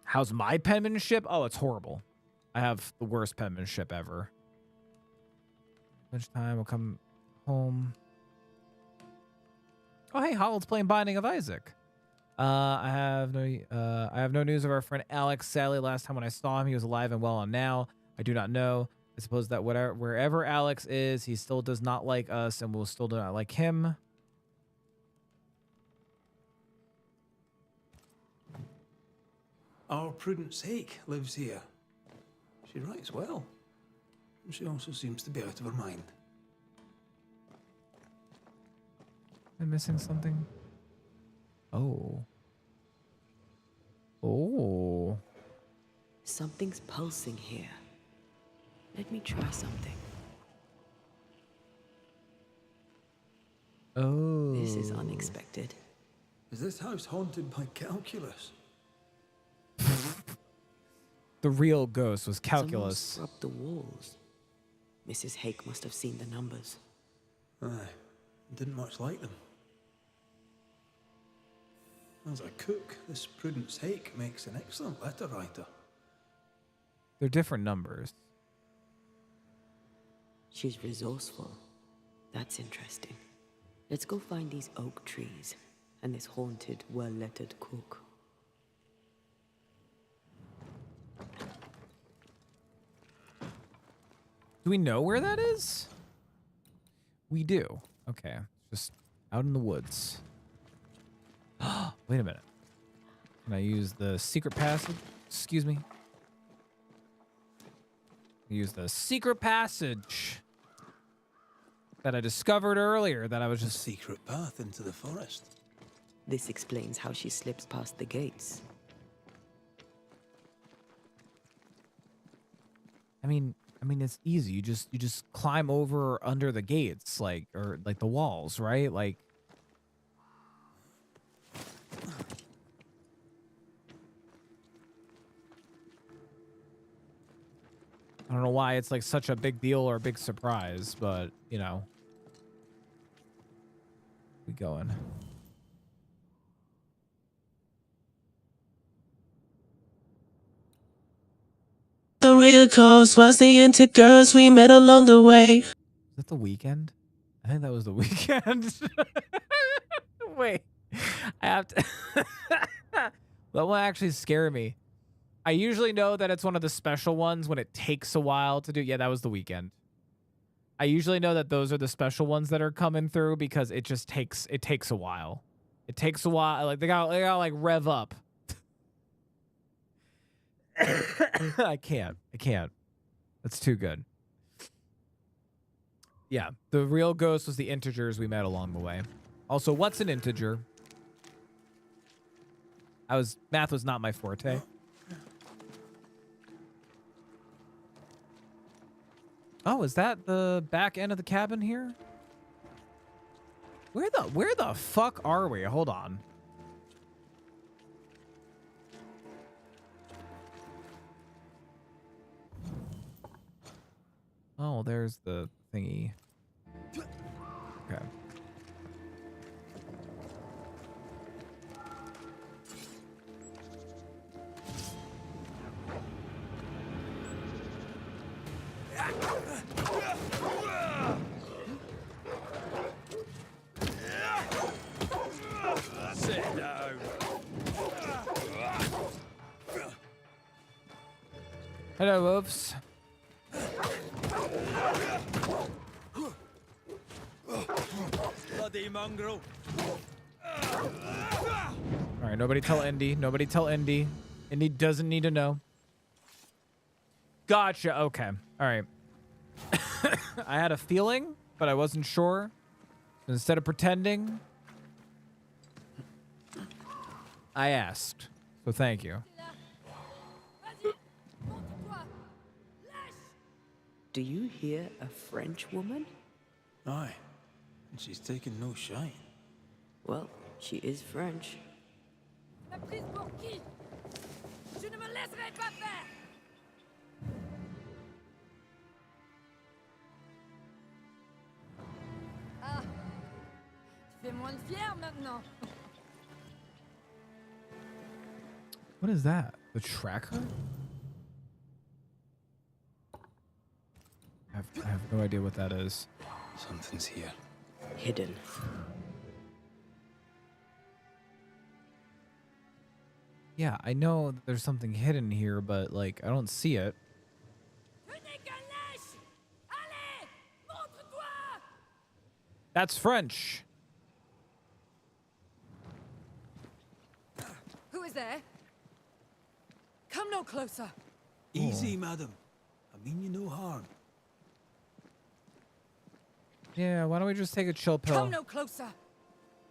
How's my penmanship? Oh, it's horrible. I have the worst penmanship ever. Lunchtime, we'll come home. Oh, hey, Hollow's playing Binding of Isaac. I have no news of our friend Alex. Sadly, last time when I saw him, he was alive and well, and now I do not know. I suppose that wherever Alex is, he still does not like us, and we'll still do not like him. Our Prudence Hake lives here. She writes well. And she also seems to be out of her mind. Am I missing something? Oh. Oh. Something's pulsing here. Let me try something. Oh. This is unexpected. Is this house haunted by calculus? The real ghost was calculus. Someone scrubbed the walls. Mrs. Hake must have seen the numbers. Aye, didn't much like them. As a cook, this Prudence Hake makes an excellent letter writer. They're different numbers. She's resourceful. That's interesting. Let's go find these oak trees and this haunted, well-lettered cook. Do we know where that is? We do. Okay. Just out in the woods. Wait a minute. Can I use the secret passage? Excuse me. Use the secret passage that I discovered earlier that I was just... A secret path into the forest. This explains how she slips past the gates. I mean, it's easy. You just climb over or under the gates, like, or like the walls, right? Like, I don't know why it's like such a big deal or a big surprise, but you know, we going. The real cause was the into girls we met along the way. Is that The Weekend? I think that was The Weekend. Wait, I have to. That one actually scared me. I usually know that it's one of the special ones when it takes a while to do. Yeah, that was The Weekend. I usually know that those are the special ones that are coming through because it just takes a while. It takes a while. Like they got like rev up. I can't. That's too good. Yeah, the real ghost was the integers we met along the way. Also, what's an integer? Math was not my forte. Oh, is that the back end of the cabin here? Where the fuck are we? Hold on. Oh, there's the thingy. Okay. Sit down. Hello, wolves. Bloody mongrel. All right, nobody tell Indy. Nobody tell Indy. Indy doesn't need to know. Gotcha. Okay. All right. I had a feeling, but I wasn't sure. Instead of pretending, I asked. So thank you. Do you hear a French woman? Aye. And she's taken no shine. Well, she is French. Ah, tu fais moins le fier maintenant. What is that? The tracker? I have no idea what that is. Something's here. Hidden. Yeah, I know that there's something hidden here, but like I don't see it. That's French. Who is there? Come no closer. Easy, madam. I mean you no harm. Yeah, why don't we just take a chill pill? Come no closer.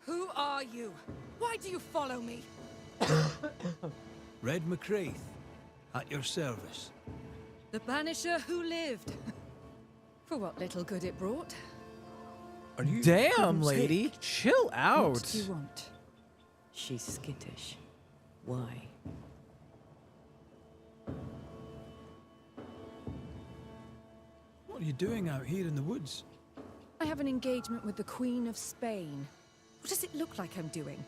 Who are you? Why do you follow me? Red McCraith, at your service. The Banisher who lived. For what little good it brought. Are you Damn, lady, chill out. What do you want? She's skittish. Why? What are you doing out here in the woods? I have an engagement with the Queen of Spain. What does it look like I'm doing?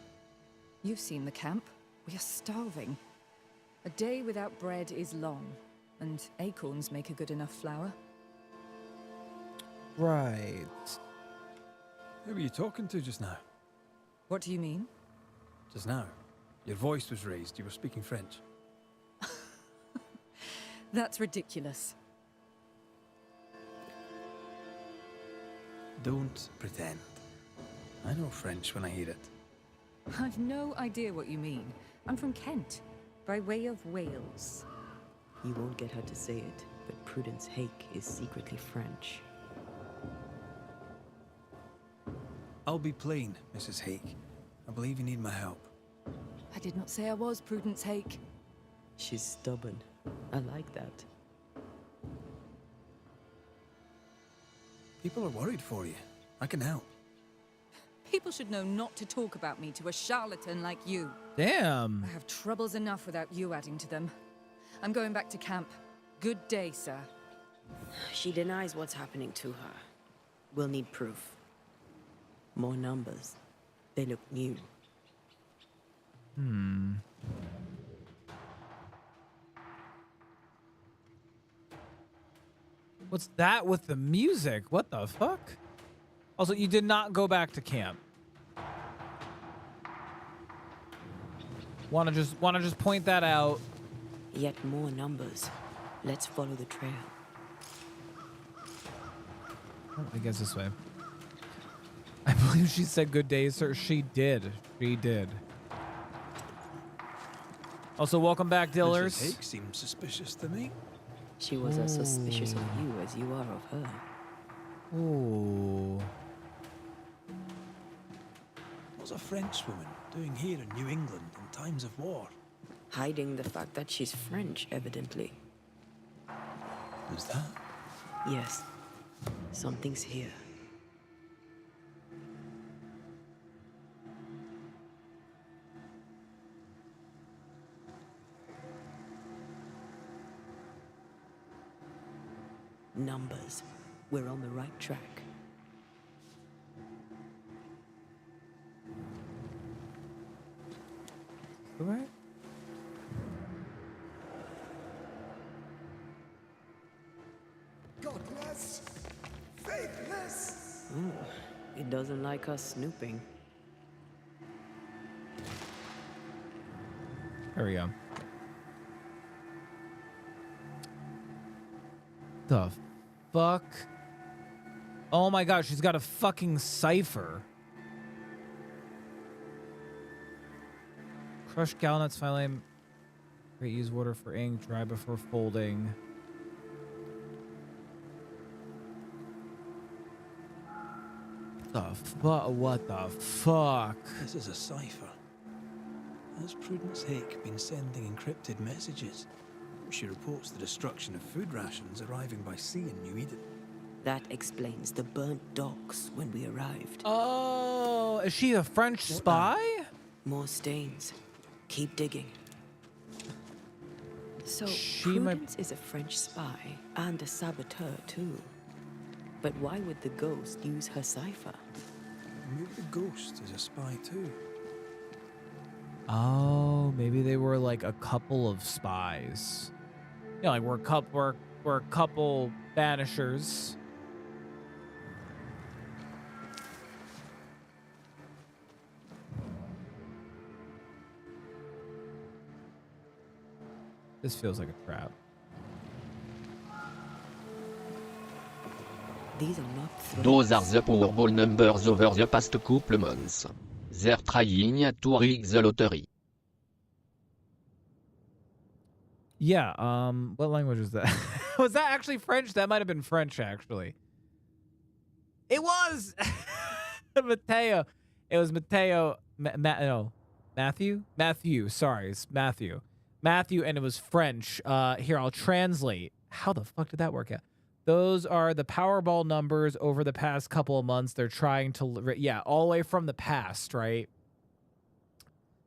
You've seen the camp. We are starving. A day without bread is long, and acorns make a good enough flour. Right. Who were you talking to just now? What do you mean? Just now. Your voice was raised. You were speaking French. That's ridiculous. Don't pretend. I know French when I hear it. I've no idea what you mean. I'm from Kent, by way of Wales. You won't get her to say it, but Prudence Hake is secretly French. I'll be plain, Mrs. Hake. I believe you need my help. I did not say I was Prudence Hake. She's stubborn. I like that. People are worried for you. I can help. People should know not to talk about me to a charlatan like you. Damn. I have troubles enough without you adding to them. I'm going back to camp. Good day, sir. She denies what's happening to her. We'll need proof. More numbers. They look new. What's that with the music? What the fuck? Also, you did not go back to camp. Wanna just point that out. Yet more numbers. Let's follow the trail. Oh, I guess this way. I believe she said good day, sir. She did. She did. Also, welcome back, Dillers. Mrs. Hake seems suspicious to me. She was as suspicious of you as you are of her. Ooh. What's a Frenchwoman doing here in New England in times of war? Hiding the fact that she's French, evidently. Who's that? Yes. Something's here. Numbers. We're on the right track. All right. Godless! Faithless! It doesn't like us snooping. There we go. The fuck? Oh my gosh, she's got a fucking cipher. Crushed gallnuts finally. Great, use water for ink, dry before folding. The fuck? What the fuck? This is a cipher. Has Prudence Hake been sending encrypted messages? She reports the destruction of food rations arriving by sea in New Eden. That explains the burnt docks when we arrived. Oh, is she a French spy? More stains. Keep digging. So, She Prudence is a French spy and a saboteur too. But why would the ghost use her cipher? Maybe the ghost is a spy too. Oh, maybe they were like a couple of spies. Yeah, like we're a couple banishers. This feels like a trap. These are not Those are the Powerball numbers over the past couple months. They're trying to rig the lottery. Yeah, what language was that? Was that actually French? That might have been French, actually. It was! Mateo. It was Mateo. No. Matthew? Matthew. Sorry, it's Matthew. Matthew, and it was French. Here, I'll translate. How the fuck did that work out? Those are the Powerball numbers over the past couple of months. They're trying to, yeah, all the way from the past, right?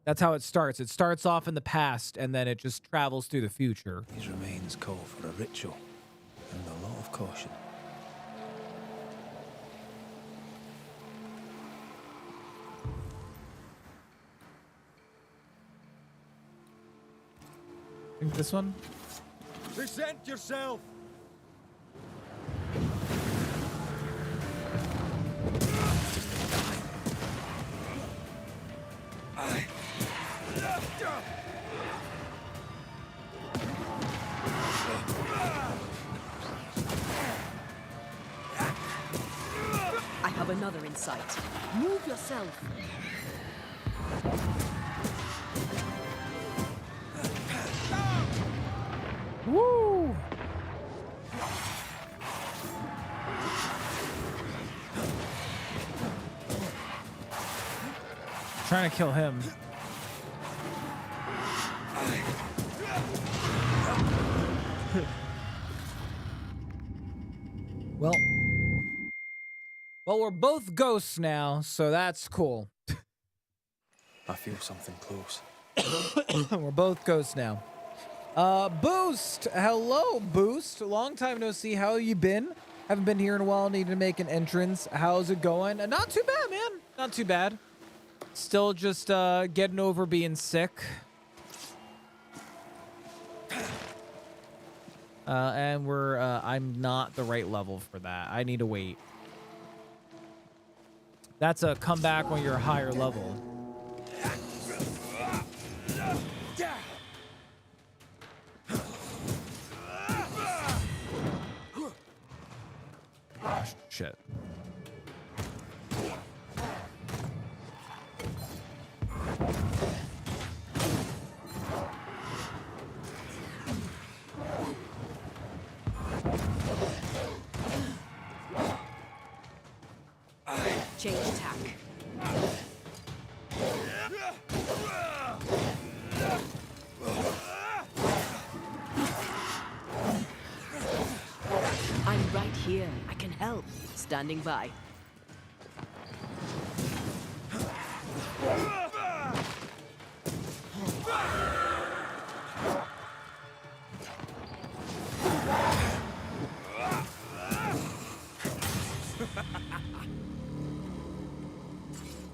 That's how it starts. It starts off in the past, and then it just travels through the future. These remains call for a ritual and a lot of caution. I think this one? Present yourself! I have another in sight. Move yourself. Woo! Trying to kill him. Well, we're both ghosts now, so that's cool. I feel something close. We're both ghosts now. Boost! Hello, Boost. Long time no see. How you been? Haven't been here in a while. Need to make an entrance. How's it going? Not too bad, man. Not too bad. Still just getting over being sick. And we're, I'm not the right level for that. I need to wait. That's a comeback when you're a higher level. Oh, shit. Change tack. I'm right here. I can help. Standing by.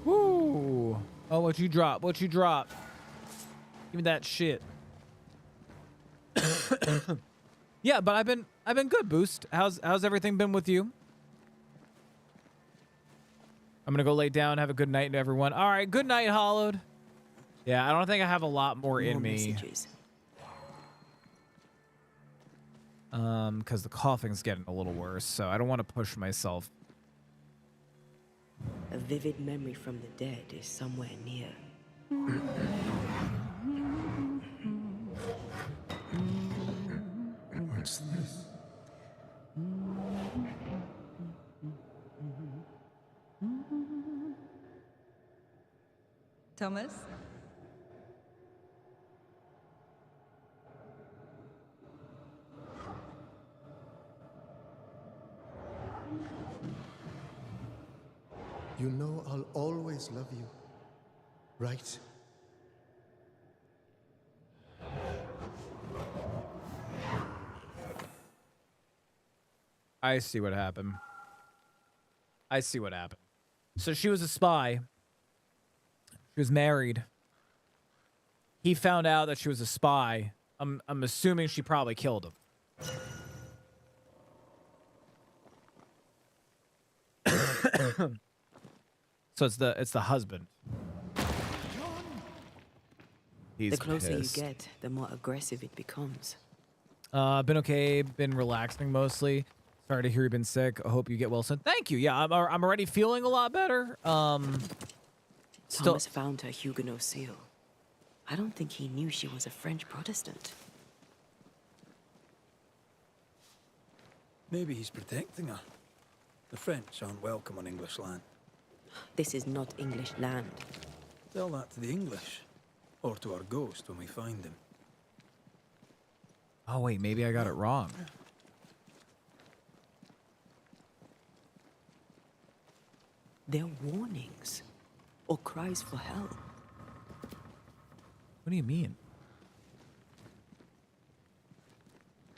Woo! Oh, what you drop? What you drop? Give me that shit. Yeah, but I've been good, Boost. How's everything been with you? I'm gonna go lay down. Have a good night to everyone. All right, good night, Hollowed. Yeah, I don't think I have a lot more in me. Messages. Because the coughing's getting a little worse, so I don't want to push myself. A vivid memory from the dead is somewhere near. What's this? Thomas? You know I'll always love you, right? I see what happened. I see what happened. So she was a spy. She was married. He found out that she was a spy. I'm assuming she probably killed him. So it's the husband. He's the closer pissed. you get, the more aggressive it becomes. Been okay. Been relaxing mostly. Sorry to hear you've been sick. I hope you get well soon. Thank you. Yeah, I'm already feeling a lot better. Still. Thomas found her Huguenot seal. I don't think he knew she was a French Protestant. Maybe he's protecting her. The French aren't welcome on English land. This is not English land. Tell that to the English. Or to our ghost when we find him. Oh wait, maybe I got it wrong. They're warnings. Or cries for help. What do you mean?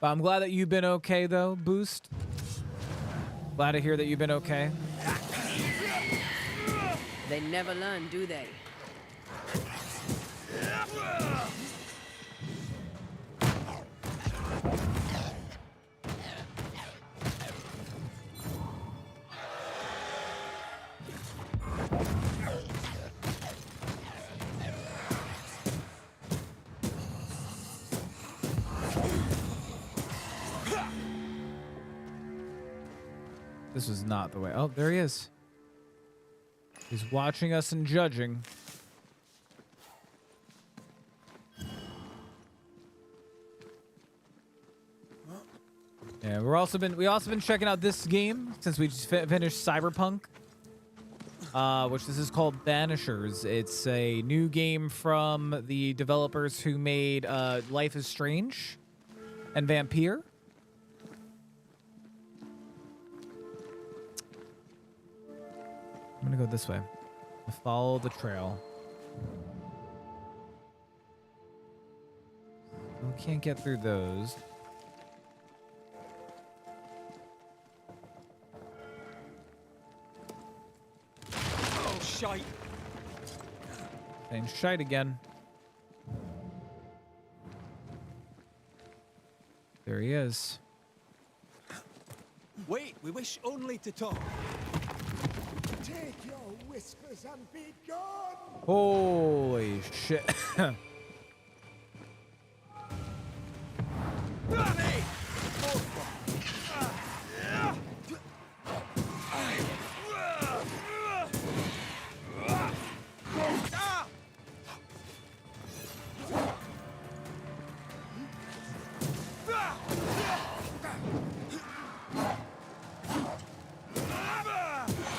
But I'm glad that you've been okay though, Boost. Glad to hear that you've been okay. They never learn, do they? This was not the way. Oh, there he is. He's watching us and judging. Yeah, we also been checking out this game since we just finished Cyberpunk, which this is called Banishers. It's a new game from the developers who made Life is Strange and Vampire. I'm gonna go this way. I'll follow the trail. We can't get through those. Oh, shite. And shite again. There he is. Wait, we wish only to talk. Take your whispers and be gone! Holy shit.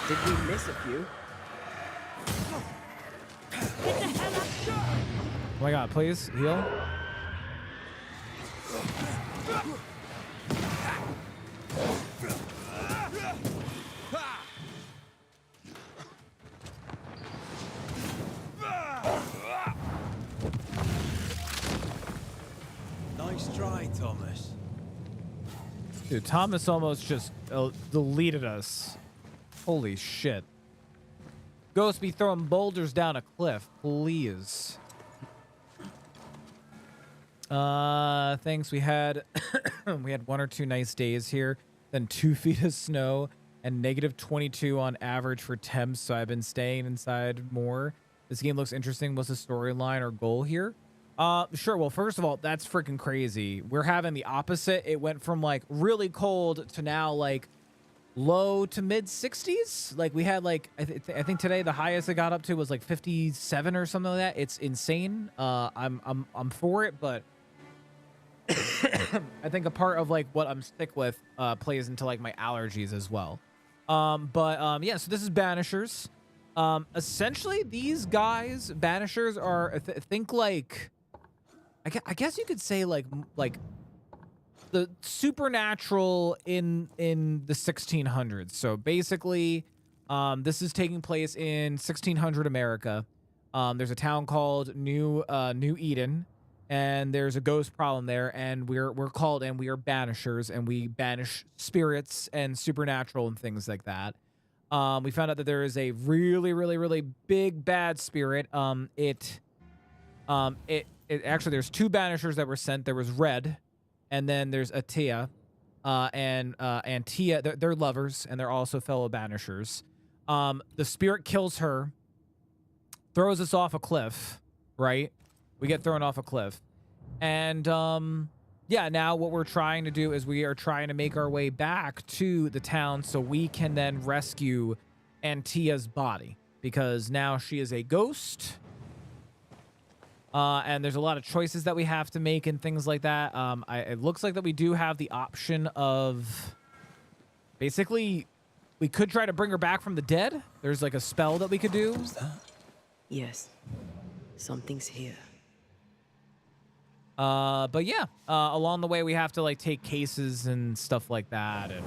Did we miss a few. Oh my god, please heal. Nice try, Thomas. Dude, Thomas almost just deleted us. Holy shit. Ghost be throwing boulders down a cliff, please. Thanks. We had we had 1 or 2 nice days here, then 2 feet of snow and -22 on average for temps, so I've been staying inside more. This game looks interesting. What's the storyline or goal here? Sure. Well, first of all, that's freaking crazy. We're having the opposite. It went from like really cold to now like low to mid 60s. Like we had like I think today the highest it got up to was like 57 or something like that. It's insane. I'm for it, but I think a part of like what I'm sick with plays into like my allergies as well. Yeah, so this is Banishers. Essentially these guys, Banishers, are think like I guess you could say like the supernatural in the 1600s. So basically, this is taking place in 1600 America. There's a town called New Eden, and there's a ghost problem there, and we're called, and we are Banishers, and we banish spirits and supernatural and things like that. We found out that there is a really big bad spirit. Actually, there's 2 Banishers that were sent. There was Red, and then there's Atia, and Tia. They're lovers, and they're also fellow Banishers. The spirit kills her, throws us off a cliff, right? We get thrown off a cliff. And, yeah, now what we're trying to do is we are trying to make our way back to the town so we can then rescue Antia's body, because now she is a ghost. And there's a lot of choices that we have to make and things like that. It looks like that we do have the option of basically we could try to bring her back from the dead. There's like a spell that we could do. What's that? Yes. Something's here. But yeah, along the way we have to like take cases and stuff like that. And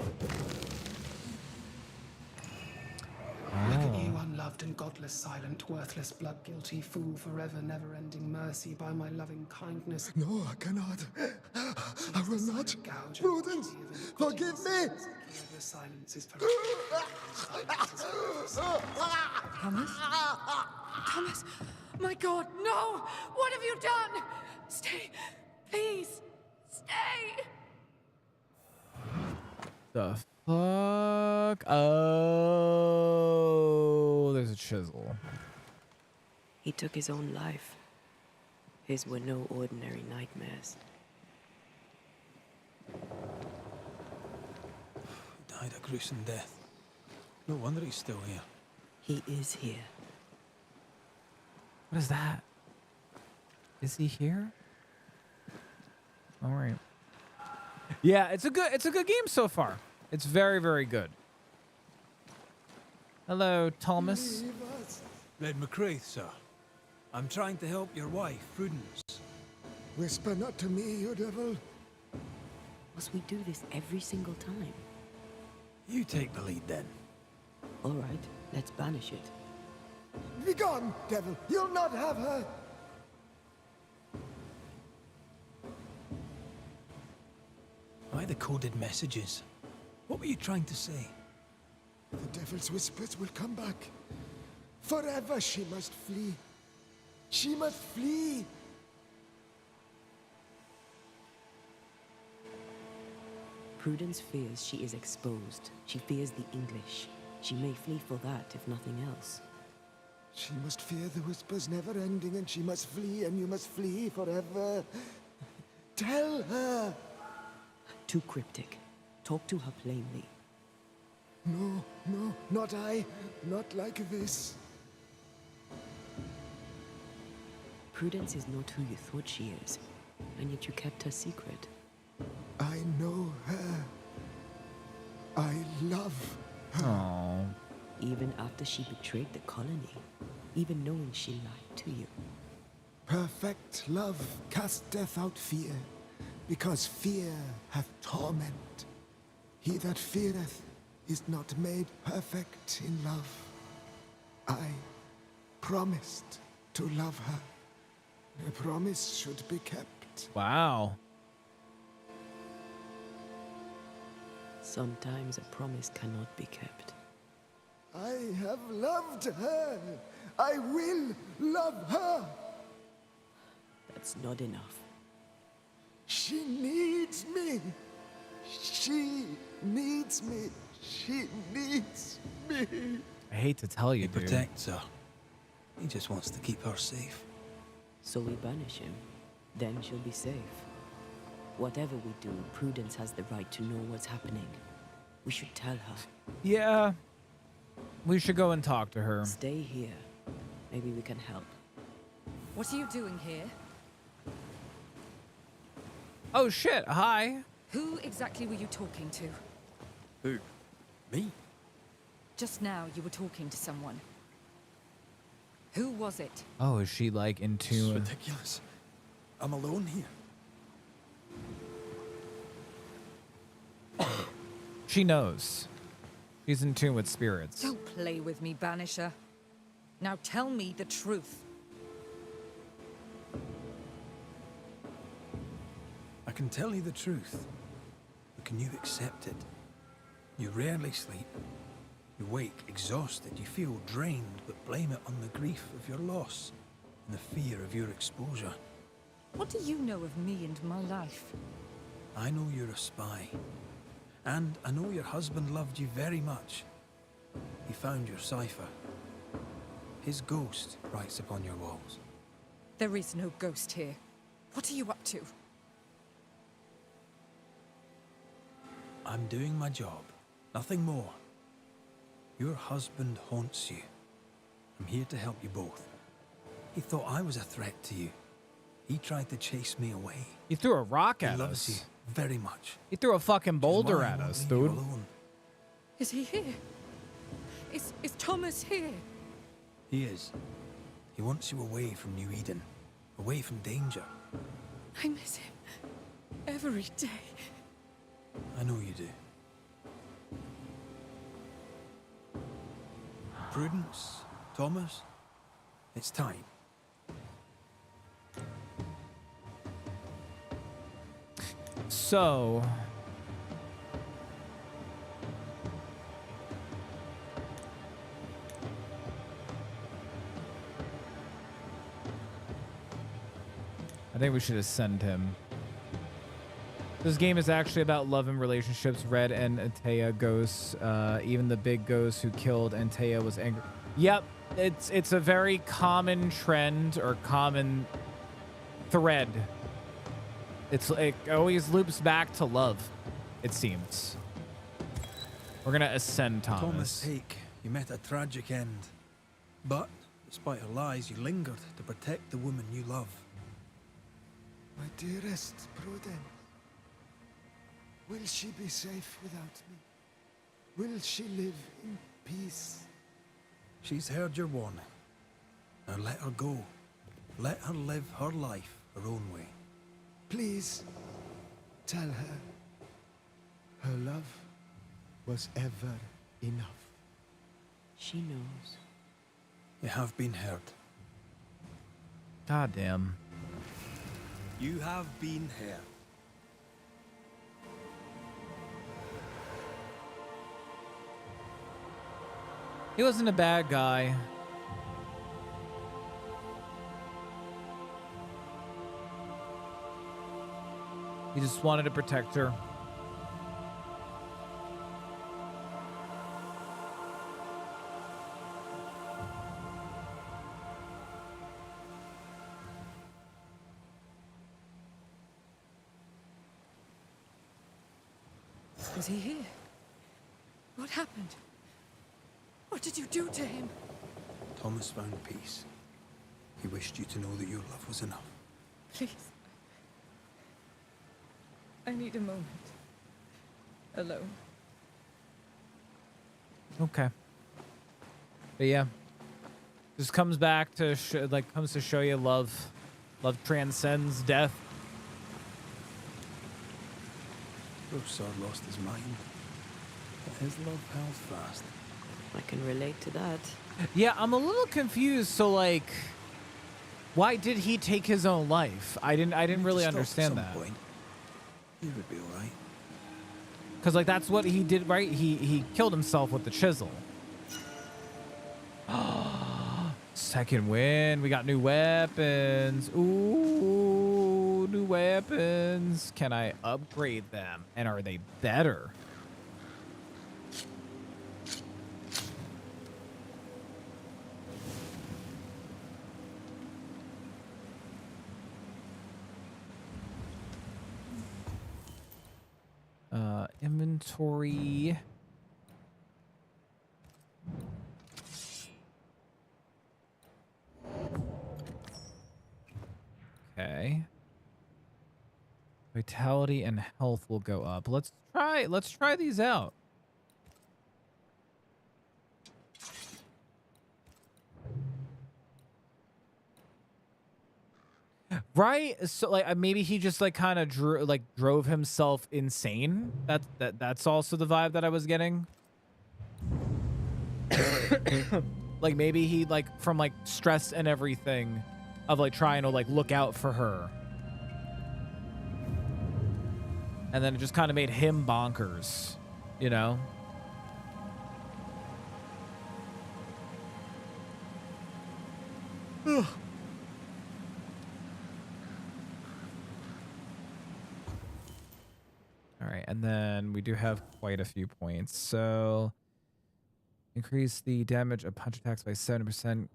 Look at you, unloved and godless, silent, worthless, blood-guilty fool, forever never-ending mercy by my loving kindness. No, I cannot. I will not. Prudence, forgive me. Silence is Thomas? Thomas! My God, no! What have you done? Stay. Please. Stay. the fuck? Oh, there's a chisel. He took his own life. His were no ordinary nightmares. Died a gruesome death. No wonder he's still here. He is here. What is that? Is he here? All right. Yeah, it's a good game so far. It's very, very good. Hello, Thomas. Led McCraith, sir. I'm trying to help your wife, Prudence. Whisper not to me, you devil. Must we do this every single time? You take the lead then. All right, let's banish it. Begone, devil! You'll not have her! Why the coded messages? What were you trying to say? The devil's whispers will come back. Forever she must flee. She must flee! Prudence fears she is exposed. She fears the English. She may flee for that, if nothing else. She must fear the whispers never ending, and she must flee, and you must flee forever. Tell her! Too cryptic. Talk to her plainly. No, no, not I. Not like this. Prudence is not who you thought she is, and yet you kept her secret. I know her. I love her. Aww. even after she betrayed the colony, even knowing she lied to you. Perfect love casteth out fear, because fear hath torment. He that feareth is not made perfect in love. I promised to love her. A promise should be kept. Wow. Sometimes a promise cannot be kept. I have loved her. I will love her. That's not enough. She needs me. She needs me. She needs me. I hate to tell you, He dude. protects her. He just wants to keep her safe. So we banish him. Then she'll be safe. Whatever we do, Prudence has the right to know what's happening. We should tell her. Yeah. We should go and talk to her. Stay here. Maybe we can help. What are you doing here? Oh shit, hi. Who exactly were you talking to? Who? Me? Just now you were talking to someone. Who was it? Oh, is she like into It's ridiculous. I'm alone here. She knows. She's in tune with spirits. Don't play with me, Banisher. Now tell me the truth. I can tell you the truth, but can you accept it? You rarely sleep. You wake exhausted. You feel drained, but blame it on the grief of your loss and the fear of your exposure. What do you know of me and my life? I know you're a spy. And I know your husband loved you very much. He found your cipher. His ghost writes upon your walls. There is no ghost here. What are you up to? I'm doing my job. Nothing more. Your husband haunts you. I'm here to help you both. He thought I was a threat to you. He tried to chase me away. He threw a rock at He loves us. you very much. He threw a fucking boulder Which is why I at won't us, leave you dude. alone. Is he here? Is Thomas here? He is. He wants you away from New Eden. Away from danger. I miss him every day. I know you do. Prudence, Thomas, it's time. So I think we should ascend him. This game is actually about love and relationships. Red and Antea ghosts. Even the big ghost who killed Antea was angry. Yep, it's a very common trend or common thread. It always loops back to love, it seems. We're gonna ascend Thomas. Thomas Hake, you met a tragic end. But, despite her lies, you lingered to protect the woman you love. My dearest Prudence, will she be safe without me? Will she live in peace? She's heard your warning. Now let her go. Let her live her life her own way. Please, tell her. Her love was ever enough. She knows. You have been heard. God damn. You have been heard. He wasn't a bad guy. He just wanted to protect her. Is he here? What happened? What did you do to him? Thomas found peace. He wished you to know that your love was enough. Please. I need a moment. Alone. Okay. But yeah, just comes back to comes to show you love transcends death. Poor sod lost his mind. But his love held fast. I can relate to that. Yeah, I'm a little confused. So like, why did he take his own life? I didn't really understand that. He would be all right. Because like that's what he did, right? He killed himself with the chisel. Second win. We got new weapons. Ooh, new weapons. Can I upgrade them? And are they better? Inventory. Okay. Vitality and health will go up. Let's try these out. Right? So like maybe he just like kind of drove himself insane. That's also the vibe that I was getting. Like maybe he like from like stress and everything of like trying to like look out for her. And then it just kind of made him bonkers, you know? All right, and then we do have quite a few points. So increase the damage of punch attacks by 70%.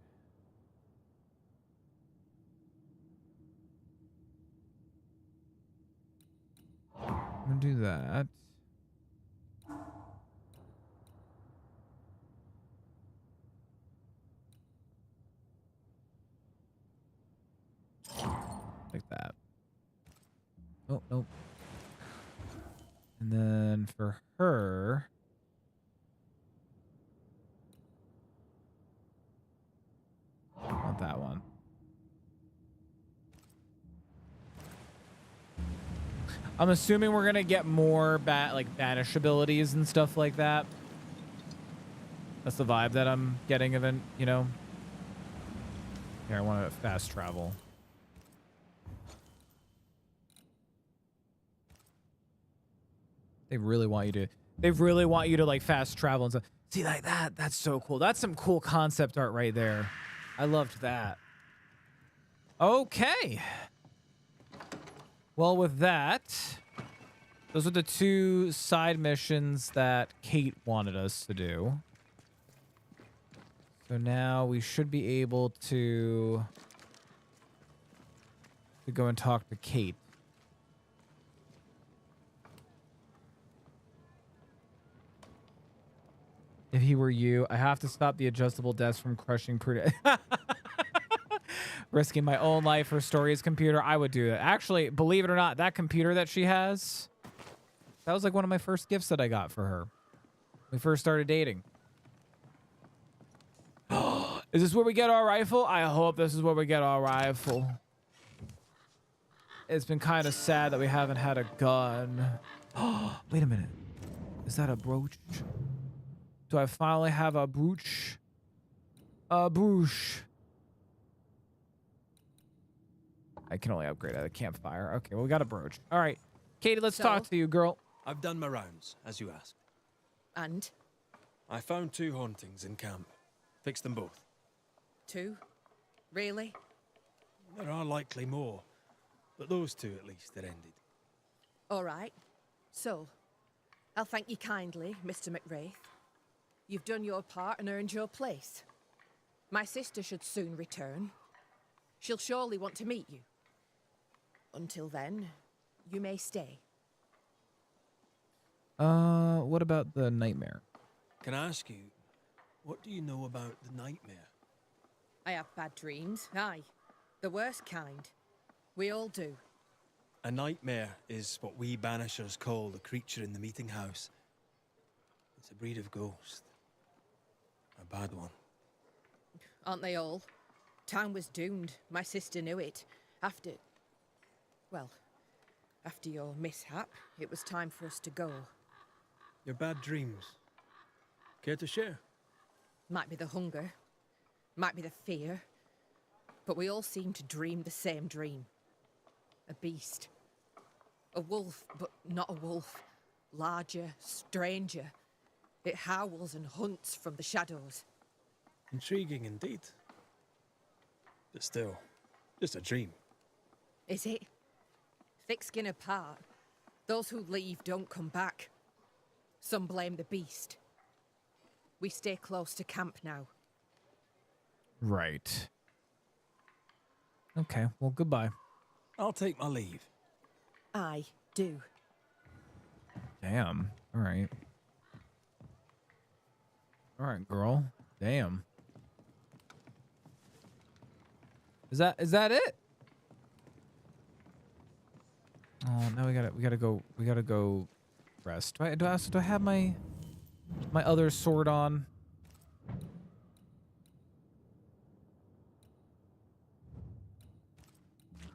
I'm gonna do that. Like that. Oh, nope. And then for her, not that one. I'm assuming we're gonna get more like banish abilities and stuff like that. That's the vibe that I'm getting of it, you know. Here, I want to fast travel. They really want you to like fast travel and stuff. See, like that's so cool. That's some cool concept art right there. I loved that. Okay. Well, with that, those are the 2 side missions that Kate wanted us to do. So now we should be able to go and talk to Kate. If he were you, I have to stop the adjustable desk from crushing risking my own life for Story's computer. I would do that. Actually, believe it or not, that computer that she has, that was like one of my first gifts that I got for her. We first started dating. Is this where we get our rifle? I hope this is where we get our rifle. It's been kind of sad that we haven't had a gun. Wait a minute. Is that a brooch? Do I finally have a brooch? A brooch. I can only upgrade at a campfire. Okay, well, we got a brooch. All right. Katie, let's talk to you, girl. I've done my rounds, as you asked. And? I found 2 hauntings in camp. Fixed them both. 2? Really? There are likely more, but those 2 at least are ended. All right. So, I'll thank you kindly, Mr. McWraith. You've done your part and earned your place. My sister should soon return. She'll surely want to meet you. Until then, you may stay. What about the nightmare? Can I ask you, what do you know about the nightmare? I have bad dreams, aye. The worst kind. We all do. A nightmare is what we Banishers call the creature in the meeting house. It's a breed of ghost. A bad one. Aren't they all? Town was doomed. My sister knew it. After your mishap, it was time for us to go. Your bad dreams. Care to share? Might be the hunger, might be the fear, but we all seem to dream the same dream. A beast. A wolf, but not a wolf. Larger, stranger. It howls and hunts from the shadows. Intriguing indeed. But still, just a dream. Is it? Thick skin apart, those who leave don't come back. Some blame the beast. We stay close to camp now. Right. Okay, well, goodbye. I'll take my leave. I do. Damn. All right. All right, girl. Damn. Is that it? Oh, now we gotta go rest. Do I have my other sword on?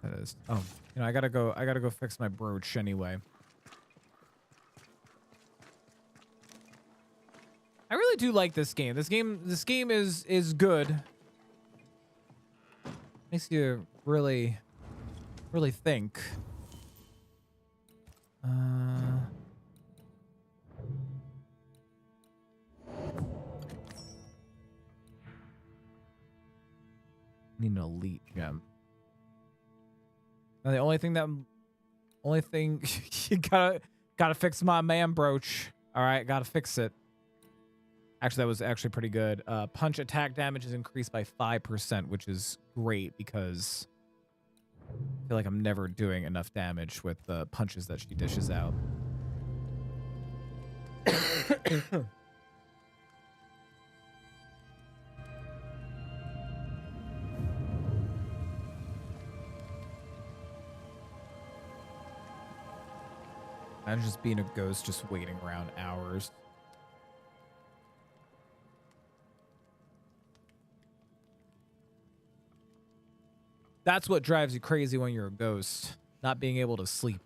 That is. Oh, I gotta go fix my brooch anyway. I really do like this game. This game is good. Makes you really think. Need an elite gem. Now the only thing you gotta fix my man brooch. All right, gotta fix it. Actually, that was actually pretty good. Punch attack damage is increased by 5%, which is great because I feel like I'm never doing enough damage with the punches that she dishes out. I'm just being a ghost, just waiting around hours. That's what drives you crazy when you're a ghost, not being able to sleep.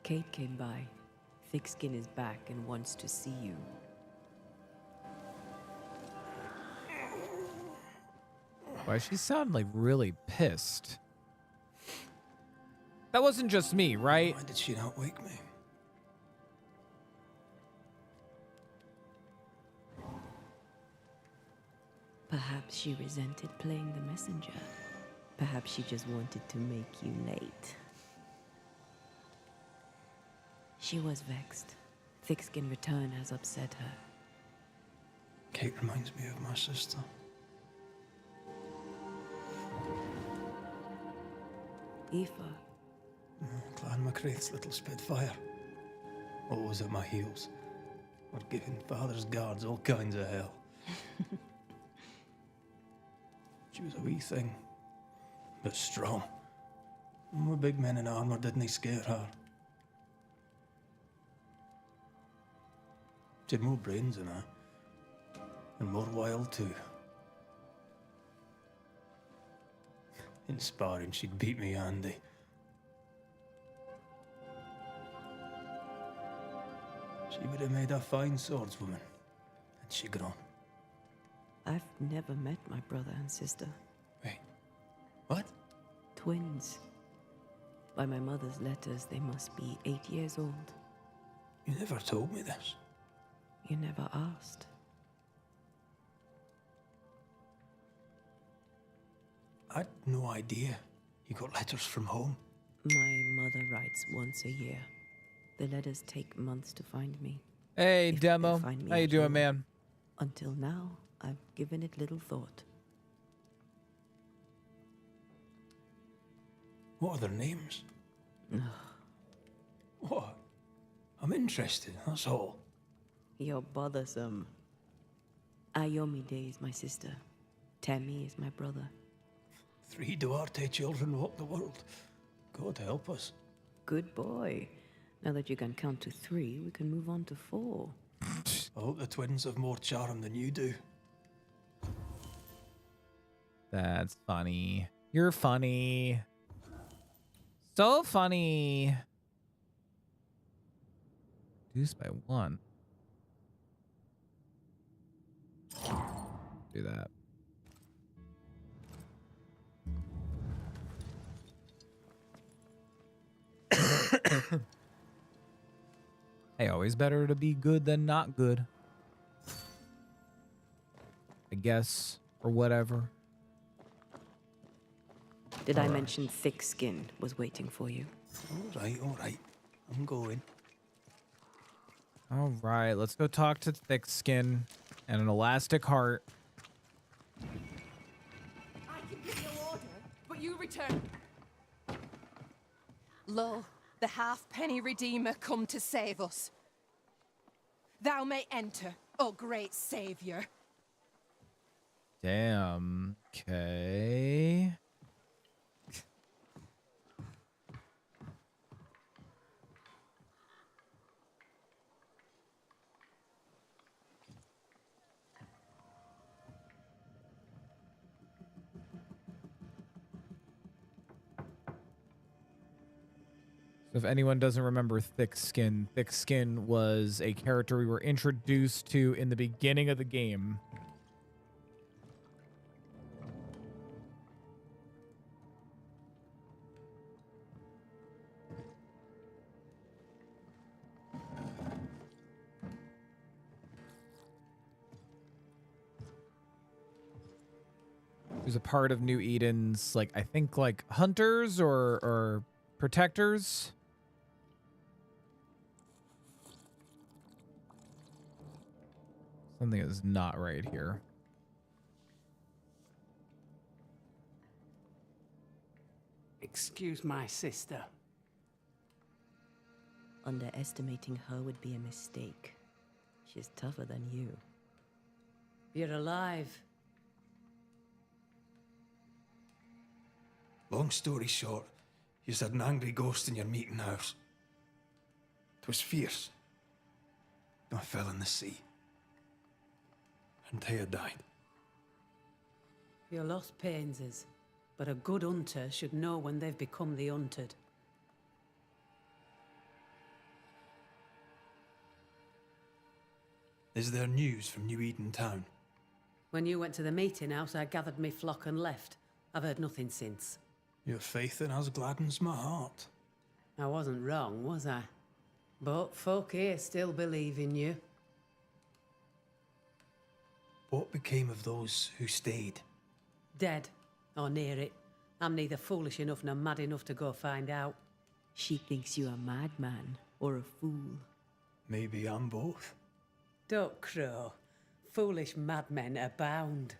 Kate came by. Thickskin is back and wants to see you. Why she sound like really pissed? That wasn't just me, right? Why did she not wake me? Perhaps she resented playing the messenger. Perhaps she just wanted to make you late. She was vexed. Thickskin return has upset her. Kate reminds me of my sister. Aoife. Clan MacRaith's little spitfire. Always at my heels. Or giving father's guards all kinds of hell. She was a wee thing, but strong. And we big men in armor didn't scare her. She had more brains than her, and more wild too. In sparring, she'd beat me handy. She would have made a fine swordswoman, had she grown. I've never met my brother and sister. Wait, what? Twins. By my mother's letters, they must be 8 years old. You never told me this. You never asked. I'd no idea you got letters from home. My mother writes once a year. The letters take months to find me. Hey, If Demo. they find me How you at doing, all. man? Until now, I've given it little thought. What are their names? What? I'm interested, that's all. You're bothersome. Ayomide is my sister. Temi is my brother. 3 Duarte children walk the world. God help us. Good boy. Now that you can count to 3, we can move on to 4. I hope the twins have more charm than you do. That's funny. You're funny. So funny. Reduced by 1. Do that. Hey, always better to be good than not good. I guess, or whatever. Did I mention thick skin was waiting for you? All right. I'm going. All right, let's go talk to Thick Skin and an elastic heart. I can give no order, but you return. Lo, the halfpenny redeemer come to save us. Thou may enter, O great savior. Damn. Okay. So if anyone doesn't remember Thick Skin was a character we were introduced to in the beginning of the game. Who's a part of New Eden's, like, I think, like, hunters or protectors. Something is not right here. Excuse my sister. Underestimating her would be a mistake. She's tougher than you. You're alive. Long story short, you had an angry ghost in your meeting house. 'Twas fierce. I fell in the sea. And Taya died. Your loss pains us, but a good hunter should know when they've become the hunted. Is there news from New Eden town? When you went to the meeting house, I gathered me flock and left. I've heard nothing since. Your faith in us gladdens my heart. I wasn't wrong, was I? But folk here still believe in you. What became of those who stayed? Dead, or near it. I'm neither foolish enough nor mad enough to go find out. She thinks you a madman or a fool. Maybe I'm both. Don't crow. Foolish madmen abound.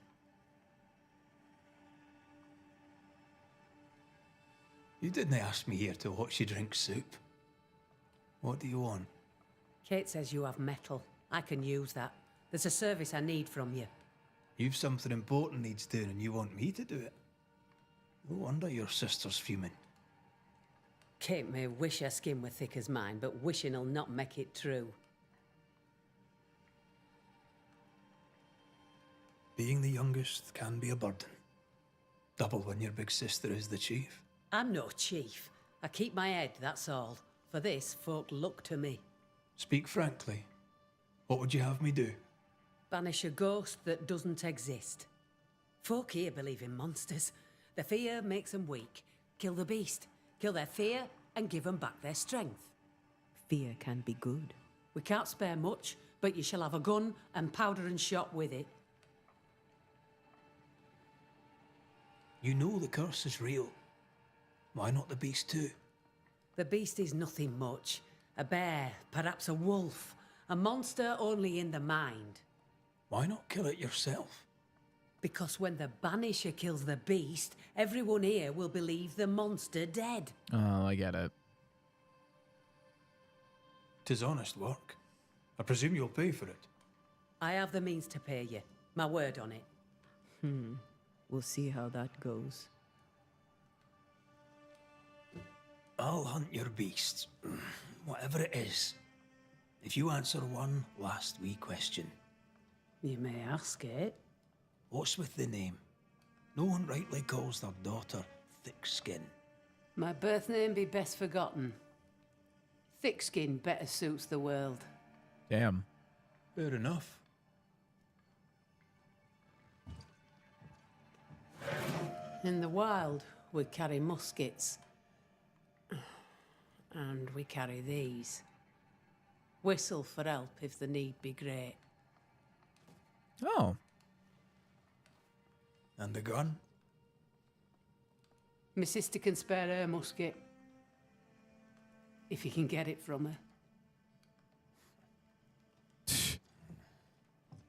You didn't ask me here to watch you drink soup. What do you want? Kate says you have metal. I can use that. There's a service I need from you. You've something important needs doing and you want me to do it? No wonder your sister's fuming. Kate may wish her skin were thick as mine, but wishing'll not make it true. Being the youngest can be a burden. Double when your big sister is the chief. I'm no chief. I keep my head, that's all. For this, folk look to me. Speak frankly. What would you have me do? Banish a ghost that doesn't exist. Folk here believe in monsters. The fear makes them weak. Kill the beast. Kill their fear and give them back their strength. Fear can be good. We can't spare much, but you shall have a gun and powder and shot with it. You know the curse is real. Why not the beast too? The beast is nothing much. A bear, perhaps a wolf. A monster only in the mind. Why not kill it yourself? Because when the Banisher kills the beast, everyone here will believe the monster dead. Oh, I get it. 'Tis honest work. I presume you'll pay for it. I have the means to pay you. My word on it. We'll see how that goes. I'll hunt your beast, whatever it is, if you answer one last wee question. You may ask it. What's with the name? No one rightly calls their daughter Thick Skin. My birth name be best forgotten. Thick skin better suits the world. Damn. Fair enough. In the wild, we carry muskets. And we carry these. Whistle for help if the need be great. Oh. And the gun? My sister can spare her musket. If you can get it from her.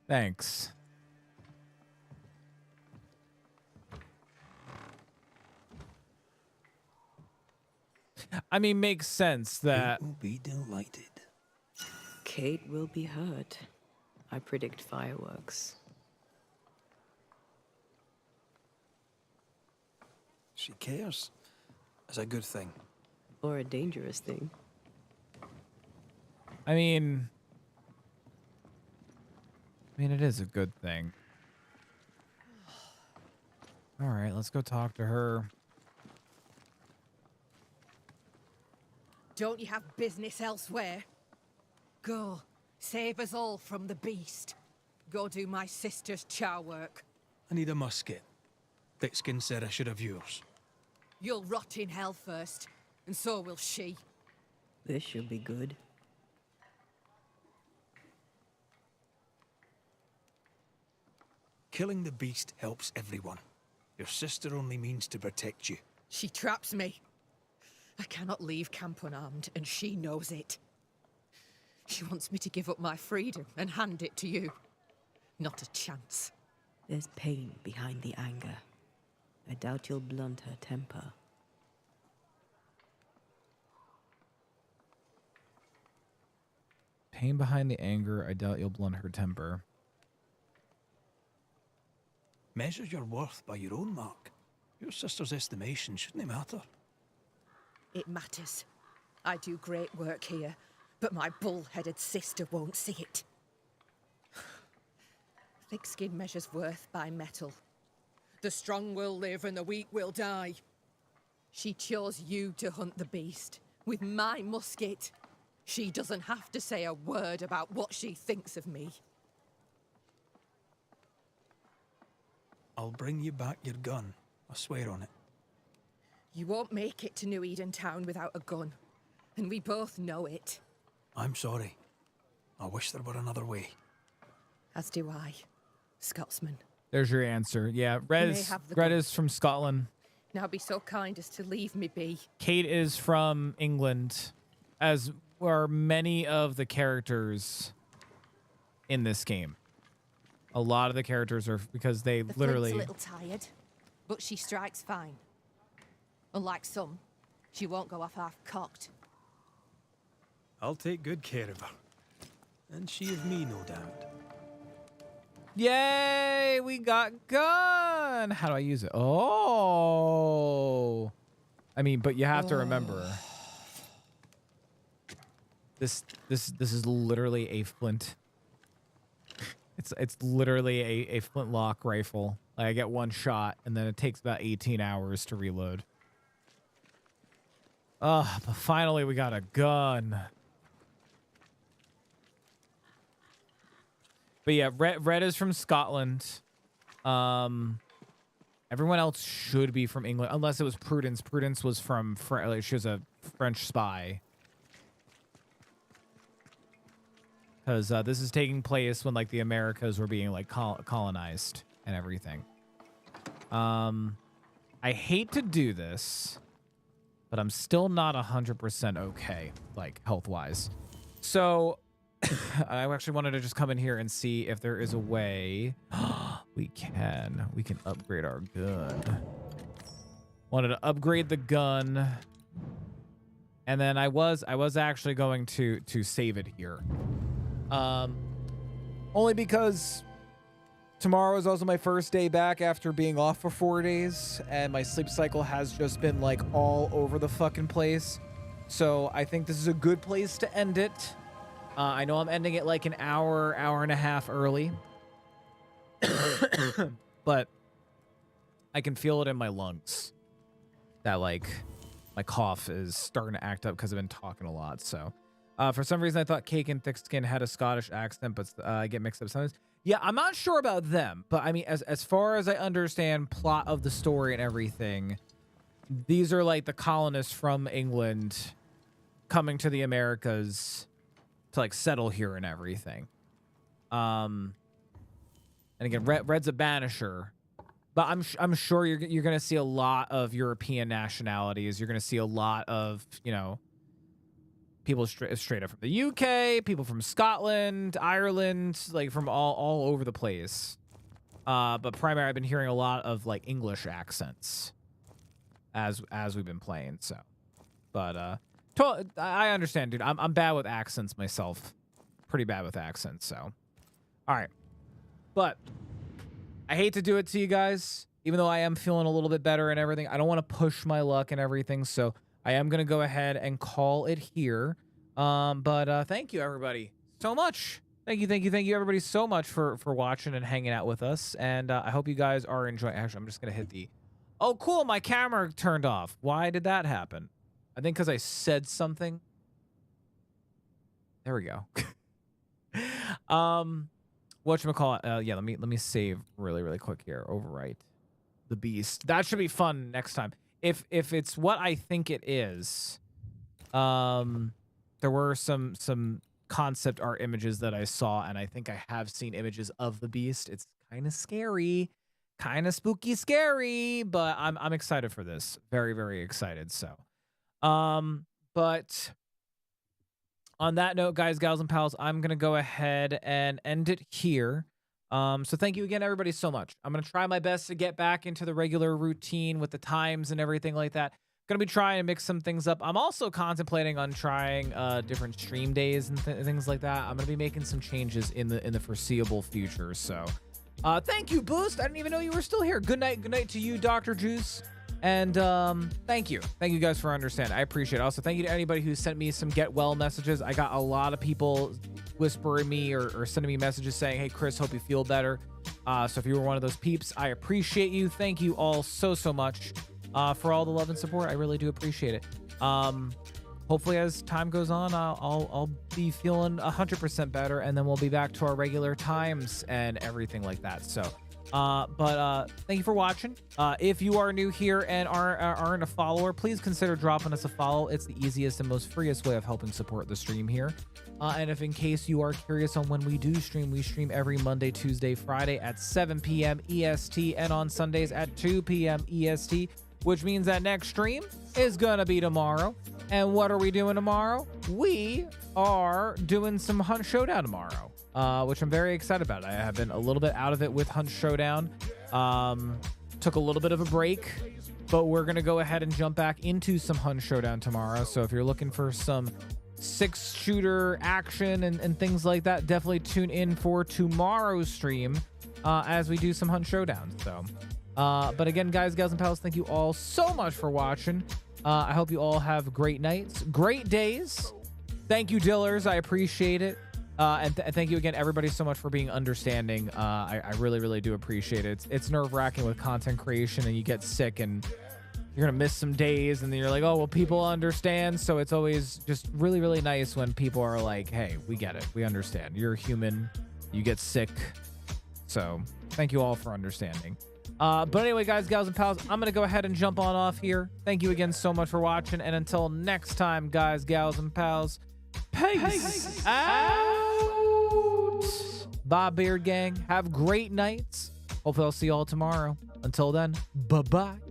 Thanks. I mean, makes sense that... Kate will be delighted. Kate will be hurt. I predict fireworks. She cares. It's a good thing. Or a dangerous thing. I mean, it is a good thing. All right, let's go talk to her. Don't you have business elsewhere? Go, save us all from the beast. Go do my sister's char work. I need a musket. Thickskin said I should have yours. You'll rot in hell first, and so will she. This should be good. Killing the beast helps everyone. Your sister only means to protect you. She traps me. I cannot leave camp unarmed, and she knows it. She wants me to give up my freedom and hand it to you. Not a chance. There's pain behind the anger. I doubt you'll blunt her temper. Pain behind the anger. I doubt you'll blunt her temper. Measure your worth by your own mark. Your sister's estimation shouldn't matter. It matters. I do great work here, but my bull-headed sister won't see it. Thick skin measures worth by metal. The strong will live and the weak will die. She chose you to hunt the beast with my musket. She doesn't have to say a word about what she thinks of me. I'll bring you back your gun. I swear on it. You won't make it to New Eden Town without a gun, and we both know it. I'm sorry. I wish there were another way. As do I, Scotsman. There's your answer. Yeah, Red is from Scotland. Now be so kind as to leave me be. Kate is from England, as are many of the characters in this game. A lot of the characters are, because they literally... The flint's a little tired, but she strikes fine. Unlike some, she won't go off half-cocked. I'll take good care of her. And she of me, no doubt. Yay! We got gun! How do I use it? Oh! I mean, but you have to remember... This is literally a flint. It's literally a flintlock rifle. Like, I get one shot, and then it takes about 18 hours to reload. But finally we got a gun. But yeah, Red is from Scotland. Everyone else should be from England, unless it was Prudence. Prudence was from like, she was a French spy. Because this is taking place when like the Americas were being like colonized and everything. I hate to do this, but I'm still not 100% okay, like health-wise. So I actually wanted to just come in here and see if there is a way we can upgrade our gun. Wanted to upgrade the gun And then I was actually going to save it here. Only because tomorrow is also my first day back after being off for 4 days, and my sleep cycle has just been like all over the fucking place. So I think this is a good place to end it. I know I'm ending it like an hour and a half early. But I can feel it in my lungs that like my cough is starting to act up because I've been talking a lot. So for some reason I thought Cake and Thick Skin had a Scottish accent, but I get mixed up sometimes. Yeah, I'm not sure about them, but I mean, as far as I understand plot of the story and everything, these are like the colonists from England coming to the Americas to like settle here and everything. And again, Red's a banisher, but I'm sure you're gonna see a lot of European nationalities. You're gonna see a lot of, you know, people straight up from the UK, people from Scotland, Ireland, like from all over the place. But primarily I've been hearing a lot of like English accents as we've been playing. So, but I understand, dude. I'm bad with accents myself, pretty bad with accents. So, all right, but I hate to do it to you guys, even though I am feeling a little bit better and everything. I don't want to push my luck and everything, so I am going to go ahead and call it here. But thank you, everybody, so much. Thank you, everybody, so much for watching and hanging out with us. And I hope you guys are enjoying. Actually, I'm just going to hit the... Oh, cool, my camera turned off. Why did that happen? I think because I said something. There we go. Whatchamacallit? Yeah, let me save really quick here. Overwrite the beast. That should be fun next time. If it's what I think it is, there were some concept art images that I saw, and I think I have seen images of the beast. It's kind of scary, kind of spooky scary, but I'm excited for this. Very excited. So, but on that note, guys, gals, and pals, I'm gonna go ahead and end it here. So thank you again, everybody, so much. I'm going to try my best to get back into the regular routine with the times and everything like that. Going to be trying to mix some things up. I'm also contemplating on trying different stream days and things like that. I'm going to be making some changes in the foreseeable future. So thank you, Boost. I didn't even know you were still here. Good night to you, Dr. Juice. And thank you guys for understanding. I appreciate it. Also, thank you to anybody who sent me some get well messages. I got a lot of people whispering me or sending me messages saying, hey, Chris, hope you feel better. So if you were one of those peeps, I appreciate you. Thank you all so much for all the love and support. I really do appreciate it. Hopefully as time goes on, I'll be feeling 100% better, and then we'll be back to our regular times and everything like that. So thank you for watching. If you are new here and aren't a follower, please consider dropping us a follow. It's the easiest and most freest way of helping support the stream here. And if in case you are curious on when we do stream, we stream every Monday, Tuesday, Friday at 7 p.m. EST and on Sundays at 2 p.m. EST, which means that next stream is gonna be tomorrow. And what are we doing tomorrow? We are doing some Hunt Showdown tomorrow. Which I'm very excited about. I have been a little bit out of it with Hunt Showdown. Took a little bit of a break, but we're going to go ahead and jump back into some Hunt Showdown tomorrow. So if you're looking for some 6-shooter action and things like that, definitely tune in for tomorrow's stream as we do some Hunt Showdown. So, but again, guys, gals, and pals, thank you all so much for watching. I hope you all have great nights, great days. Thank you, Dillers. I appreciate it. And thank you again, everybody, so much for being understanding. I really do appreciate it. It's nerve-wracking with content creation, and you get sick, and you're going to miss some days, and then you're like, oh, well, people understand. So it's always just really nice when people are like, hey, we get it. We understand. You're human. You get sick. So thank you all for understanding. But anyway, guys, gals, and pals, I'm going to go ahead and jump on off here. Thank you again so much for watching. And until next time, guys, gals, and pals, peace out. Bye, Beard Gang. Have great nights. Hopefully I'll see you all tomorrow. Until then, bye-bye.